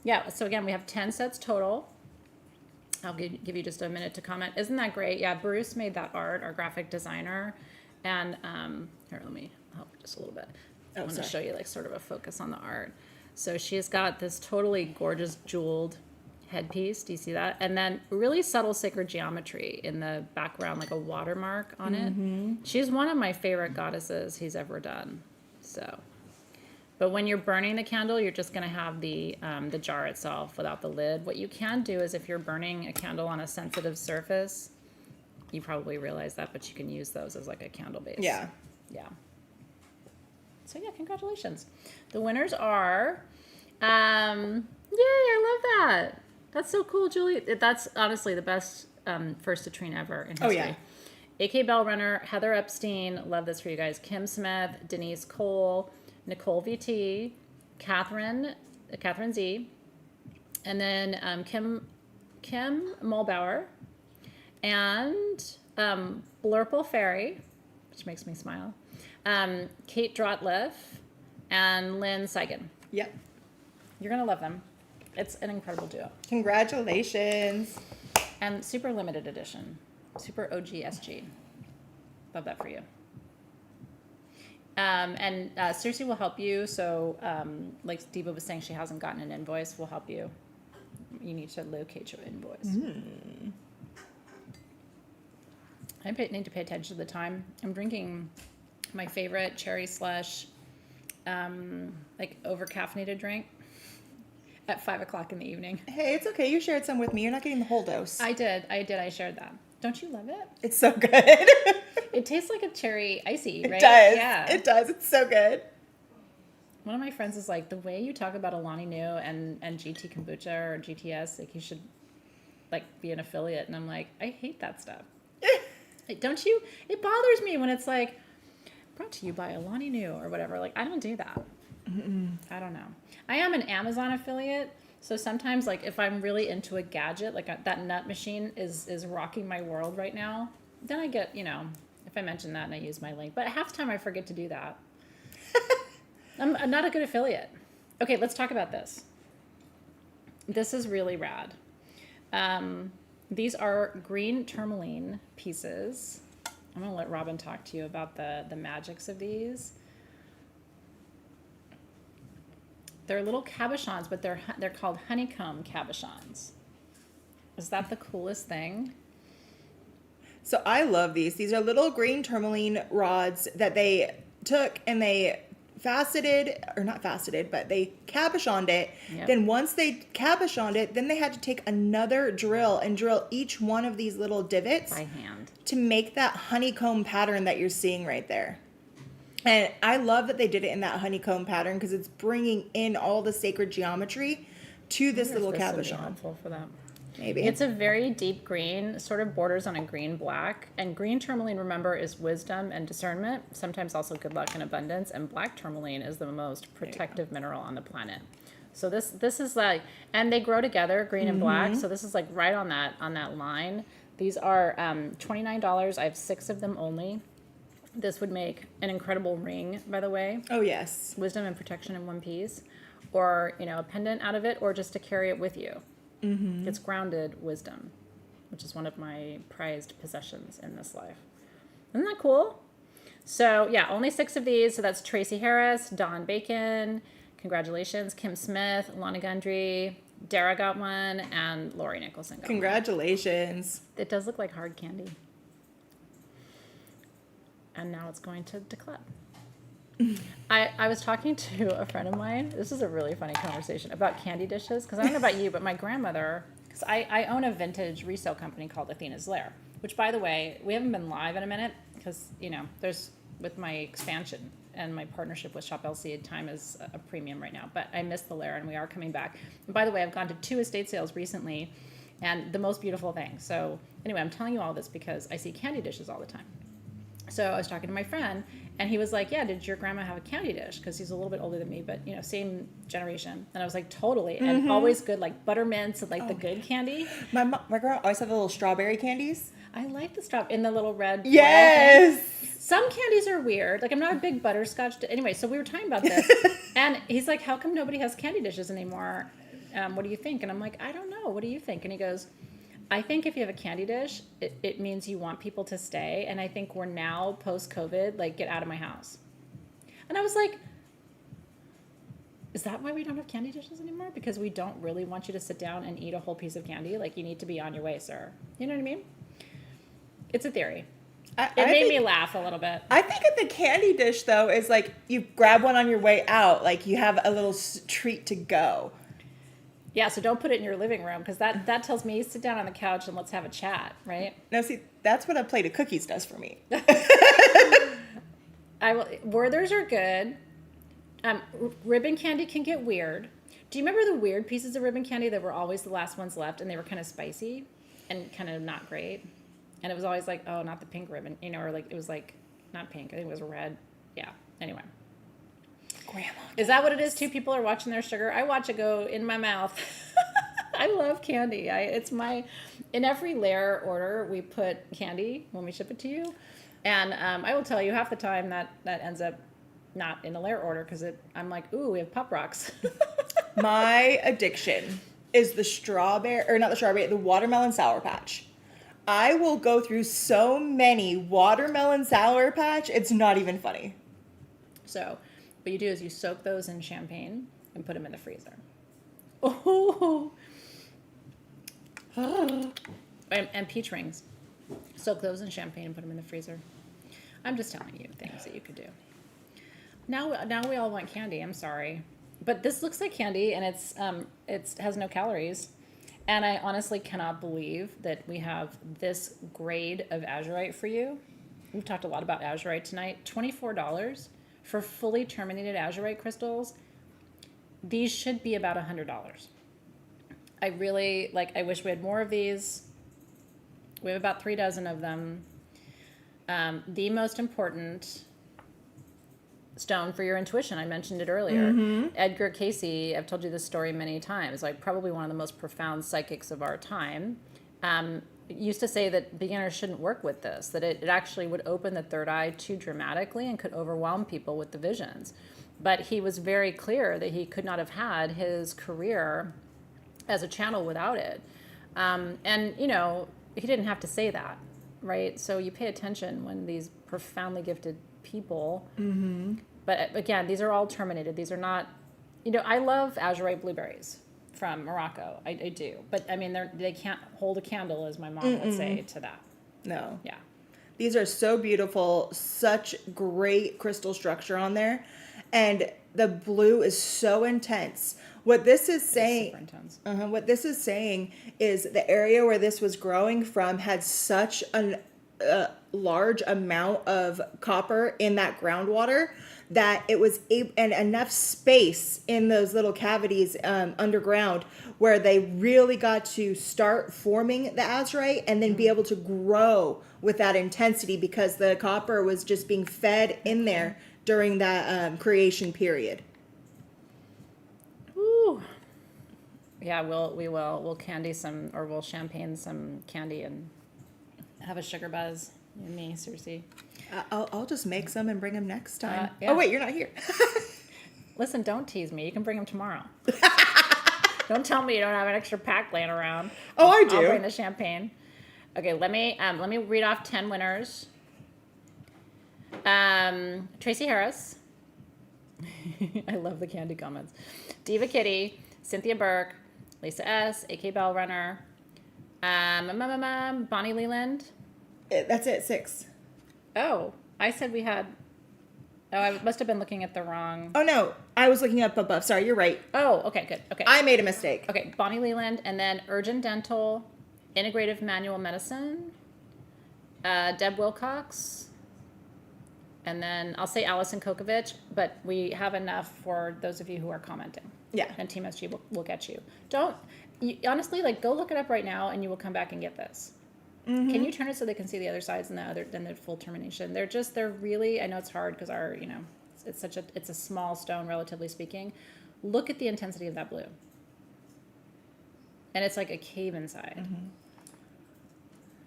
Yeah, so again, we have 10 sets total. I'll give you just a minute to comment. Isn't that great? Yeah, Bruce made that art, our graphic designer. And here, let me help just a little bit. I want to show you like sort of a focus on the art. So she's got this totally gorgeous jeweled headpiece. Do you see that? And then really subtle sacred geometry in the background, like a watermark on it. She's one of my favorite goddesses he's ever done. So, but when you're burning the candle, you're just going to have the jar itself without the lid. What you can do is if you're burning a candle on a sensitive surface, you probably realize that, but you can use those as like a candle base. Yeah. Yeah. So yeah, congratulations. The winners are, yay, I love that. That's so cool, Julie. That's honestly the best first citrine ever in history. Oh, yeah. AK Bellrunner, Heather Epstein, love this for you guys. Kim Smith, Denise Cole, Nicole VT, Catherine Z, and then Kim Mulbauer, and Blurple Fairy, which makes me smile, Kate Drotliff, and Lynn Seigan. Yep. You're going to love them. It's an incredible duo. Congratulations. And super limited edition. Super OG SG. Love that for you. And Cersei will help you. So, like Diva was saying, she hasn't gotten an invoice. We'll help you. You need to locate your invoice. I need to pay attention to the time. I'm drinking my favorite cherry slush, like over caffeinated drink at 5 o'clock in the evening. Hey, it's okay. You shared some with me. You're not getting the whole dose. I did. I shared that. Don't you love it? It's so good. It tastes like a cherry icy, right? It does. Yeah. It does. It's so good. One of my friends is like, the way you talk about Alani Nu and GT Kombucha or GTS, like you should like be an affiliate. And I'm like, I hate that stuff. Don't you? It bothers me when it's like, brought to you by Alani Nu or whatever. Like, I don't do that. I don't know. I am an Amazon affiliate. So sometimes, like, if I'm really into a gadget, like that nut machine is rocking my world right now, then I get, if I mention that and I use my link. But half the time I forget to do that. I'm not a good affiliate. Okay, let's talk about this. This is really rad. These are green tourmaline pieces. I'm going to let Robin talk to you about the magics of these. They're little cabochons, but they're called honeycomb cabochons. Is that the coolest thing? So I love these. These are little green tourmaline rods that they took and they but they cabochoned it. Yep. Then once they cabochoned it, then they had to take another drill and drill each one of these little divots By hand. to make that honeycomb pattern that you're seeing right there. And I love that they did it in that honeycomb pattern because it's bringing in all the sacred geometry to this little This would be cabochon. helpful for that. Maybe. It's a very deep green, sort of borders on a green black. And green tourmaline, remember, is wisdom and discernment, sometimes also good luck and abundance. And black tourmaline is the most protective mineral on the planet. So this is like, and they grow together, green and black. So this is like right on that line. These are $29. I have 6 of them only. This would make an incredible ring, by the way. Oh, yes. Wisdom and protection in one piece, or a pendant out of it, or just to carry it with you. It's grounded wisdom, which is one of my prized possessions in this life. Isn't that cool? So yeah, only 6 of these. So that's Tracy Harris, Dawn Bacon, congratulations, Kim Smith, Lana Gundry, Dara got one, and Lori Nicholson got Congratulations. one. It does look like hard candy. And now it's going to declap. I was talking to a friend of mine. This is a really funny conversation about candy dishes. Because I don't know about you, but my grandmother, because I own a vintage resale company called Athena's Lair, which, by the way, we haven't been live in a minute because, there's, with my expansion and my partnership with Shop LC, time is a premium right now. But I missed the Lair and we are coming back. And by the way, I've gone to 2 estate sales recently and the most beautiful thing. So anyway, I'm telling you all this because I see candy dishes all the time. So I was talking to my friend, and he was like, yeah, did your grandma have a candy dish? Because he's a little bit older than me, but, same generation. And I was like, totally. And always good, like buttermints and, like, the good candy. My grandma always had the little strawberry candies. I like the straw in the little red. Yes. Some candies are weird. Like, I'm not a big butterscotch. Anyway, so we were talking about this. And he's like, how come nobody has candy dishes anymore? What do you think? And I'm like, I don't know. What do you think? And he goes, I think if you have a candy dish, it means you want people to stay. And I think we're now post-COVID, like, get out of my house. And I was like, is that why we don't have candy dishes anymore? Because we don't really want you to sit down and eat a whole piece of candy. Like, you need to be on your way, sir. You know what I mean? It's a theory. It made me laugh a little bit. I think that the candy dish, though, is like you grab one on your way out. Like you have a little treat to go. Yeah, so don't put it in your living room because that tells me sit down on the couch and let's have a chat, right? No, see, that's what a plate of cookies does for me. Werther's are good. Ribbon candy can get weird. Do you remember the weird pieces of ribbon candy that were always the last ones left and they were kind of spicy and kind of not great? And it was always like, oh, not the pink ribbon, or like it was like not pink. I think it was red. Yeah. Anyway. Grandma. Is that what it is too? People are watching their sugar. I watch it go in my mouth. I love candy. In every Lair order, we put candy when we ship it to you. And I will tell you half the time that ends up not in a Lair order because I'm like, ooh, we have Pop Rocks. My addiction is the watermelon Sour Patch. I will go through so many watermelon Sour Patch, it's not even funny. So what you do is you soak those in champagne and put them in the freezer. Oh. And peach rings. Soak those in champagne and put them in the freezer. I'm just telling you things that you could do. Now we all want candy. I'm sorry. But this looks like candy and it has no calories. And I honestly cannot believe that we have this grade of azurite for you. We've talked a lot about azurite tonight. $24 for fully terminated azurite crystals. These should be about $100. I really, I wish we had more of these. We have about 3 dozen of them. The most important stone for your intuition. I mentioned it earlier. Edgar Cayce, I've told you this story many times, probably one of the most profound psychics of our time, used to say that beginners shouldn't work with this, that it actually would open the third eye too dramatically and could overwhelm people with the visions. But he was very clear that he could not have had his career as a channel without it. And, he didn't have to say that, right? So you pay attention when these profoundly gifted people, but again, these are all terminated. These are not, I love azurite blueberries from Morocco. I do. But I mean, they can't hold a candle, as my mom would say, to that. No. Yeah. These are so beautiful, such great crystal structure on there. And the blue is so intense. What this is saying, what this is saying is the area where this was growing from had such a large amount of copper in that groundwater that it was and enough space in those little cavities underground where they really got to start forming the azurite and then be able to grow with that intensity because the copper was just being fed in there during that creation period. Ooh. Yeah, we'll candy some, or we'll champagne some candy and have a sugar buzz. You and me, Cersei. I'll just make some and bring them next time. Yeah. Oh wait, you're not here. Listen, don't tease me. You can bring them tomorrow. Don't tell me you don't have an extra pack laying around. Oh, I do. I'll bring the champagne. Okay, let me read off 10 winners. Tracy Harris. I love the candy comments. Diva Kitty, Cynthia Burke, Lisa S, AK Bell Runner, Bonnie Leland. That's it, 6. Oh, I said we had. Oh, I must have been looking at the wrong. Oh no, I was looking up above. Sorry, you're right. Oh, okay, good. Okay. I made a mistake. Okay, Bonnie Leland, and then Urgent Dental, Integrative Manual Medicine, Deb Wilcox, and then I'll say Allison Kokovich, but we have enough for those of you who are commenting. Yeah. And Team SG will get you. Honestly, go look it up right now, and you will come back and get this. Mm-hmm. Can you turn it so they can see the other sides and the full termination? They're really, I know it's hard because it's a small stone, relatively speaking. Look at the intensity of that blue. And it's like a cave inside. Mm-hmm.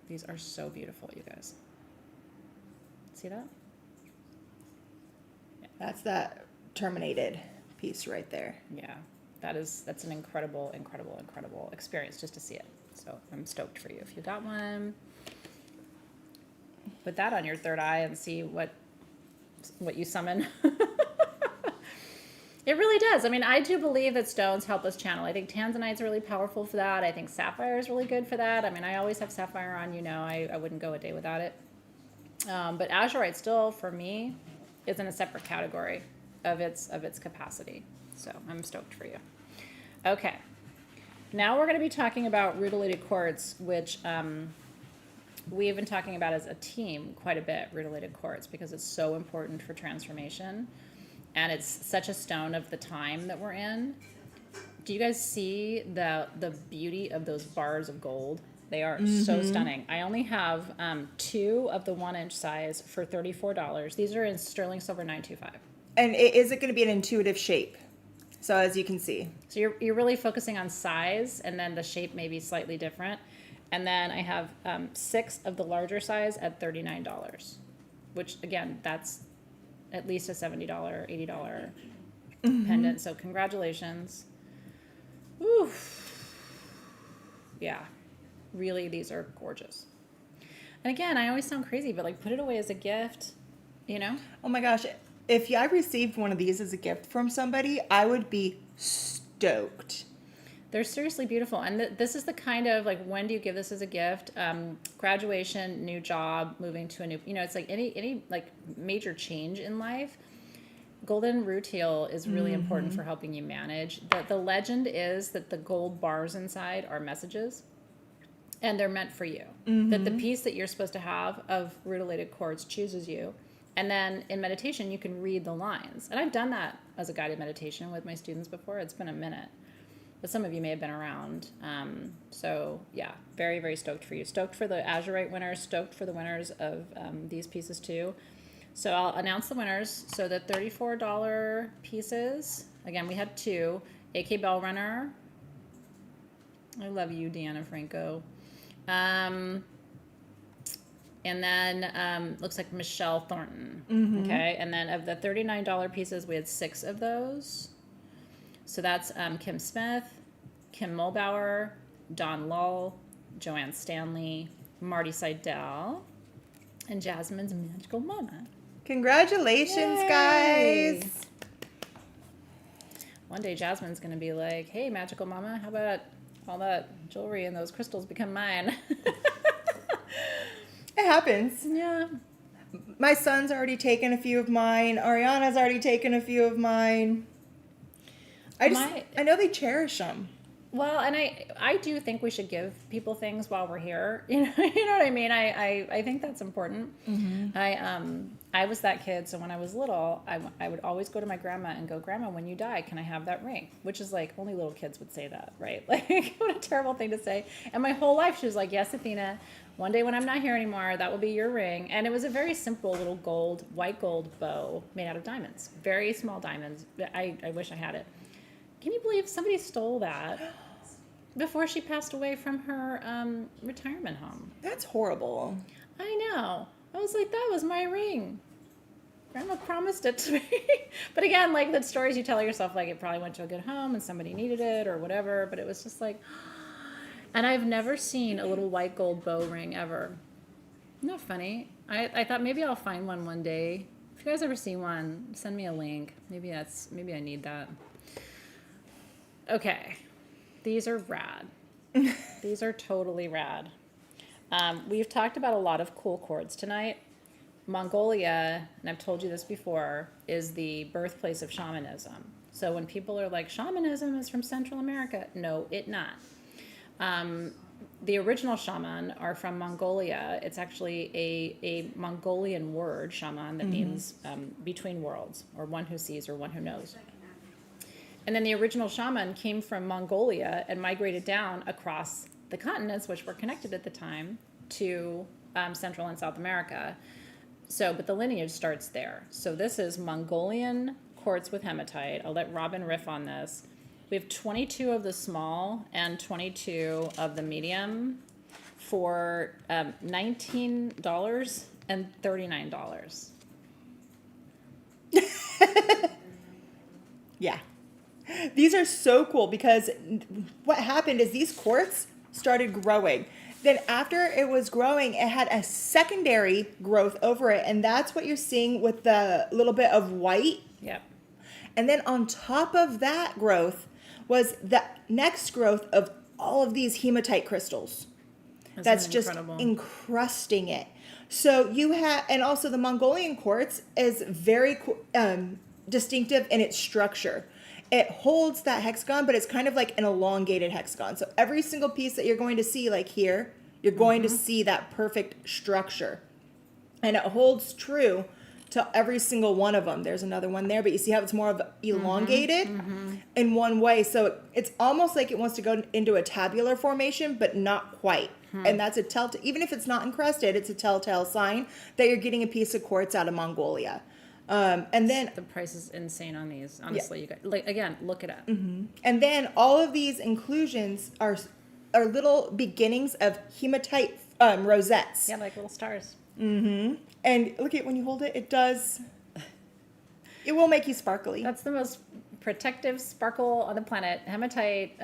These are so beautiful, you guys. See that? Yeah. That's that terminated piece right there. Yeah. That's an incredible, incredible, incredible experience just to see it. So I'm stoked for you. If you got one, put that on your third eye and see what you summon. It really does. I mean, I do believe that stones help us channel. I think tanzanite's really powerful for that. I think sapphire is really good for that. I mean, I always have sapphire on, I wouldn't go a day without it. But azurite still, for me, is in a separate category of its capacity. So I'm stoked for you. Okay. Now we're going to be talking about rutilated quartz, which we've been talking about as a team quite a bit, rutilated quartz, because it's so important for transformation. And it's such a stone of the time that we're in. Do you guys see the beauty of those bars of gold? They are so stunning. I only have 2 of the 1-inch size for $34. These are in sterling silver 925. And is it going to be an intuitive shape? So as you can see. So you're really focusing on size, and then the shape may be slightly different. And then I have 6 of the larger size at $39, which again, that's at least a $70, $80 pendant. So congratulations. Oof. Yeah, really, these are gorgeous. And again, I always sound crazy, but put it away as a gift, Oh my gosh. If I received one of these as a gift from somebody, I would be stoked. They're seriously beautiful. And this is the kind of, when do you give this as a gift? Graduation, new job, moving to a new, it's like any major change in life. Golden rutile is really important for helping you manage. The legend is that the gold bars inside are messages, and they're meant for you. That the piece that you're supposed to have of rutilated quartz chooses you. And then in meditation, you can read the lines. And I've done that as a guided meditation with my students before. It's been a minute. But some of you may have been around. So, yeah, very, very stoked for you. Stoked for the azurite winners. Stoked for the winners of these pieces, too. So I'll announce the winners. So the $34 pieces, again, we had 2. AK Bell Runner. I love you, Deanna Franco. And then looks like Michelle Thornton. Okay. And then of the $39 pieces, we had 6 of those. So that's Kim Smith, Kim Mulbauer, Dawn Lull, Joanne Stanley, Marty Seidel, and Jasmine's Magical Mama. Congratulations, Yay! guys. One day Jasmine's going to be like, hey, Magical Mama, how about all that jewelry and those crystals become mine? It happens. Yeah. My son's already taken a few of mine. Ariana's already taken a few of mine. I know they cherish them. Well, and I do think we should give people things while we're here. You know what I mean? I think that's important. I was that kid, so when I was little, I would always go to my grandma and go, Grandma, when you die, can I have that ring? Which is only little kids would say that, right? What a terrible thing to say. And my whole life she was like, yes, Athena, one day when I'm not here anymore, that will be your ring. And it was a very simple little white gold bow made out of diamonds. Very small diamonds. I wish I had it. Can you believe somebody stole that? before she passed away from her retirement home. That's horrible. I know. I was like, that was my ring. Grandma promised it to me. But again, like the stories you tell yourself, like it probably went to a good home and somebody needed it or whatever. But it was just like, and I've never seen a little white gold bow ring ever. Isn't that funny? I thought maybe I'll find one day. If you guys ever see one, send me a link. Maybe I need that. Okay. These are rad. These are totally rad. We've talked about a lot of cool chords tonight. Mongolia, and I've told you this before, is the birthplace of shamanism. So when people are like, shamanism is from Central America, no, it not. The original shaman are from Mongolia. It's actually a Mongolian word, shaman, that means between worlds, or one who sees or one who knows. And then the original shaman came from Mongolia and migrated down across the continents, which were connected at the time, to Central and South America. So, but the lineage starts there. So this is Mongolian quartz with hematite. I'll let Robin riff on this. We have 22 of the small and 22 of the medium for $19 and $39. Yeah. These are so cool because what happened is these quartz started growing. Then after it was growing, it had a secondary growth over it. And that's what you're seeing with the little bit of white. Yep. And then on top of that growth was the next growth of all of these hematite crystals. That's just incredible? Encrusting it. So you have, and also the Mongolian quartz is very distinctive in its structure. It holds that hexagon, but it's kind of like an elongated hexagon. So every single piece that you're going to see, like here, you're going to see that perfect structure. And it holds true to every single one of them. There's another one there, but you see how it's more of elongated in one way. So it's almost like it wants to go into a tabular formation, but not quite. And that's a telltale, even if it's not encrusted, it's a telltale sign that you're getting a piece of quartz out of Mongolia. And then the price is insane on these. Honestly, you guys, like, again, look it up. And then all of these inclusions are little beginnings of hematite rosettes. Yeah, like little stars. And look at when you hold it, it will make you sparkly. That's the most protective sparkle on the planet. Hematite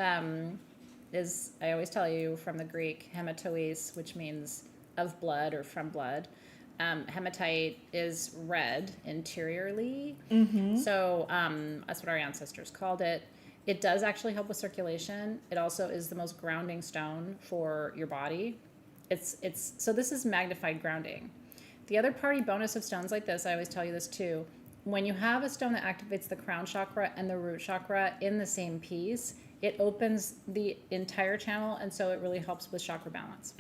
is, I always tell you, from the Greek hematois, which means of blood or from blood. Hematite is red interiorly. So that's what our ancestors called it. It does actually help with circulation. It also is the most grounding stone for your body. So this is magnified grounding. The other party bonus of stones like this, I always tell you this too, when you have a stone that activates the crown chakra and the root chakra in the same piece, it opens the entire channel, and so it really helps with chakra balance.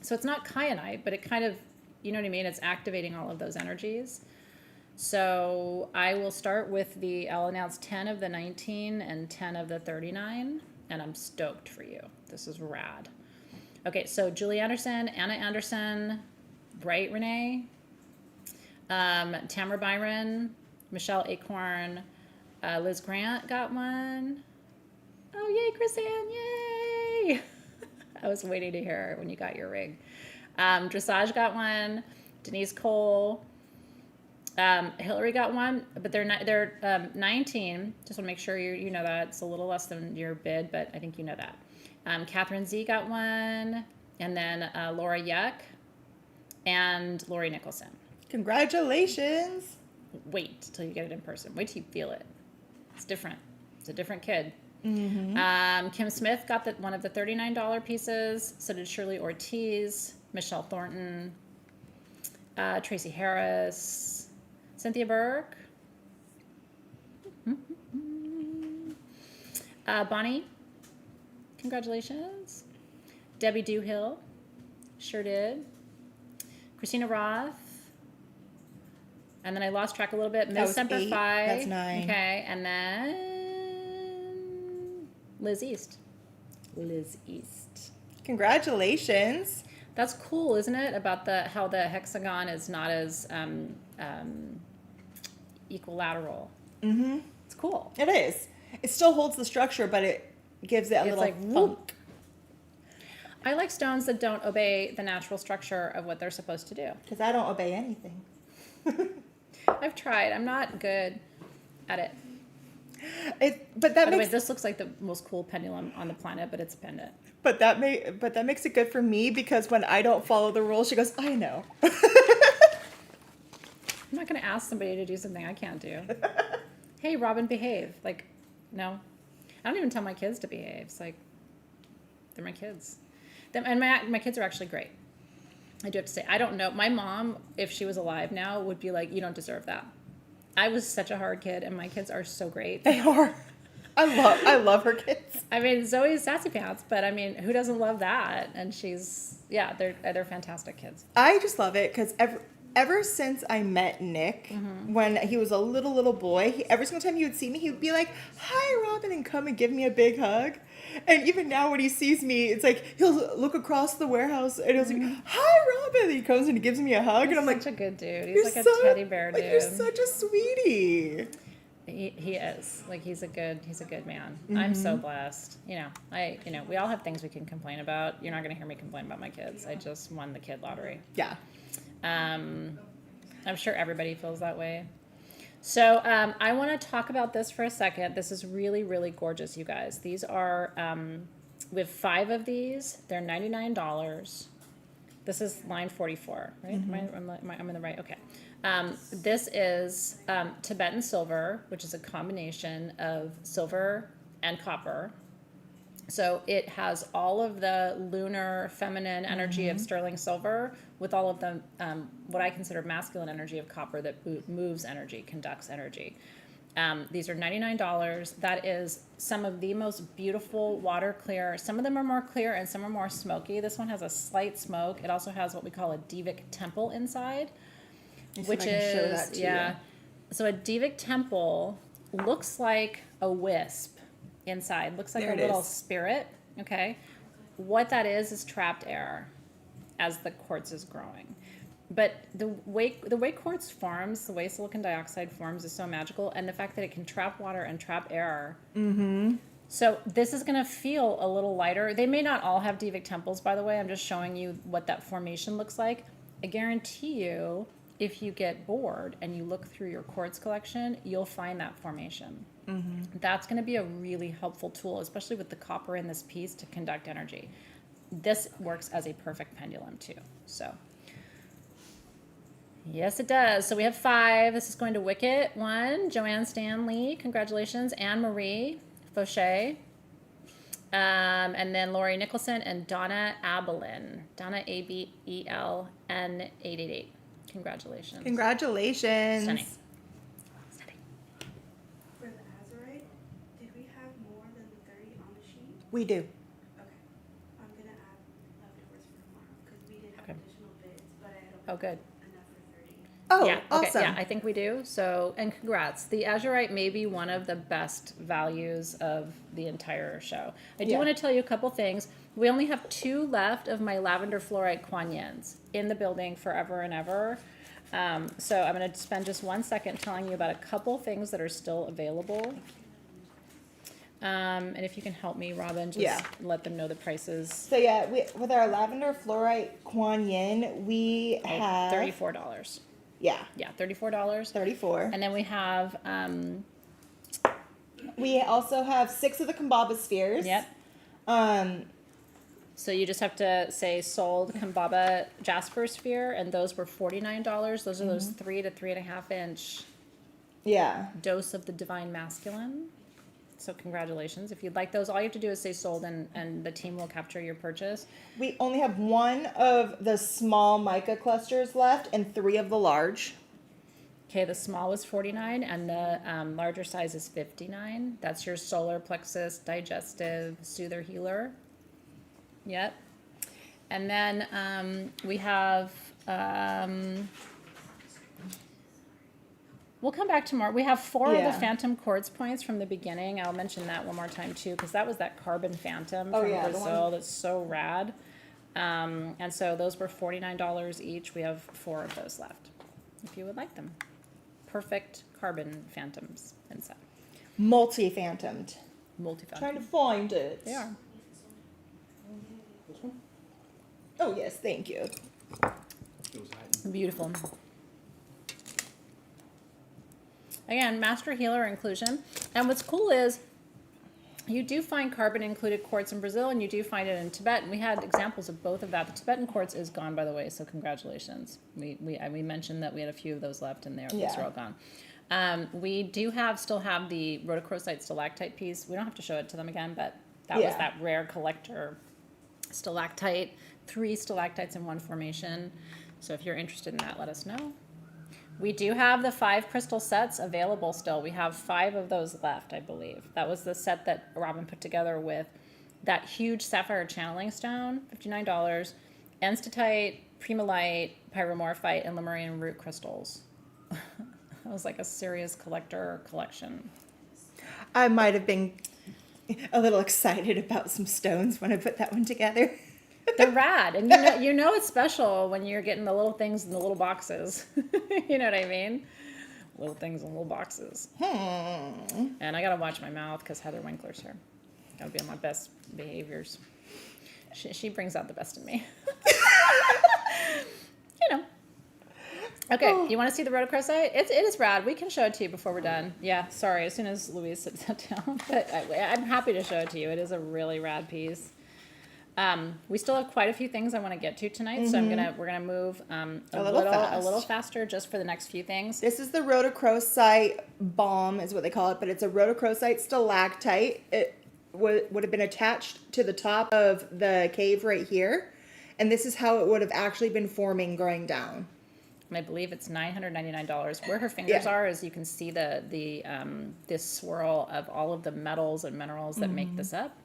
So it's not kyanite, but it kind of, you know what I mean? It's activating all of those energies. So I will start with I'll announce 10 of the 19 and 10 of the tamara, and I'm stoked for you. This is rad. Okay, so Julie Anderson, Anna Anderson, Bright Renee, Tamara Byron, Michelle Acorn, Liz Grant got one. Oh, yay, Chrisanne, yay! I was waiting to hear when you got your ring. Dressage got one. Denise Cole. Hillary got one, but they're 19. Just want to make sure you know that. It's a little less than your bid, but I think you know that. Catherine Z got one, and then Laura Yuck and Lori Nicholson. Congratulations. Wait till you get it in person. Wait till you feel it. It's different. It's a different kid. Kim Smith got one of the $39 pieces. So did Shirley Ortiz, Michelle Thornton, Tracy Harris, Cynthia Burke, Bonnie, congratulations. Debbie Dewhill, sure did. Christina Roth. And then I lost track a little bit. Miss Semper 8. Fi. That's 9. Okay, and then Liz East. Congratulations. That's cool, isn't it? About how the hexagon is not as equilateral. It's cool. It is. It still holds the structure, but gives it a It's little like, funk. I like stones that don't obey the natural structure of what they're supposed to do. Because I don't obey anything. I've tried. I'm not good at it. But that By the way, makes this looks like the most cool pendulum on the planet, but it's a pendant. but that makes it good for me because when I don't follow the rules, she goes, I know. I'm not going to ask somebody to do something I can't do. Hey, Robin, behave. Like, no. I don't even tell my kids to behave. It's like, they're my kids. And my kids are actually great. I do have to say, I don't know. My mom, if she was alive now, would be like, you don't deserve that. I was such a hard kid, and my kids are so great. They are. I love her kids. I mean, Zoe's sassy pants, but I mean, who doesn't love that? And she's, yeah, they're fantastic kids. I just love it because ever since I met Nick, when he was a little boy, every single time he would see me, he would be like, hi, Robin, and come and give me a big hug. And even now when he sees me, it's like he'll look across the warehouse and he'll like, hi, Robin. And he comes and he gives me a hug. And I'm like, such a good dude. "You're He's like so- a teddy bear dude. Like, you're such a sweetie. He is. Like, he's a good man. I'm so blessed. We all have things we can complain about. You're not going to hear me complain about my kids. I just won the kid lottery. Yeah. I'm sure everybody feels that way. So I want to talk about this for a second. This is really, really gorgeous, you guys. These are, we have 5 of these. They're $99. This is line 44, right? I'm in the right? Okay. This is Tibetan silver, which is a combination of silver and copper. So it has all of the lunar feminine energy of sterling silver with all of the what I consider masculine energy of copper that moves energy, conducts energy. These are $99. That is some of the most beautiful water clear. Some of them are more clear and some are more smoky. This one has a slight smoke. It also has what we call a Devic temple inside, which is, yeah. So a Devic temple looks like a wisp inside. Looks like a little spirit. Okay. What that is trapped air as the quartz is growing. But the way quartz forms, the way silicon dioxide forms is so magical, and the fact that it can trap water and trap air. So this is going to feel a little lighter. They may not all have Devic temples, by the way. I'm just showing you what that formation looks like. I guarantee you, if you get bored and you look through your quartz collection, you'll find that formation. That's going to be a really helpful tool, especially with the copper in this piece to conduct energy. This works as a perfect pendulum too. So yes, it does. So we have 5. This is going to Wicket 1, Joanne Stanley, congratulations, Anne Marie Fauché, and then Lori Nicholson and Donna Abelin, Donna Abeln 888. Congratulations. Congratulations. Stunning. For the azurite, did we have more than the 30 on the sheet? We do. Okay. I'm going to add leftovers for tomorrow because we did have Okay. additional bids, but I don't Oh, good. have enough for 30. Oh, Yeah, okay, awesome. yeah, I think we do. So, and congrats. The azurite may be one of the best values of the entire show. I do Yeah. want to tell you a couple things. We only have 2 left of my lavender fluorite Kuan Yins in the building forever and ever. So I'm going to spend just 1 second telling you about a couple things that are still available. And if you can help me, Robin, just let them know the prices. So yeah, with our lavender fluorite Kuan Yin, we have $34. Yeah, Yeah, $34. 34. And then we have, We also have 6 of the Kambaba spheres. yep. So you just have to say sold Kambaba Jasper sphere, and those were $49. Those are those 3 to 3.5 inch Yeah. dose of the divine masculine. So congratulations. If you'd like those, all you have to do is say sold, and the team will capture your purchase. We only have 1 of the small mica clusters left and 3 of the large. Okay, the small is $49, and the larger size is $59. That's your solar plexus digestive soother healer. Yep. And then we have, we'll come back tomorrow. We have 4 of Yeah. the phantom quartz points from the beginning. I'll mention that one more time too, because that was that carbon phantom Oh, from yeah, the Brazil one- that's so rad. And so those were $49 each. We have 4 of those left, if you would like them. Perfect carbon phantoms inside. Multi-phantomed. Multifunction. Trying to find it. They are. This one? Oh yes, thank you. It was hiding. Beautiful. Again, master healer inclusion. And what's cool is you do find carbon included quartz in Brazil, and you do find it in Tibet. And we had examples of both of that. The Tibetan quartz is gone, by the way, so congratulations. We mentioned that we had a few of those left, and those are all gone. We do still have the rhodochrosite stalactite piece. We don't have to show it to them again, but that was that rare collector stalactite. 3 stalactites in one formation. So if you're interested in that, let us know. We do have the 5 crystal sets available still. We have 5 of those left, I believe. That was the set that Robin put together with that huge sapphire channeling stone, $59, enstatite, primalite, pyromorphite, and Lemurian root crystals. That was like a serious collector collection. I might have been a little excited about some stones when I put that one together. They're rad, and you know it's special when you're getting the little things in the little boxes. You know what I mean? Little things in little boxes. And I gotta watch my mouth because Heather Winkler's here. Gotta be on my best behaviors. She brings out the best in me. You know. Okay, you want to see the rhodochrosite? It is rad. We can show it to you before we're done. Yeah, sorry. As soon as Louise sits that down, but I'm happy to show it to you. It is a really rad piece. We still have quite a few things I want to get to tonight, so we're gonna move a little faster just for the next few things. This is the rhodochrosite bomb, is what they call it, but it's a rhodochrosite stalactite. It would have been attached to the top of the cave right here, and this is how it would have actually been forming going down. And I believe it's $999. Where her fingers are, as you can see this swirl of all of the metals and minerals that make this up.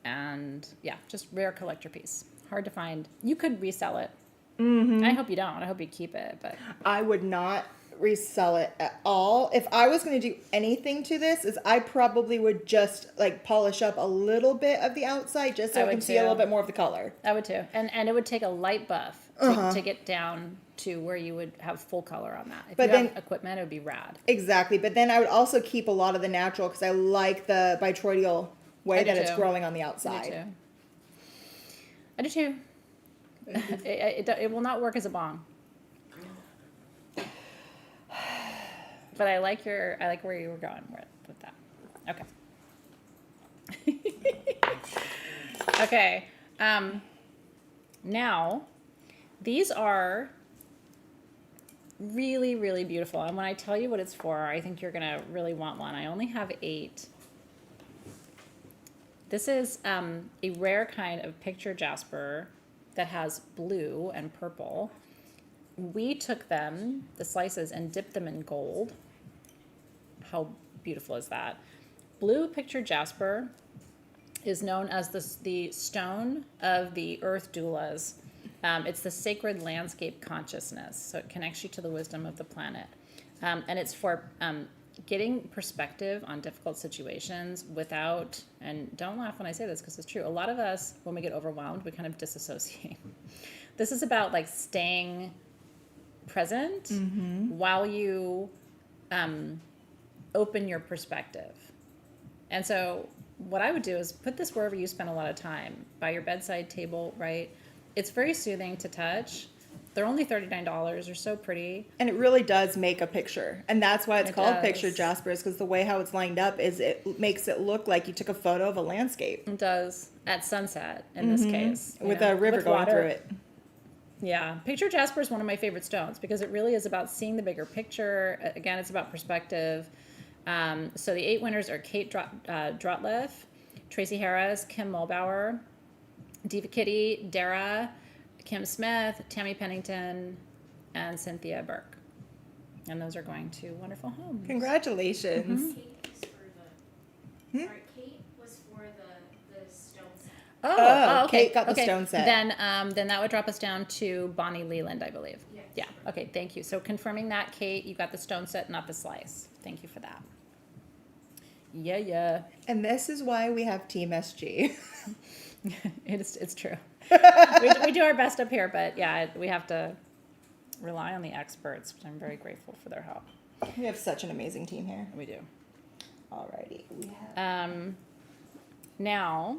And yeah, just rare collector piece. Hard to find. You could resell it. I hope you don't. I hope you keep it. But I would not resell it at all. If I was going to do anything to this, I probably would just like polish up a little bit of the outside just so I can see a little bit more of the color. I would too. And it would take a light buff to get down to where you would have full color on that. If you have equipment, it would be rad. Exactly. But then I would also keep a lot of the natural because I like the bitroidal way that it's growing on the outside. I do too. It will not work as a bong. But I like where you were going with that. Okay. Okay. Now, these are really, really beautiful. And when I tell you what it's for, I think you're gonna really want one. I only have 8. This is a rare kind of picture jasper that has blue and purple. We took them, the slices, and dipped them in gold. How beautiful is that? Blue picture jasper is known as the stone of the earth doulas. It's the sacred landscape consciousness, so it connects you to the wisdom of the planet. And it's for getting perspective on difficult situations without, and don't laugh when I say this because it's true, a lot of us, when we get overwhelmed, we kind of disassociate. This is about like staying present while you open your perspective. And so what I would do is put this wherever you spend a lot of time, by your bedside table, right? It's very soothing to touch. They're only $39. They're so pretty. And it really does make a picture. And that's why it's called picture jasper, is because the way how it's lined up is it makes it look like you took a photo of a landscape. It does. At sunset, in this case. With a river going through it. Yeah. Picture jasper is one of my favorite stones because it really is about seeing the bigger picture. Again, it's about perspective. So the 8 winners are Kate Drotleff, Tracy Harris, Kim Mulbauer, Diva Kitty, Dara, Kim Smith, Tammy Pennington, and Cynthia Burke. And those are going to wonderful homes. Congratulations. Kate was for the. Sorry, Kate was for the stone set. Oh, okay. Kate got the stone set. Then that would drop us down to Bonnie Leland, I believe. Yes. Yeah. Okay. Thank you. So confirming that, Kate, you got the stone set, not the slice. Thank you for that. Yeah. And this is why we have Team SG. It's true. we do our best up here, but yeah, we have to rely on the experts, which I'm very grateful for their help. We have such an amazing team here. We do. Alrighty, we have. Now,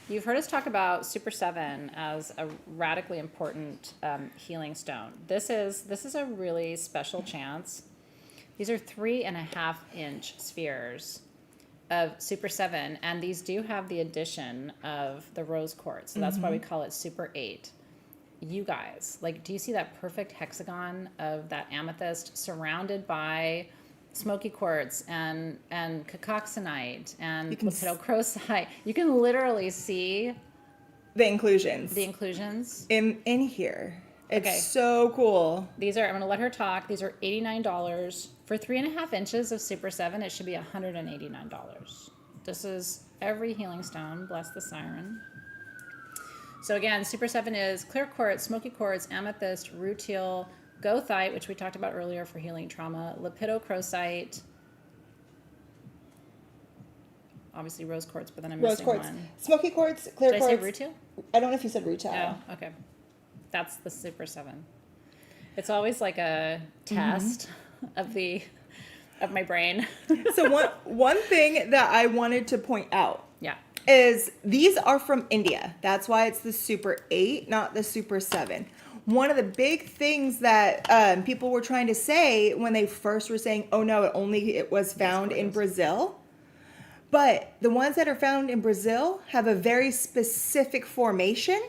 you've heard us talk about Super 7 as a radically important healing stone. This is a really special chance. These are 3.5-inch spheres of Super 7, and these do have the addition of the rose quartz. So that's why we call it Super 8. You guys, like, do you see that perfect hexagon of that amethyst surrounded by smoky quartz and cacoxenite and lepidocrocite? You can literally see The inclusions. the inclusions. in here. It's Okay. so cool. These are, I'm going to let her talk. These are $89. For 3.5 inches of Super 7, it should be $189. This is every healing stone. Bless the siren. So again, Super 7 is clear quartz, smoky quartz, amethyst, rutile, goethite, which we talked about earlier for healing trauma, lepidocrocite, obviously rose quartz, but then I'm Rose missing quartz, one. smoky quartz, clear Did I quartz. say rutile? I don't know if you said rutile. Oh, okay. That's the Super 7. It's always like a test of my brain. So one thing that I wanted to point out Yeah. is these are from India. That's why it's the Super 8, not the Super 7. One of the big things that people were trying to say when they first were saying, oh no, it was found in Brazil. But the ones that are found in Brazil have a very specific formation.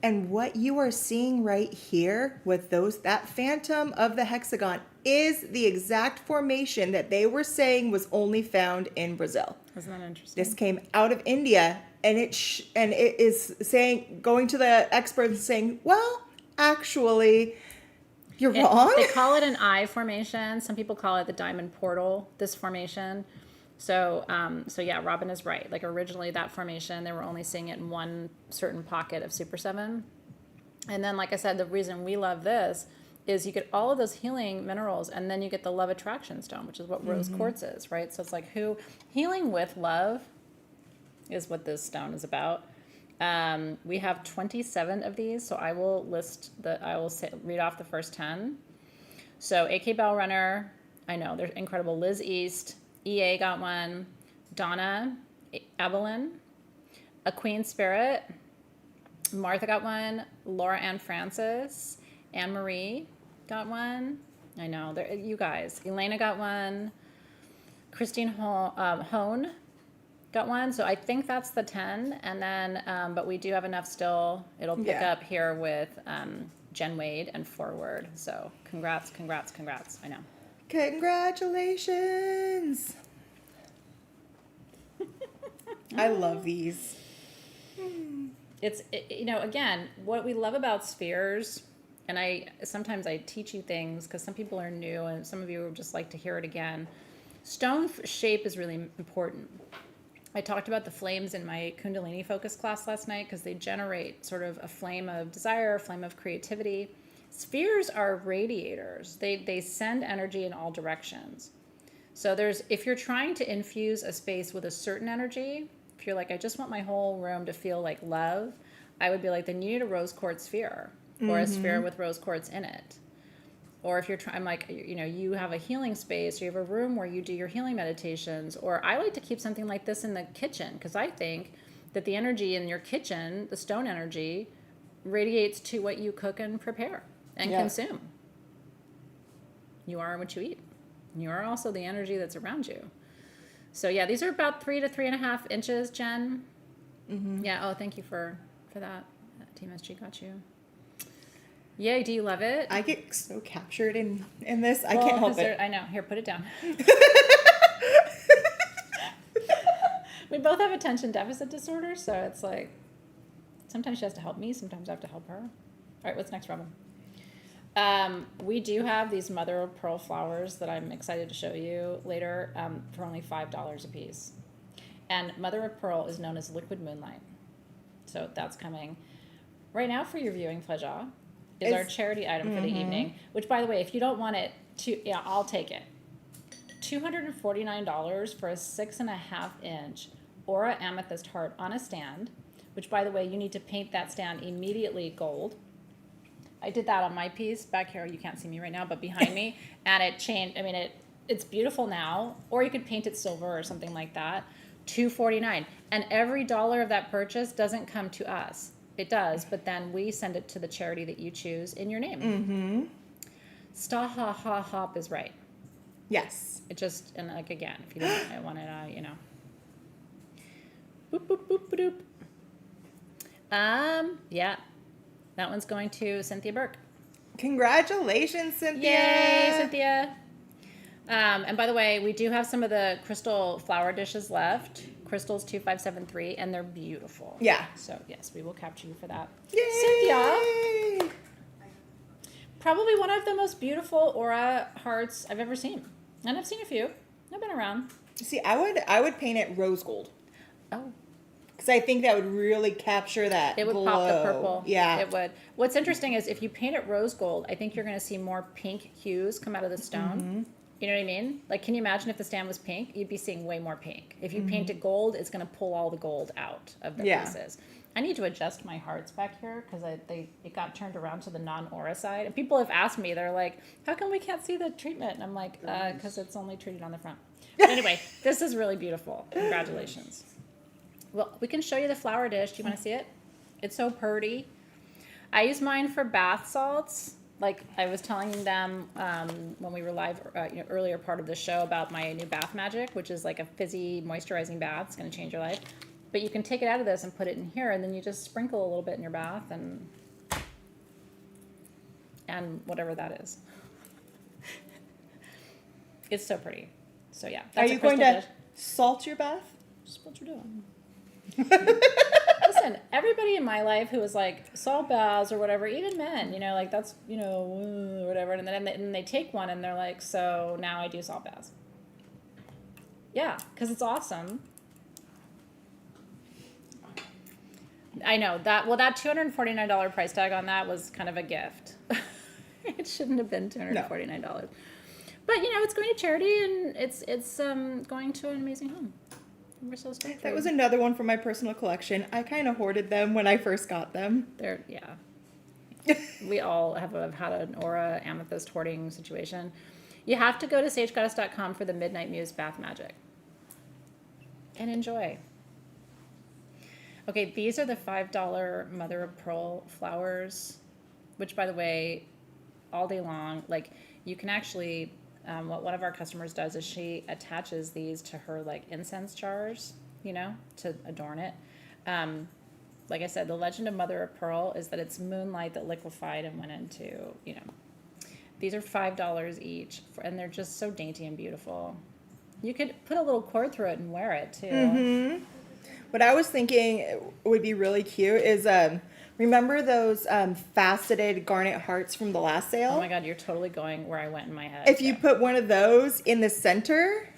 And what you are seeing right here with that phantom of the hexagon is the exact formation that they were saying was only found in Brazil. Isn't that interesting? This came out of India, and it is saying, going to the experts saying, well, actually, you're wrong. They call it an eye formation. Some people call it the diamond portal, this formation. So yeah, Robin is right. Like originally that formation, they were only seeing it in one certain pocket of Super 7. And then, like I said, the reason we love this is you get all of those healing minerals, and then you get the love attraction stone, which is what rose quartz is, right? So it's like healing with love is what this stone is about. We have 27 of these, so I will read off the first 10. So AK Bell Runner, I know, they're incredible. Liz East, EA got one. Donna Evelyn, A Queen Spirit, Martha got one. Laura Ann Francis, Anne Marie got one. I know, you guys. Elena got one. Christine Hone got one. So I think that's the 10. And then, but we do have enough still. It'll pick up here with Jen Wade and Forward. So congrats. I know. Congratulations. I love these. Again, what we love about spheres, and sometimes I teach you things because some people are new and some of you would just like to hear it again. Stone shape is really important. I talked about the flames in my Kundalini focus class last night because they generate sort of a flame of desire, a flame of creativity. Spheres are radiators. They send energy in all directions. So if you're trying to infuse a space with a certain energy, if you're like, I just want my whole room to feel like love, I would be like, then you need a rose quartz sphere or a sphere with rose quartz in it. Or if you're trying, like, you have a healing space or you have a room where you do your healing meditations, or I like to keep something like this in the kitchen because I think that the energy in your kitchen, the stone energy, radiates to what you cook and prepare and consume. You are what you eat. You are also the energy that's around you. So yeah, these are about 3 to 3.5 inches, Jen. Yeah. Oh, thank you for that. Team SG got you. Yay! Do you love it? I get so captured in this. I can't help it. I know. Here, put it down. We both have attention deficit disorder, so it's like sometimes she has to help me, sometimes I have to help her. All right, what's next, Robin? We do have these mother of pearl flowers that I'm excited to show you later for only $5 a piece. And mother of pearl is known as liquid moonlight. So that's coming. Right now for your viewing pleasure is our charity item for the evening, which, by the way, if you don't want it, I'll take it. $249 for a 6.5-inch Aura Amethyst Heart on a stand, which, by the way, you need to paint that stand immediately gold. I did that on my piece back here. You can't see me right now, but behind me, and it changed. I mean, it's beautiful now, or you could paint it silver or something like that. $2.49, and every dollar of that purchase doesn't come to us. It does, but then we send it to the charity that you choose in your name. Mm-hmm. Staha ha hop is right. Yes. It just, and like again, if you don't want it, you know. Boop boop boop boop. Yeah, that one's going to Cynthia Burke. Congratulations, Cynthia. Yay, Cynthia. And by the way, we do have some of the crystal flower dishes left. Crystals 2573, and they're beautiful. Yeah. So yes, we will capture you for that. Yay! Cynthia, probably one of the most beautiful aura hearts I've ever seen. And I've seen a few. I've been around. See, I would paint it rose gold. Oh. Because I think that would really capture that It would glow. pop the purple. Yeah. It would. What's interesting is if you paint it rose gold, I think you're going to see more pink hues come out of the stone. Mm-hmm. You know what I mean? Like, can you imagine if the stand was pink? You'd be seeing way more pink. If you Mm-hmm. paint it gold, it's going to pull all the gold out of the pieces. I need to adjust my hearts back here because it got turned around to the non-aura side. And people have asked me, they're like, how come we can't see the treatment? And I'm like, because it's only treated on the front. But anyway, this is really beautiful. Congratulations. Well, we can show you the flower dish. Do you want to see it? It's so pretty. I use mine for bath salts. Like I was telling them when we were live, earlier part of the show about my new bath magic, which is like a fizzy moisturizing bath. It's going to change your life. But you can take it out of this and put it in here, and then you just sprinkle a little bit in your bath and whatever that is. It's so pretty. So yeah. Are you going to salt your bath? Just what you're doing. Listen, everybody in my life who was like salt baths or whatever, even men, like that's, whatever. And then they take one and they're like, so now I do salt baths. Yeah, because it's awesome. I know that. Well, that $249 price tag on that was kind of a gift. It shouldn't have been $249. No. But it's going to charity and it's going to an amazing home. We're so stoked. That was another one from my personal collection. I kind of hoarded them when I first got them. We all have had an aura amethyst hoarding situation. You have to go to sagegoddess.com for the Midnight Muse Bath Magic. And enjoy. Okay, these are the $5 mother of pearl flowers, which, by the way, all day long, like you can actually... what one of our customers does is she attaches these to her like incense jars, to adorn it. Like I said, the legend of Mother of Pearl is that it's moonlight that liquefied and went into, These are $5 each, and they're just so dainty and beautiful. You could put a little cord through it and wear it too. Mm-hmm. What I was thinking would be really cute is remember those faceted garnet hearts from the last sale? Oh my God, you're totally going where I went in my head. If you put one of those in the center,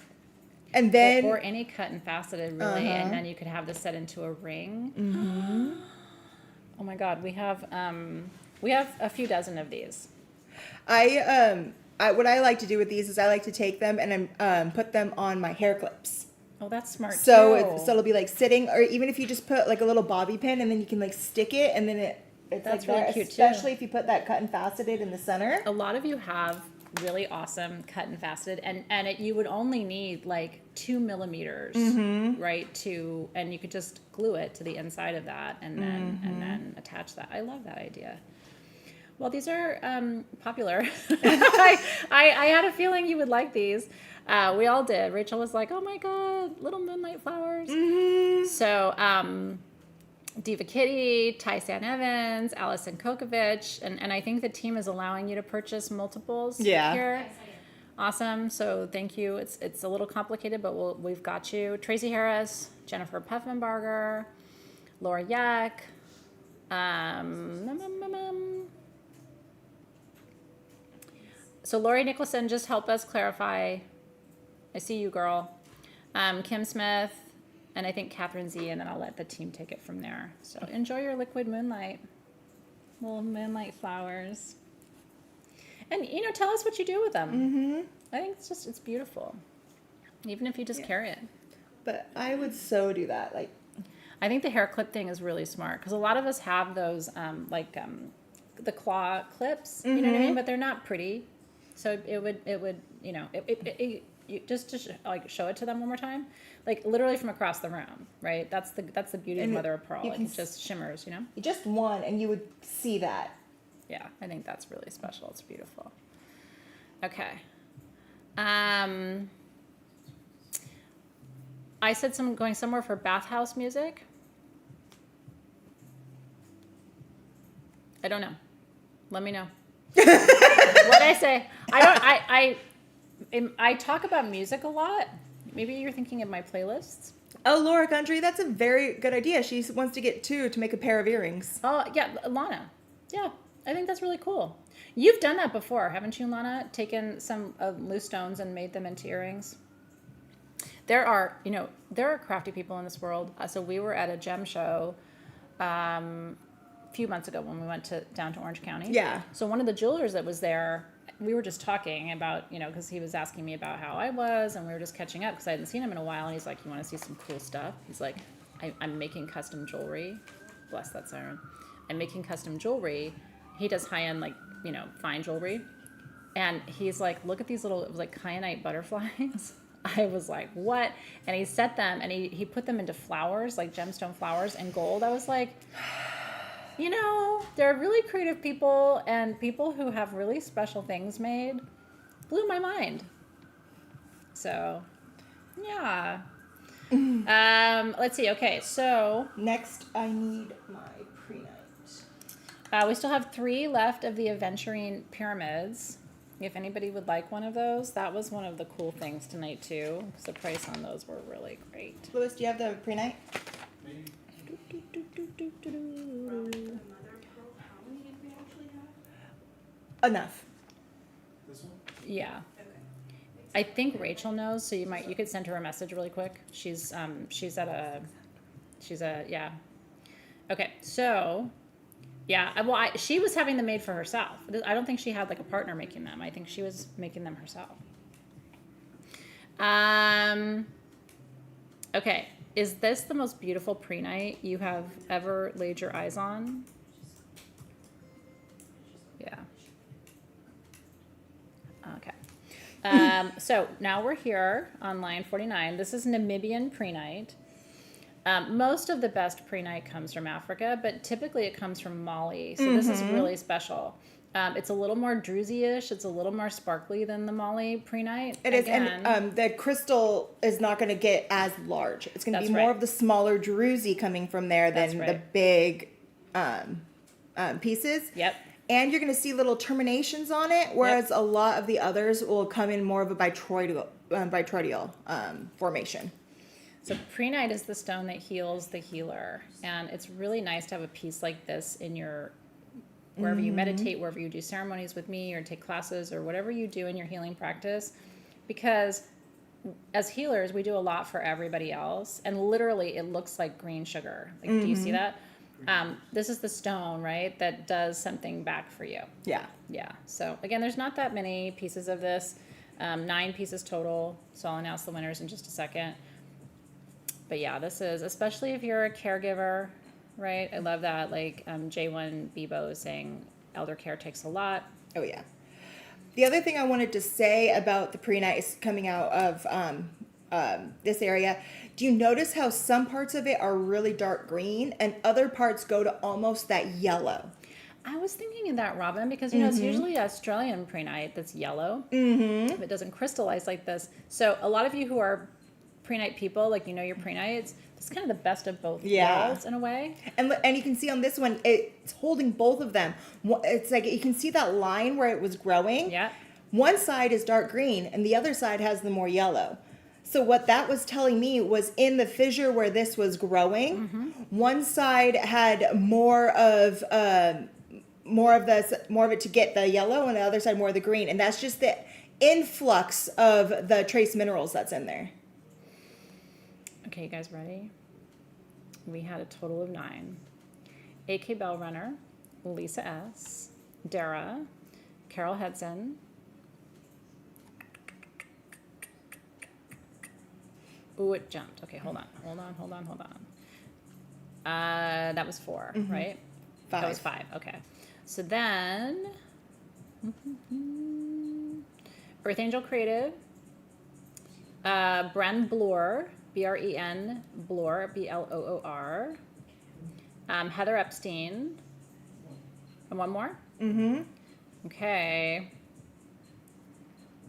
and then... Or any cut and faceted, really, and then you could have this set into a ring. Mm-hmm. Oh my God, we have a few dozen of these. What I like to do with these is I like to take them and put them on my hair clips. Oh, that's smart too. So it'll be like sitting, or even if you just put like a little bobby pin and then you can like stick it and then it's that's like really that, cute especially too. if you put that cut and faceted in the center. A lot of you have really awesome cut and faceted, and you would only need like 2 millimeters, right? And you could just glue it to the inside of that and then attach that. I love that idea. Well, these are popular. I had a feeling you would like these. We all did. Rachel was like, oh my God, little moonlight flowers. Mm-hmm. So Diva Kitty, Ty San Evans, Allison Kokovich, and I think the team is allowing you to purchase multiples here. Yes, I am. Awesome. So thank you. It's a little complicated, but we've got you. Tracy Harris, Jennifer Puffenbarger, Laura Yak, So Lori Nicholson, just help us clarify. I see you, girl. Kim Smith, and I think Catherine Z, and then I'll let the team take it from there. So enjoy your liquid moonlight. Little moonlight flowers. And, tell us what you do with them. Mm-hmm. I think it's beautiful. Even if you just carry it. But I would so do that. Like, I think the hair clip thing is really smart because a lot of us have those, the claw clips, you know what I mean? But they're not pretty. So it would you know, you just to like show it to them one more time, like literally from across the room, right? That's the beauty of And mother of pearl. you Like can it just shimmers, you know. Just one, and you would see that. Yeah, I think that's really special. It's beautiful. Okay. I said going somewhere for bathhouse music. I don't know. Let me know. What I say? I talk about music a lot. Maybe you're thinking of my playlists. Oh, Laura Country, that's a very good idea. She wants to get 2 to make a pair of earrings. Oh, yeah, Lana. Yeah, I think that's really cool. You've done that before, haven't you, Lana? Taken some loose stones and made them into earrings. There are crafty people in this world. So we were at a gem show a few months ago when we went down to Orange County. Yeah. So one of the jewelers that was there, we were just talking about, because he was asking me about how I was, and we were just catching up because I hadn't seen him in a while. And he's like, "You want to see some cool stuff?" He's like, I'm making custom jewelry. Bless that siren. I'm making custom jewelry. He does high-end, like, fine jewelry. And he's like, "Look at these little," it was like kyanite butterflies. I was like, what? And he set them, and he put them into flowers, like gemstone flowers and gold. I was like, there are really creative people and people who have really special things made. Blew my mind. So, yeah. Let's see. Okay, so Next, I need my pre-night. we still have 3 left of the aventurine pyramids. If anybody would like one of those, that was one of the cool things tonight too, because the price on those were really great. Louis, do you have the pre-night? Maybe. For the mother of pearl, how many did we actually have? Enough. This one? Yeah. Okay. I think Rachel knows, so you could send her a message really quick. She's yeah. Okay, so yeah, well, she was having them made for herself. I don't think she had like a partner making them. I think she was making them herself. Okay, is this the most beautiful pre-night you have ever laid your eyes on? Yeah. Okay. So now we're here on line 49. This is Namibian pre-night. Most of the best pre-night comes from Africa, but typically it comes from Mali. So this is really special. It's a little more druzy-ish. It's a little more sparkly than the Mali pre-night. It is, and the crystal is not going to get as large. It's going to be more of the smaller druzy coming from there than the big pieces. Yep. And you're going to see little terminations on it, whereas a lot of the others will come in more of a bitroidal formation. So pre-night is the stone that heals the healer. And it's really nice to have a piece like this in your, wherever you meditate, wherever you do ceremonies with me or take classes or whatever you do in your healing practice. Because as healers, we do a lot for everybody else. And literally it looks like green sugar. Like, do you see that? This is the stone, right? That does something back for you. Yeah. Yeah. So again, there's not that many pieces of this. 9 pieces total. So I'll announce the winners in just a second. But yeah, this is, especially if you're a caregiver, right? I love that. Like J1 Bebo is saying, elder care takes a lot. Oh, yeah. The other thing I wanted to say about the pre-night is coming out of this area. Do you notice how some parts of it are really dark green and other parts go to almost that yellow? I was thinking of that, Robin, because, it's usually Australian pre-night that's yellow. If it doesn't crystallize like this. So a lot of you who are pre-night people, like your pre-nights, it's kind of the best of both worlds in a way. And you can see on this one, it's holding both of them. It's like you can see that line where it was growing. Yeah. One side is dark green and the other side has the more yellow. So what that was telling me was in the fissure where this was growing, one side had more of it to get the yellow, and the other side more of the green, and that's just the influx of the trace minerals that's in there. Okay, you guys ready? We had a total of 9. AK Bellrunner, Lisa S., Dara, Carol Hedson. Ooh, it jumped. Okay, hold on. That was 4, right? 5. That was 5, okay. So then, Earth Angel Creative, Bren Bloor, Bren Bloor, Bloor, Heather Epstein, and one more. Okay.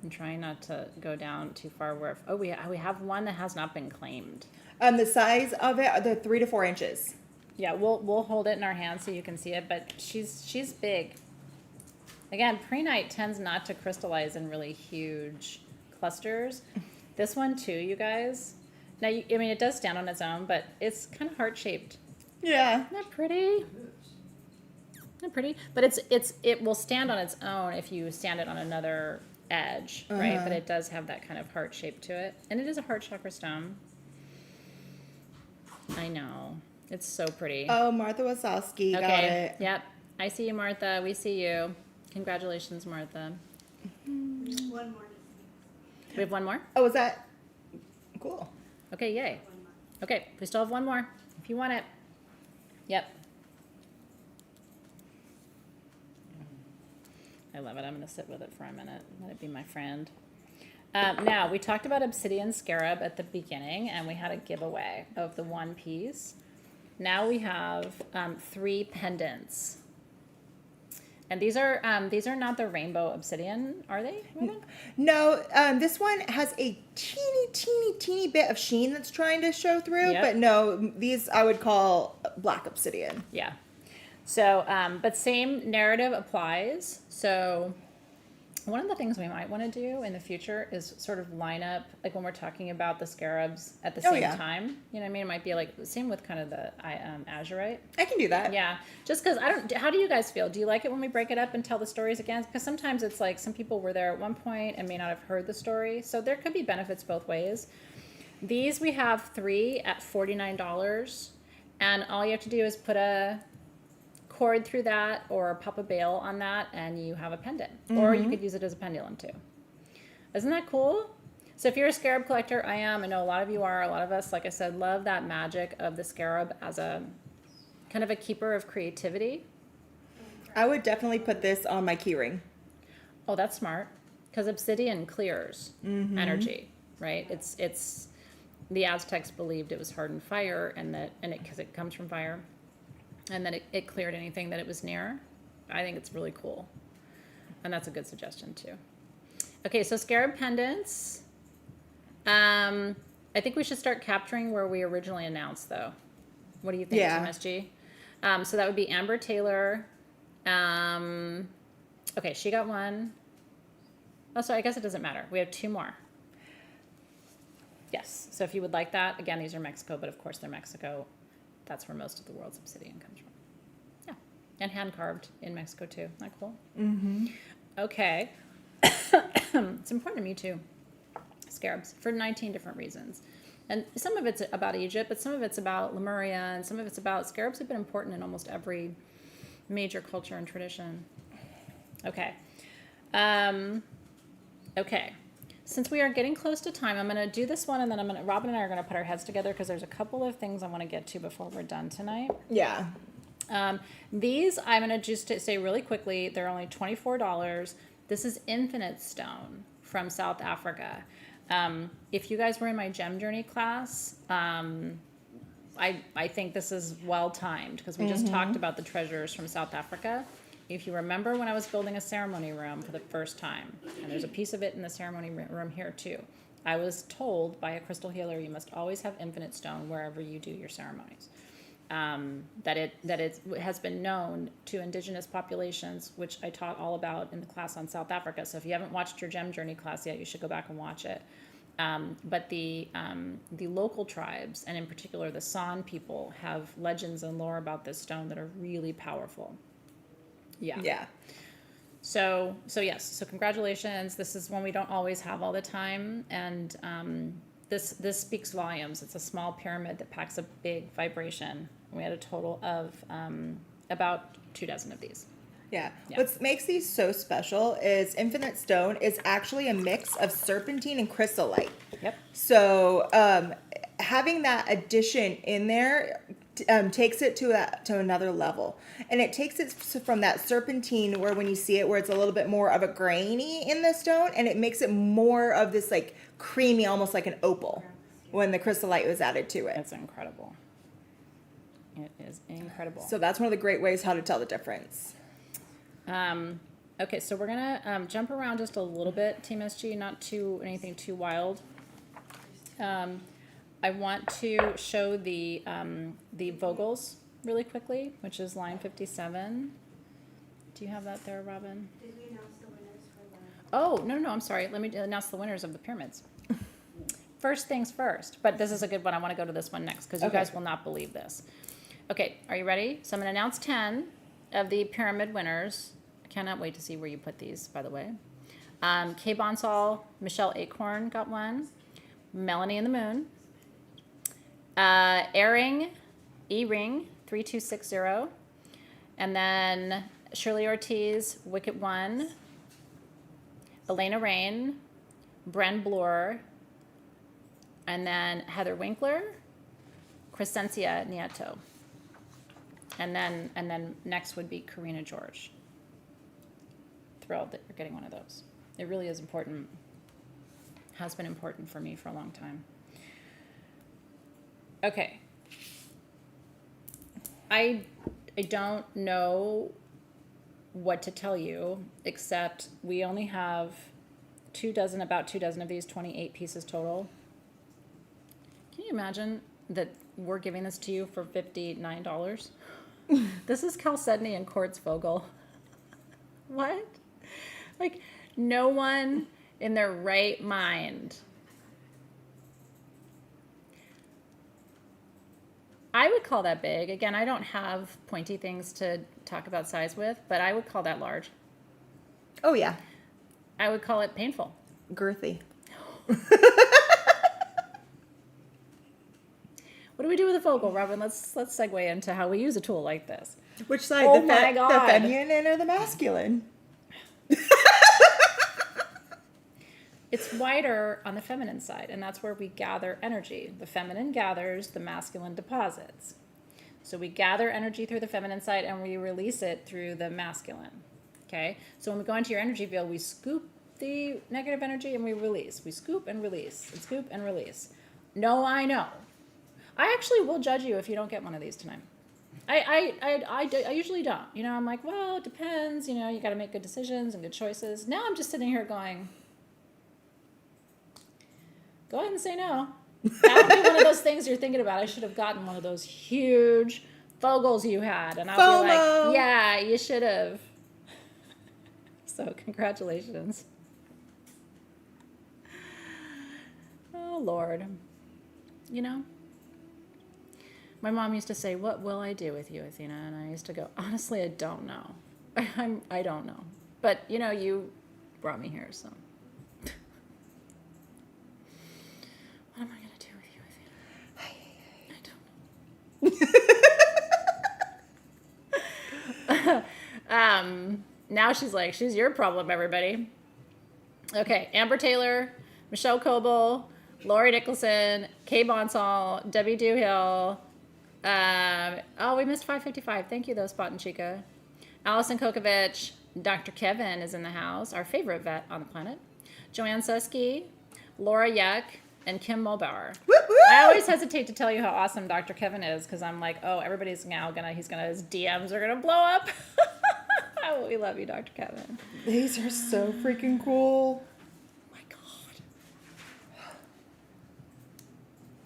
I'm trying not to go down too far. Where we have one that has not been claimed. The size of it, they're 3 to 4 inches. Yeah, we'll hold it in our hands so you can see it, but she's big. Again, prehnite tends not to crystallize in really huge clusters. This one too, you guys. Now, I mean, it does stand on its own, but it's kind of heart-shaped. Yeah. Isn't that pretty? Not pretty, but it will stand on its own if you stand it on another edge, right? But it does have that kind of heart shape to it, and it is a heart chakra stone. I know, it's so pretty. Oh, Martha Wasowski got it. Yep, I see you, Martha. We see you. Congratulations, Martha. One more. We have one more. Oh, was that cool? Okay, yay. One more. Okay, we still have one more if you want it. Yep. I love it. I'm going to sit with it for a minute. Let it be my friend. Now, we talked about obsidian scarab at the beginning, and we had a giveaway of the one piece. Now we have 3 pendants. And these are not the rainbow obsidian, are they? Robin? No, this one has a teeny bit of sheen that's trying to show through, Yep. but no, these I would call black obsidian. Yeah. So, but same narrative applies. So one of the things we might want to do in the future is sort of line up, like when we're talking about the scarabs at the same time. You know what I mean? It might be like the same with kind of the azurite. I can do that. Yeah. Just because how do you guys feel? Do you like it when we break it up and tell the stories again? Because sometimes it's like some people were there at one point and may not have heard the story. So there could be benefits both ways. These we have 3 at $49. And all you have to do is put a cord through that or pop a bail on that and you have a pendant. Or you could use it as a pendulum too. Isn't that cool? So if you're a scarab collector, I am. I know a lot of you are. A lot of us, like I said, love that magic of the scarab as a kind of a keeper of creativity. I would definitely put this on my keyring. Oh, that's smart. Because obsidian clears energy, right? It's the Aztecs believed it was hardened fire and because it comes from fire. And that it cleared anything that it was near. I think it's really cool. And that's a good suggestion too. Okay, so scarab pendants. I think we should start capturing where we originally announced though. What do you think, Yeah. MSG? So that would be Amber Taylor. Okay, she got one. Oh, sorry, I guess it doesn't matter. We have 2 more. Yes, so if you would like that, again, these are Mexico, but of course they're Mexico. That's where most of the world's obsidian comes from. Yeah, and hand-carved in Mexico too. Isn't that cool? Mm-hmm. Okay. It's important to me too. Scarabs, for 19 different reasons. And some of it's about Egypt, but some of it's about Lemuria, and some of it's about scarabs have been important in almost every major culture and tradition. Okay. Okay. Since we are getting close to time, I'm going to do this one, and then Robin and I are going to put our heads together because there's a couple of things I want to get to before we're done tonight. Yeah. These, I'm going to just say really quickly, they're only $24. This is Infinite Stone from South Africa. If you guys were in my Gem Journey class, I think this is well timed because we just talked about the treasures from South Africa. If you remember when I was building a ceremony room for the first time, and there's a piece of it in the ceremony room here too, I was told by a crystal healer you must always have infinite stone wherever you do your ceremonies. That it has been known to indigenous populations, which I taught all about in the class on South Africa. So if you haven't watched your Gem Journey class yet, you should go back and watch it. But the local tribes, and in particular the San people, have legends and lore about this stone that are really powerful. Yeah. Yeah. So yes. So congratulations. This is one we don't always have all the time, and this speaks volumes. It's a small pyramid that packs a big vibration. We had a total of about 24 of these. Yeah. Yeah. What makes these so special is Infinite Stone is actually a mix of serpentine and chrysolite. Yep. So having that addition in there takes it to another level, and it takes it from that serpentine where when you see it where it's a little bit more of a grainy in the stone, and it makes it more of this like creamy, almost like an opal when the crystallite was added to it. It's incredible. It is incredible. So that's one of the great ways how to tell the difference. Okay, so we're gonna jump around just a little bit, Team SG, not too anything too wild. I want to show the Vogels really quickly, which is line 57. Do you have that there, Robin? Did we announce the winners for the? Oh, no, I'm sorry. Let me announce the winners of the pyramids. First things first, but this is a good one. I want to go to this one next because you Okay. guys will not believe this. Okay, are you ready? So I'm going to announce 10 of the pyramid winners. I cannot wait to see where you put these, by the way. Kay Bonsall, Michelle Acorn got one. Melanie and the Moon. E-Ring 3260. And then Shirley Ortiz, Wicket One. Elena Rain, Bren Bloor, and then Heather Winkler, Crescencia Nieto. And then next would be Karina George. Thrilled that you're getting one of those. It really is important. Has been important for me for a long time. Okay. I don't know what to tell you, except we only have about 24 of these, 28 pieces total. Can you imagine that we're giving this to you for $59? This is chalcedony and quartz Vogel. What? Like, no one in their right mind. I would call that big. Again, I don't have pointy things to talk about size with, but I would call that large. Oh yeah, I would call it painful. girthy. What do we do with a Vogel, Robin? Let's segue into how we use a tool like this. Which side? Oh the my God. The feminine or the masculine? It's wider on the feminine side, and that's where we gather energy. The feminine gathers, the masculine deposits. So we gather energy through the feminine side, and we release it through the masculine. Okay? So when we go into your energy field, we scoop the negative energy and we release. We scoop and release, and scoop and release. No, I know. I actually will judge you if you don't get one of these tonight. I usually don't. You know, I'm like, well, it depends. You know, you got to make good decisions and good choices. Now I'm just sitting here going, go ahead and say no. That would be one of those things you're thinking about. I should have gotten one of those huge Vogels you had. And I'll be FOMO. like, yeah, you should have. So congratulations. Oh, Lord. You know, my mom used to say, what will I do with you, Athena? And I used to go, honestly, I don't know. I don't know. But, you know, you brought me here, so. What am I going to do with you, Athena? I don't know. Now she's like, she's your problem, everybody. Okay, Amber Taylor, Michelle Coble, Lori Nicholson, Kay Bonsall, Debbie Dewhill. Oh, we missed 555. Thank you, though, Spot and Chica. Allison Kokovich. Dr. Kevin is in the house, our favorite vet on the planet. Joanne Susky, Laura Yuck, and Kim Mulbauer. Woo woo! I always hesitate to tell you how awesome Dr. Kevin is because I'm like, oh, everybody's now his DMs are gonna blow up. Oh, we love you, Dr. Kevin. These are so freaking cool. My God.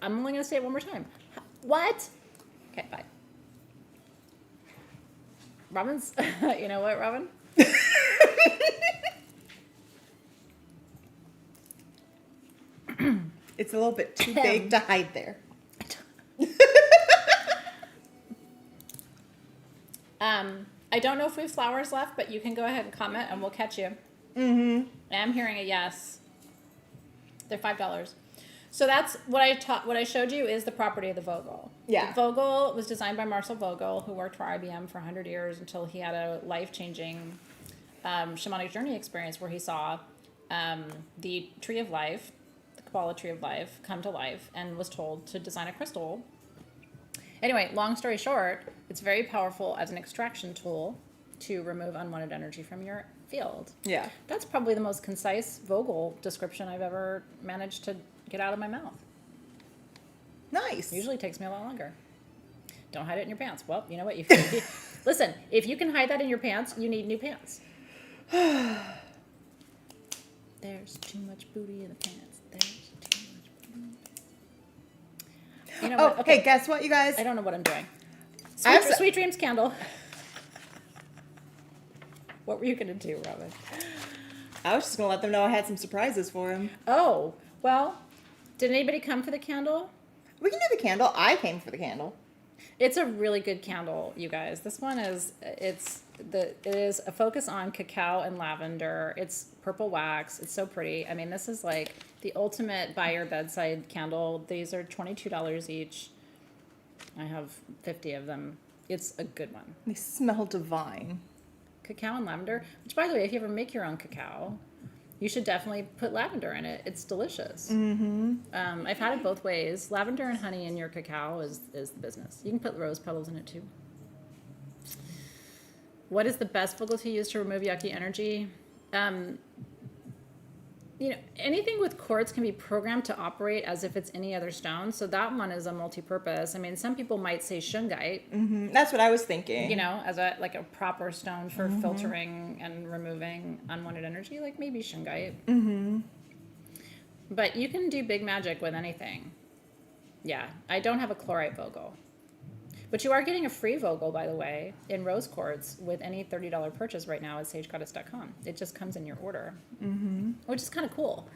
I'm only gonna say it one more time. What? Okay, bye. Robin's, you know what, Robin? It's a little bit too big to hide there. I don't know if we have flowers left, but you can go ahead and comment and we'll catch you. Mm-hmm. I'm hearing a yes. They're $5. So that's what I showed you is the property of the Vogel. Yeah. The Vogel was designed by Marcel Vogel, who worked for IBM for 100 years until he had a life-changing shamanic journey experience where he saw the tree of life, the Kabbalah tree of life, come to life and was told to design a crystal. Anyway, long story short, it's very powerful as an extraction tool to remove unwanted energy from your field. Yeah. That's probably the most concise Vogel description I've ever managed to get out of my mouth. Nice. Usually takes me a lot longer. Don't hide it in your pants. Well, you know what? Listen, if you can hide that in your pants, you need new pants. There's too much booty in the pants. There's too much booty in the pants. You know what? Hey, guess what, you guys? I don't know what I'm doing. I have Sweet dreams candle. What were you going to do, Robin? I was just going to let them know I had some surprises for them. Oh, well, did anybody come for the candle? We can do the candle. I came for the candle. It's a really good candle, you guys. This one is, it is a focus on cacao and lavender. It's purple wax. It's so pretty. I mean, this is like the ultimate by your bedside candle. These are $22 each. I have 50 of them. It's a good one. They smell divine. Cacao and lavender, which by the way, if you ever make your own cacao, you should definitely put lavender in it. It's delicious. Mm-hmm. I've had it both ways. Lavender and honey in your cacao is the business. You can put rose petals in it too. What is the best Vogel to use to remove yucky energy? Anything with quartz can be programmed to operate as if it's any other stone. So that one is a multi-purpose. I mean, some people might say shungite, Mm-hmm. That's what I was thinking. as a proper stone for filtering and removing unwanted energy, like maybe shungite. Mm-hmm. But you can do big magic with anything. Yeah, I don't have a chlorite Vogel. But you are getting a free Vogel, by the way, in rose quartz with any $30 purchase right now at sagegoddess.com. It just comes in your order, which is kind of cool.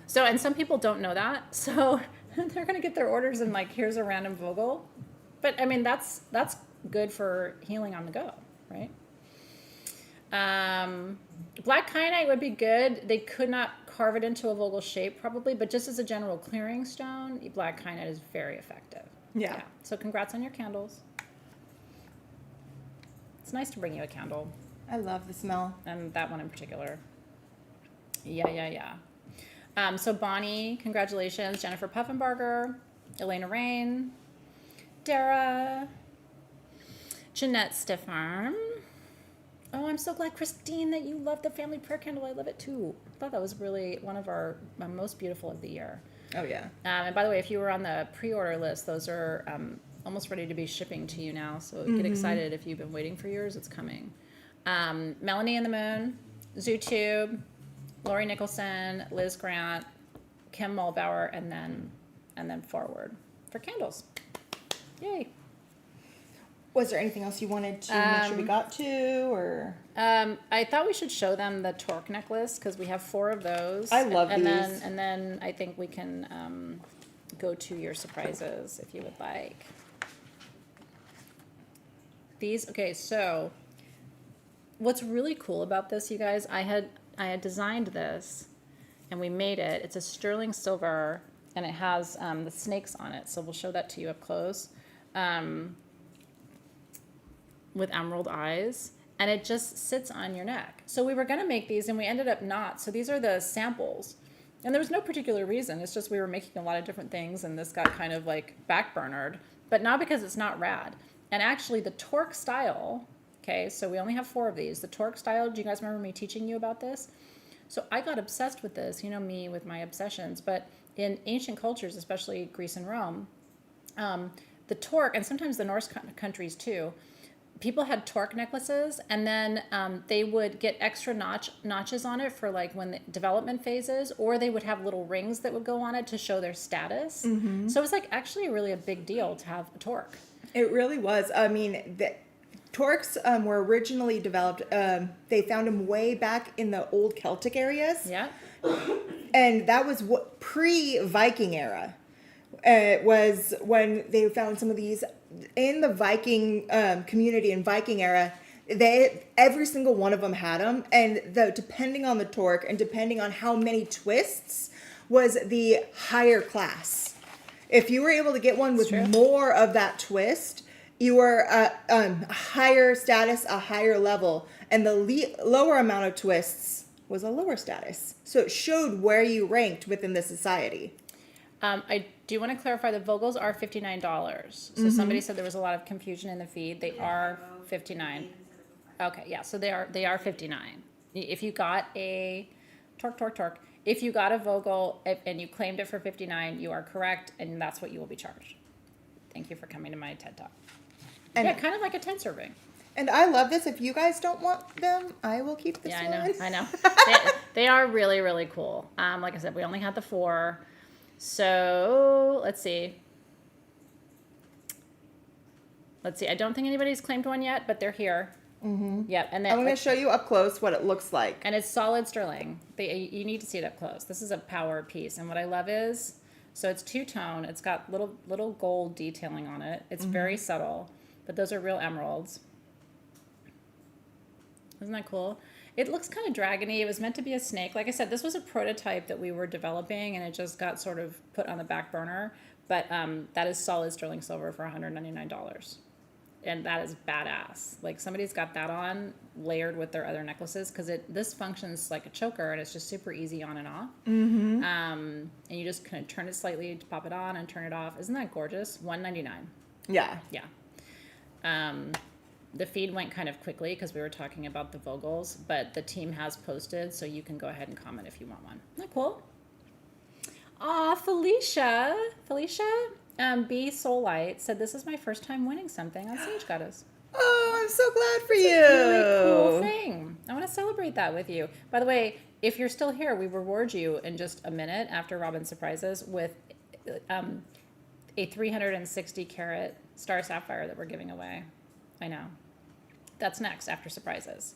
So, and some people don't know that, so they're going to get their orders and here's a random Vogel. But I mean, that's good for healing on the go, right? Black kyanite would be good. They could not carve it into a Vogel shape probably, but just as a general clearing stone, black kyanite is very effective. Yeah. So congrats on your candles. It's nice to bring you a candle, I love the smell. and that one in particular. Yeah. So Bonnie, congratulations. Jennifer Puffenbarger, Elena Rain, Dara, Jeanette Stefan. Oh, I'm so glad, Christine, that you love the family prayer candle. I love it too. I thought that was really one of our most beautiful of the year. Oh, yeah. And by the way, if you were on the pre-order list, those are almost ready to be shipping to you now. So get excited if you've been waiting for yours. It's coming. Melanie and the Moon, ZooTube, Lori Nicholson, Liz Grant, Kim Mulbauer, and then Forward for candles. Yay. Was there anything else you wanted to make sure we got to, or? I thought we should show them the torque necklace because we have 4 of those. I love and these. Then I think we can go to your surprises if you would like. Okay, so what's really cool about this, you guys, I had designed this and we made it. It's a sterling silver and it has the snakes on it. So we'll show that to you up close. With emerald eyes, and it just sits on your neck. So we were gonna make these and we ended up not. So these are the samples. And there was no particular reason. It's just we were making a lot of different things and this got kind of backburnered, but not because it's not rad. And actually the torque style, okay, so we only have 4 of these. The torque style, do you guys remember me teaching you about this? So I got obsessed with this, you know me with my obsessions, but in ancient cultures, especially Greece and Rome, the torque, and sometimes the Norse countries too, people had torque necklaces, and then they would get extra notches on it for when the development phases, or they would have little rings that would go on it to show their status. So it was actually really a big deal to have a torque. It really was. I mean, the torques were originally developed. They found them way back in the old Celtic areas. Yeah. And that was what pre-Viking era. It was when they found some of these in the Viking community in Viking era. Every single one of them had them, and depending on the torque and depending on how many twists was the higher class. If you were able to get one with more of that twist, you were a higher status, a higher level, and the lower amount of twists was a lower status. So it showed where you ranked within the society. I do want to clarify the Vogels are $59. So somebody said there was a lot of confusion in the feed. They are 59. Okay, yeah, so they are 59. If you got a torque. If you got a Vogel and you claimed it for 59, you are correct, and that's what you will be charged. Thank you for coming to my TED Talk. And, Yeah, kind of like a 10 serving. and I love this. If you guys don't want them, I will keep this Yeah, one. I know. They are really, really cool. Like I said, we only had the 4. So let's see. I don't think anybody's claimed one yet, but they're here. Mm-hmm. Yep. And then I'm going to show you up close what it looks like. and it's solid sterling. You need to see it up close. This is a power piece, and what I love is, so it's 2-tone. It's got little gold detailing on it. It's very subtle, but those are real emeralds. Isn't that cool? It looks kind of dragony. It was meant to be a snake. Like I said, this was a prototype that we were developing, and it just got sort of put on the back burner. But that is solid sterling silver for $199. And that is badass. Like, somebody's got that on layered with their other necklaces, because this functions like a choker, and it's just super easy on and off. Mm-hmm. And you just kind of turn it slightly to pop it on and turn it off. Isn't that gorgeous? $199. Yeah. Yeah. The feed went kind of quickly because we were talking about the Vogels, but the team has posted, so you can go ahead and comment if you want one. Isn't that cool? Felicia, B Soul Light said, "This is my first time winning something on Sage Goddess." Oh, I'm so glad for you. Really cool thing. I want to celebrate that with you. By the way, if you're still here, we reward you in just a minute after Robin surprises with a 360 carat star sapphire that we're giving away. I know. That's next after surprises.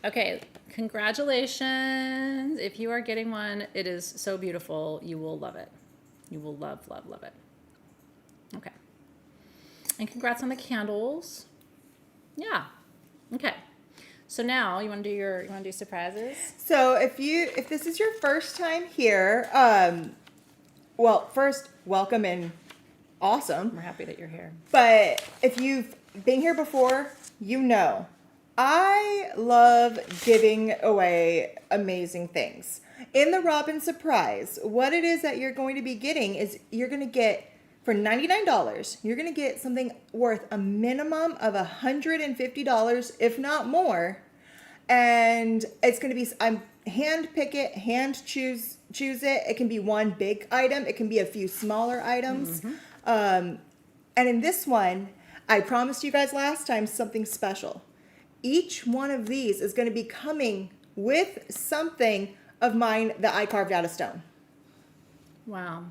Okay, congratulations. If you are getting one, it is so beautiful. You will love it. You will love it. Okay. And congrats on the candles. Yeah. Okay. So now you want to do surprises? So if this is your first time here, well, first, welcome and awesome. We're happy that you're here. But if you've been here before, you know, I love giving away amazing things. In the Robin Surprise, what it is that you're going to be getting is you're going to get, for $99, you're going to get something worth a minimum of $150, if not more. And it's going to be, hand pick it, hand choose it. It can be one big item. It can be a few smaller items. Mm-hmm. And in this one, I promised you guys last time something special. Each one of these is going to be coming with something of mine that I carved out of stone. Wow.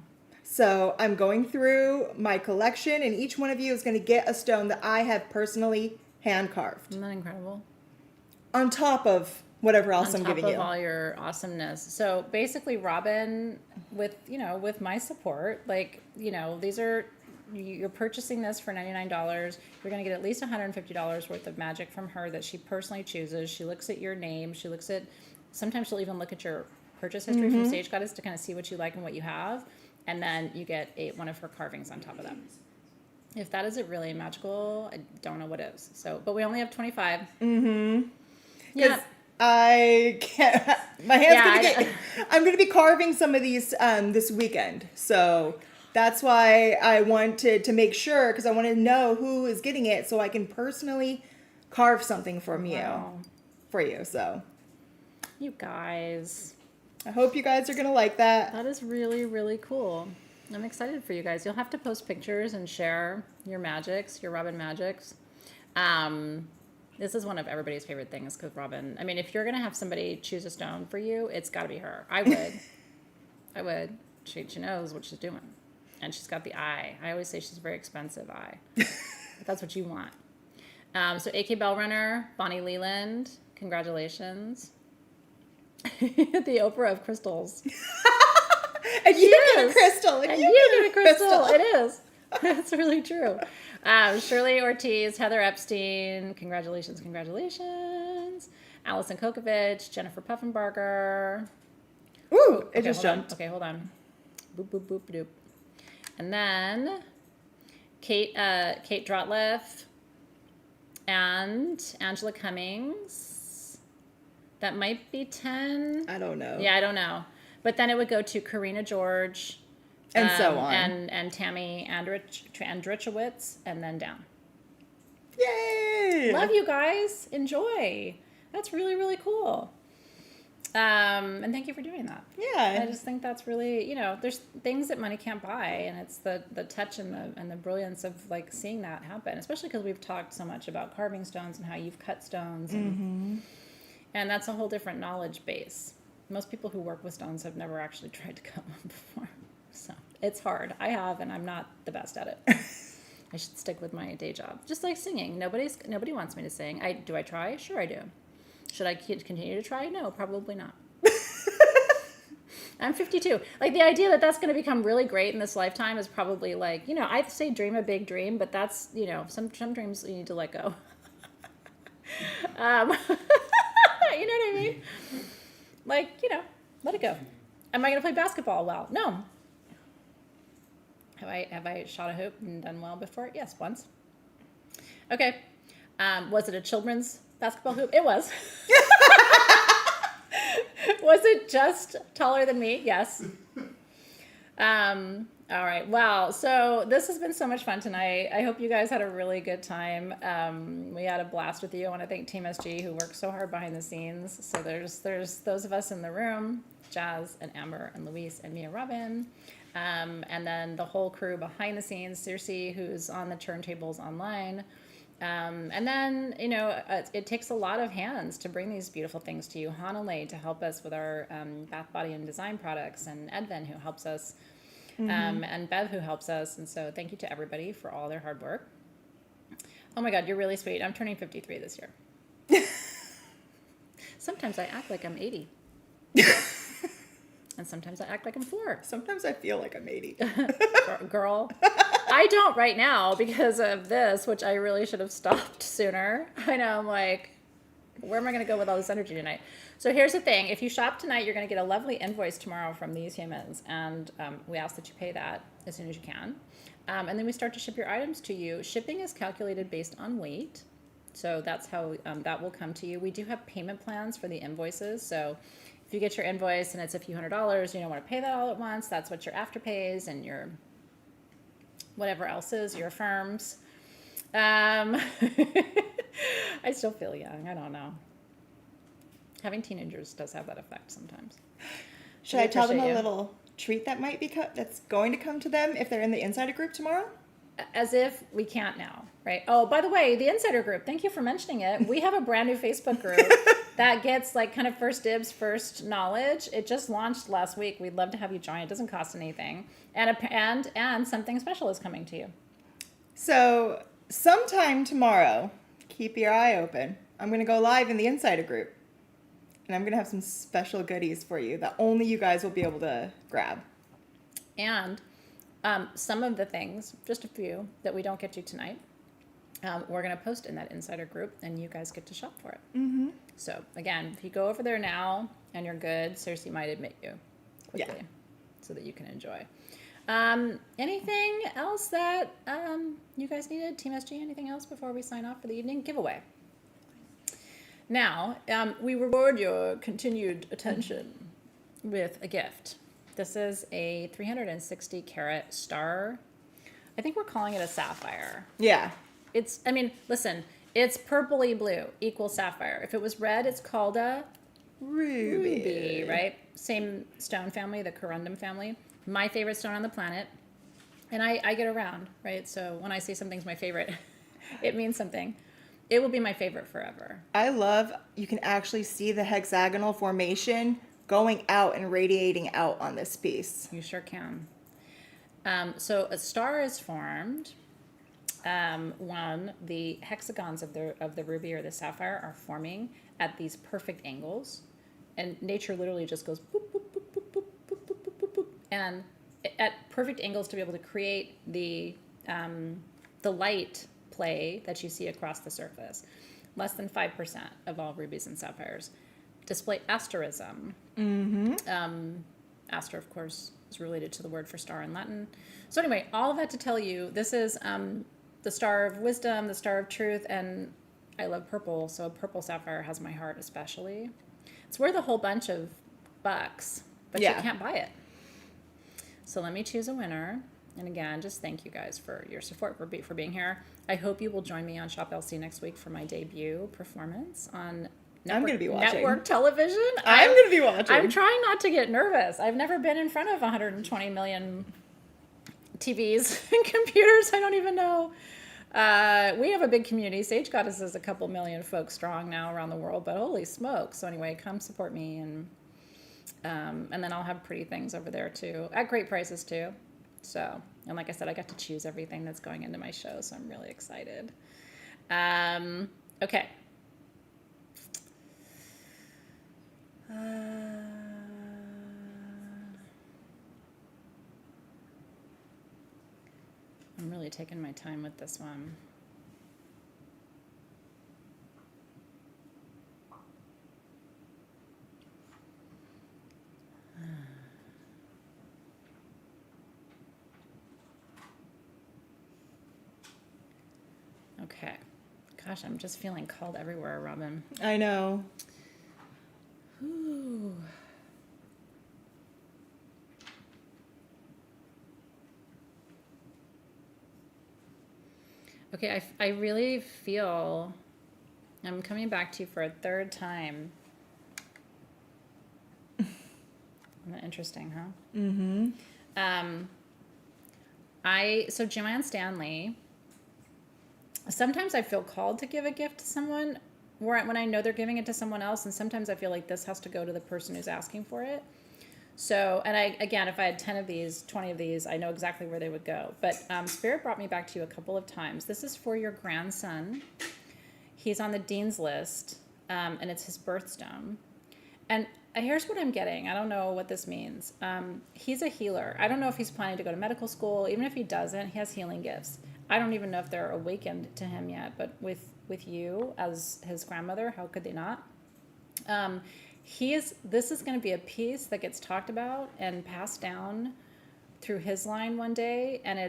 So I'm going through my collection, and each one of you is going to get a stone that I have personally hand carved. Isn't that incredible? On top of whatever else I'm giving you. On top of all your awesomeness. So basically, Robin, with my support, these are, you're purchasing this for $99. You're going to get at least $150 worth of magic from her that she personally chooses. She looks at your name. She looks at, sometimes she'll even look at your purchase history from Sage Goddess to kind of see what you like and what you have. And then you get one of her carvings on top of that. If that isn't really magical, I don't know what is. So, but we only have 25. Mm-hmm. Yeah. I can't, my hand's I'm going to be carving some of these this weekend. So that's why I wanted to make sure, because I want to know who is getting it so I can personally carve something for you. So You guys. I hope you guys are going to like that. That is really, really cool. I'm excited for you guys. You'll have to post pictures and share your magics, your Robin magics. This is one of everybody's favorite things because Robin, I mean, if you're going to have somebody choose a stone for you, it's got to be her. I would. She knows what she's doing. And she's got the eye. I always say she's a very expensive eye. But that's what you want. So AK Bellrunner, Bonnie Leland, congratulations. The Oprah of crystals. And you get a crystal. And you get a crystal. It is. That's really true. Shirley Ortiz, Heather Epstein, congratulations. Allison Kokovich, Jennifer Puffenbarger. Ooh, it just jumped. Okay, hold on. Boop, boop, boop, doop. And then Kate Drotleff and Angela Cummings. That might be 10. I don't know. Yeah, I don't know. But then it would go to Karina George, And so on. And Tammy Andrichowitz, and then down. Yay! Love you guys. Enjoy. That's really, really cool. And thank you for doing that. Yeah. I just think that's really, there's things that money can't buy, and it's the touch and the brilliance of like seeing that happen, especially because we've talked so much about carving stones and how you've cut stones, and that's a whole different knowledge base. Most people who work with stones have never actually tried to cut one before, so it's hard. I have, and I'm not the best at it. I should stick with my day job, just like singing. Nobody wants me to sing. Do I try? Sure, I do. Should I continue to try? No, probably not. I'm 52. Like, the idea that that's going to become really great in this lifetime is probably like, I say dream a big dream, but that's, some dreams you need to let go. You know what I mean? Like, let it go. Am I going to play basketball well? No. Have I shot a hoop and done well before? Yes, once. Okay. Was it a children's basketball hoop? It was. Was it just taller than me? Yes. All right. Wow. So this has been so much fun tonight. I hope you guys had a really good time. We had a blast with you. I want to thank Team SG, who works so hard behind the scenes. So there's those of us in the room, Jazz and Amber and Luis and Mia Robin. And then the whole crew behind the scenes, Circe, who's on the turntables online. And then, it takes a lot of hands to bring these beautiful things to you. Hanalei to help us with our bath, body, and design products, and Edvin, who helps us, and Bev, who helps us. And so thank you to everybody for all their hard work. Oh my God, you're really sweet. I'm turning 53 this year. Sometimes I act like I'm 80. And sometimes I act like I'm 4. Sometimes I feel like I'm 80. Girl. I don't right now because of this, which I really should have stopped sooner. I know, I'm like, where am I going to go with all this energy tonight? So here's the thing. If you shop tonight, you're going to get a lovely invoice tomorrow from these humans. And we ask that you pay that as soon as you can. And then we start to ship your items to you. Shipping is calculated based on weight. So that's how that will come to you. We do have payment plans for the invoices. So if you get your invoice and it's a few $100s, you don't want to pay that all at once. That's what your afterpays and your whatever else is, your affirms. I still feel young. I don't know. Having teenagers does have that effect sometimes. Should I tell them a little treat that might be that's going to come to them if they're in the insider group tomorrow? As if we can't now, right? Oh, by the way, the insider group, thank you for mentioning it. We have a brand new Facebook group that gets like kind of first dibs, first knowledge. It just launched last week. We'd love to have you join. It doesn't cost anything. And something special is coming to you. So sometime tomorrow, keep your eye open. I'm going to go live in the insider group. And I'm going to have some special goodies for you that only you guys will be able to grab. And some of the things, just a few, that we don't get to tonight, we're going to post in that insider group, and you guys get to shop for it. Mm-hmm. So, again, if you go over there now and you're good, Circe might admit you quickly so that you can enjoy. Anything else that you guys needed? Team SG, anything else before we sign off for the evening? Giveaway. Now, we reward your continued attention with a gift. This is a 360 carat star. I think we're calling it a sapphire. Yeah. Listen, it's purpley blue equals sapphire. If it was red, it's called a ruby, right? Same stone family, the corundum family. My favorite stone on the planet. And I get around, right? So when I say something's my favorite, it means something. It will be my favorite forever. I love, you can actually see the hexagonal formation going out and radiating out on this piece. You sure can. So a star is formed when the hexagons of the ruby or the sapphire are forming at these perfect angles, and nature literally just goes boop, boop, boop, boop, boop, boop, boop, boop, boop, boop, and at perfect angles to be able to create the light play that you see across the surface. Less than 5% of all rubies and sapphires display asterism. Mm-hmm. Aster, of course, is related to the word for star in Latin. So anyway, all of that to tell you, this is the star of wisdom, the star of truth, and I love purple, so a purple sapphire has my heart especially. It's worth a whole bunch of bucks, but you can't buy it. So let me choose a winner. And again, just thank you guys for your support, for being here. I hope you will join me on Shop LC next week for my debut performance on I'm gonna be watching. network television. I'm going to be watching. I'm trying not to get nervous. I've never been in front of 120 million TVs and computers. I don't even know. We have a big community. Sage Goddess is a couple million folks strong now around the world, but holy smokes. So anyway, come support me, and then I'll have pretty things over there too, at great prices too. So, and like I said, I got to choose everything that's going into my show, so I'm really excited. Okay. I'm really taking my time with this one. Okay. Gosh, I'm just feeling called everywhere, Robin. I know. Ooh. Okay, I really feel I'm coming back to you for a third time. Isn't that interesting, huh? Mm-hmm. So Joanne Stanley, sometimes I feel called to give a gift to someone when I know they're giving it to someone else, and sometimes I feel like this has to go to the person who's asking for it. So, and if I had 10 of these, 20 of these, I know exactly where they would go. But Spirit brought me back to you a couple of times. This is for your grandson. He's on the dean's list, and it's his birthstone. And here's what I'm getting. I don't know what this means. He's a healer. I don't know if he's planning to go to medical school. Even if he doesn't, he has healing gifts. I don't even know if they're awakened to him yet, but with you as his grandmother, how could they not? This is going to be a piece that gets talked about and passed down through his line one day, and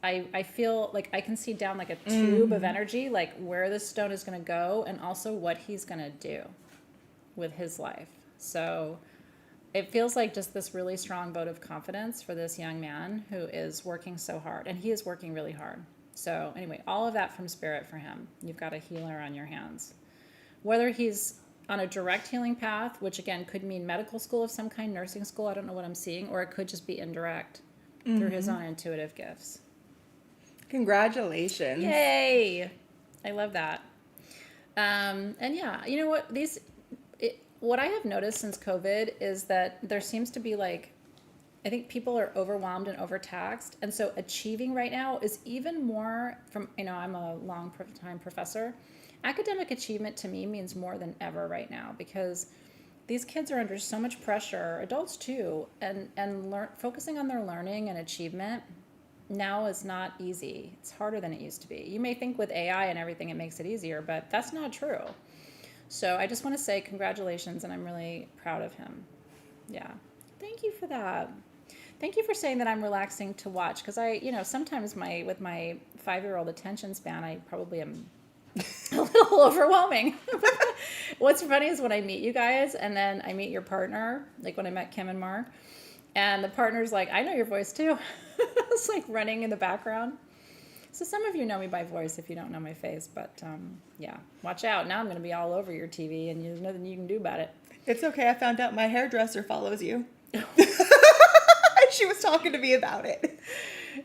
I feel like I can see down like a tube of energy, like where this stone is going to go, and also what he's going to do with his life. So it feels like just this really strong vote of confidence for this young man who is working so hard, and he is working really hard. So anyway, all of that from Spirit for him. You've got a healer on your hands. Whether he's on a direct healing path, which again could mean medical school of some kind, nursing school, I don't know what I'm seeing, or it could just be indirect through his own intuitive gifts. Congratulations. Yay! I love that. And yeah, you know what? What I have noticed since COVID is that there seems to be I think people are overwhelmed and overtaxed. And so achieving right now is even more from, I'm a long time professor. Academic achievement to me means more than ever right now, because these kids are under so much pressure, adults too, and focusing on their learning and achievement now is not easy. It's harder than it used to be. You may think with AI and everything it makes it easier, but that's not true. So I just want to say congratulations, and I'm really proud of him. Yeah. Thank you for that. Thank you for saying that I'm relaxing to watch, because sometimes with my 5-year-old attention span, I probably am a little overwhelming. What's funny is when I meet you guys and then I meet your partner, like when I met Kim and Mark, and the partner's like, I know your voice too. It's like running in the background. So some of you know me by voice if you don't know my face, but yeah, watch out. Now I'm going to be all over your TV and there's nothing you can do about it. It's okay. I found out my hairdresser follows you. She was talking to me about it.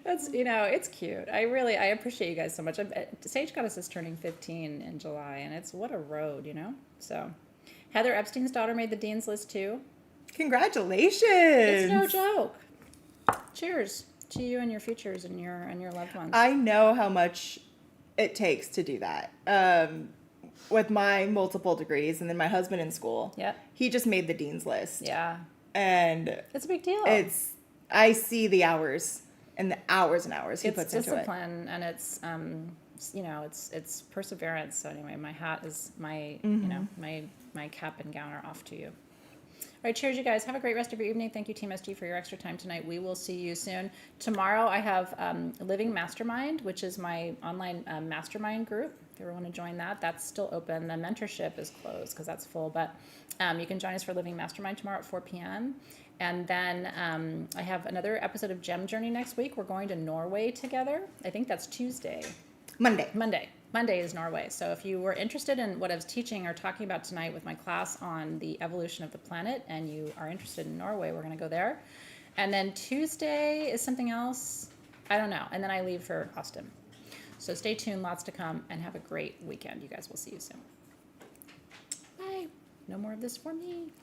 That's, it's cute. I appreciate you guys so much. Sage Goddess is turning 15 in July, and what a road, So, Heather Epstein's daughter made the dean's list too. Congratulations! It's no joke. Cheers to you and your futures and your loved ones. I know how much it takes to do that. With my multiple degrees, and then my husband in school. Yep. He just made the dean's list. Yeah. And it's a big deal. I see the hours and the hours and hours he puts into it. It's discipline, and it's perseverance. So anyway, my hat is my cap and gown are off to you. All right, cheers, you guys. Have a great rest of your evening. Thank you, Team SG, for your extra time tonight. We will see you soon. Tomorrow, I have Living Mastermind, which is my online mastermind group. If you ever want to join that, that's still open. The mentorship is closed because that's full, but you can join us for Living Mastermind tomorrow at 4 p.m. And then I have another episode of Gem Journey next week. We're going to Norway together. I think that's Tuesday. Monday. Monday is Norway. So if you were interested in what I was teaching or talking about tonight with my class on the evolution of the planet and you are interested in Norway, we're going to go there. And then Tuesday is something else. I don't know. And then I leave for Austin. So stay tuned. Lots to come and have a great weekend. You guys will see you soon. Bye. No more of this for me.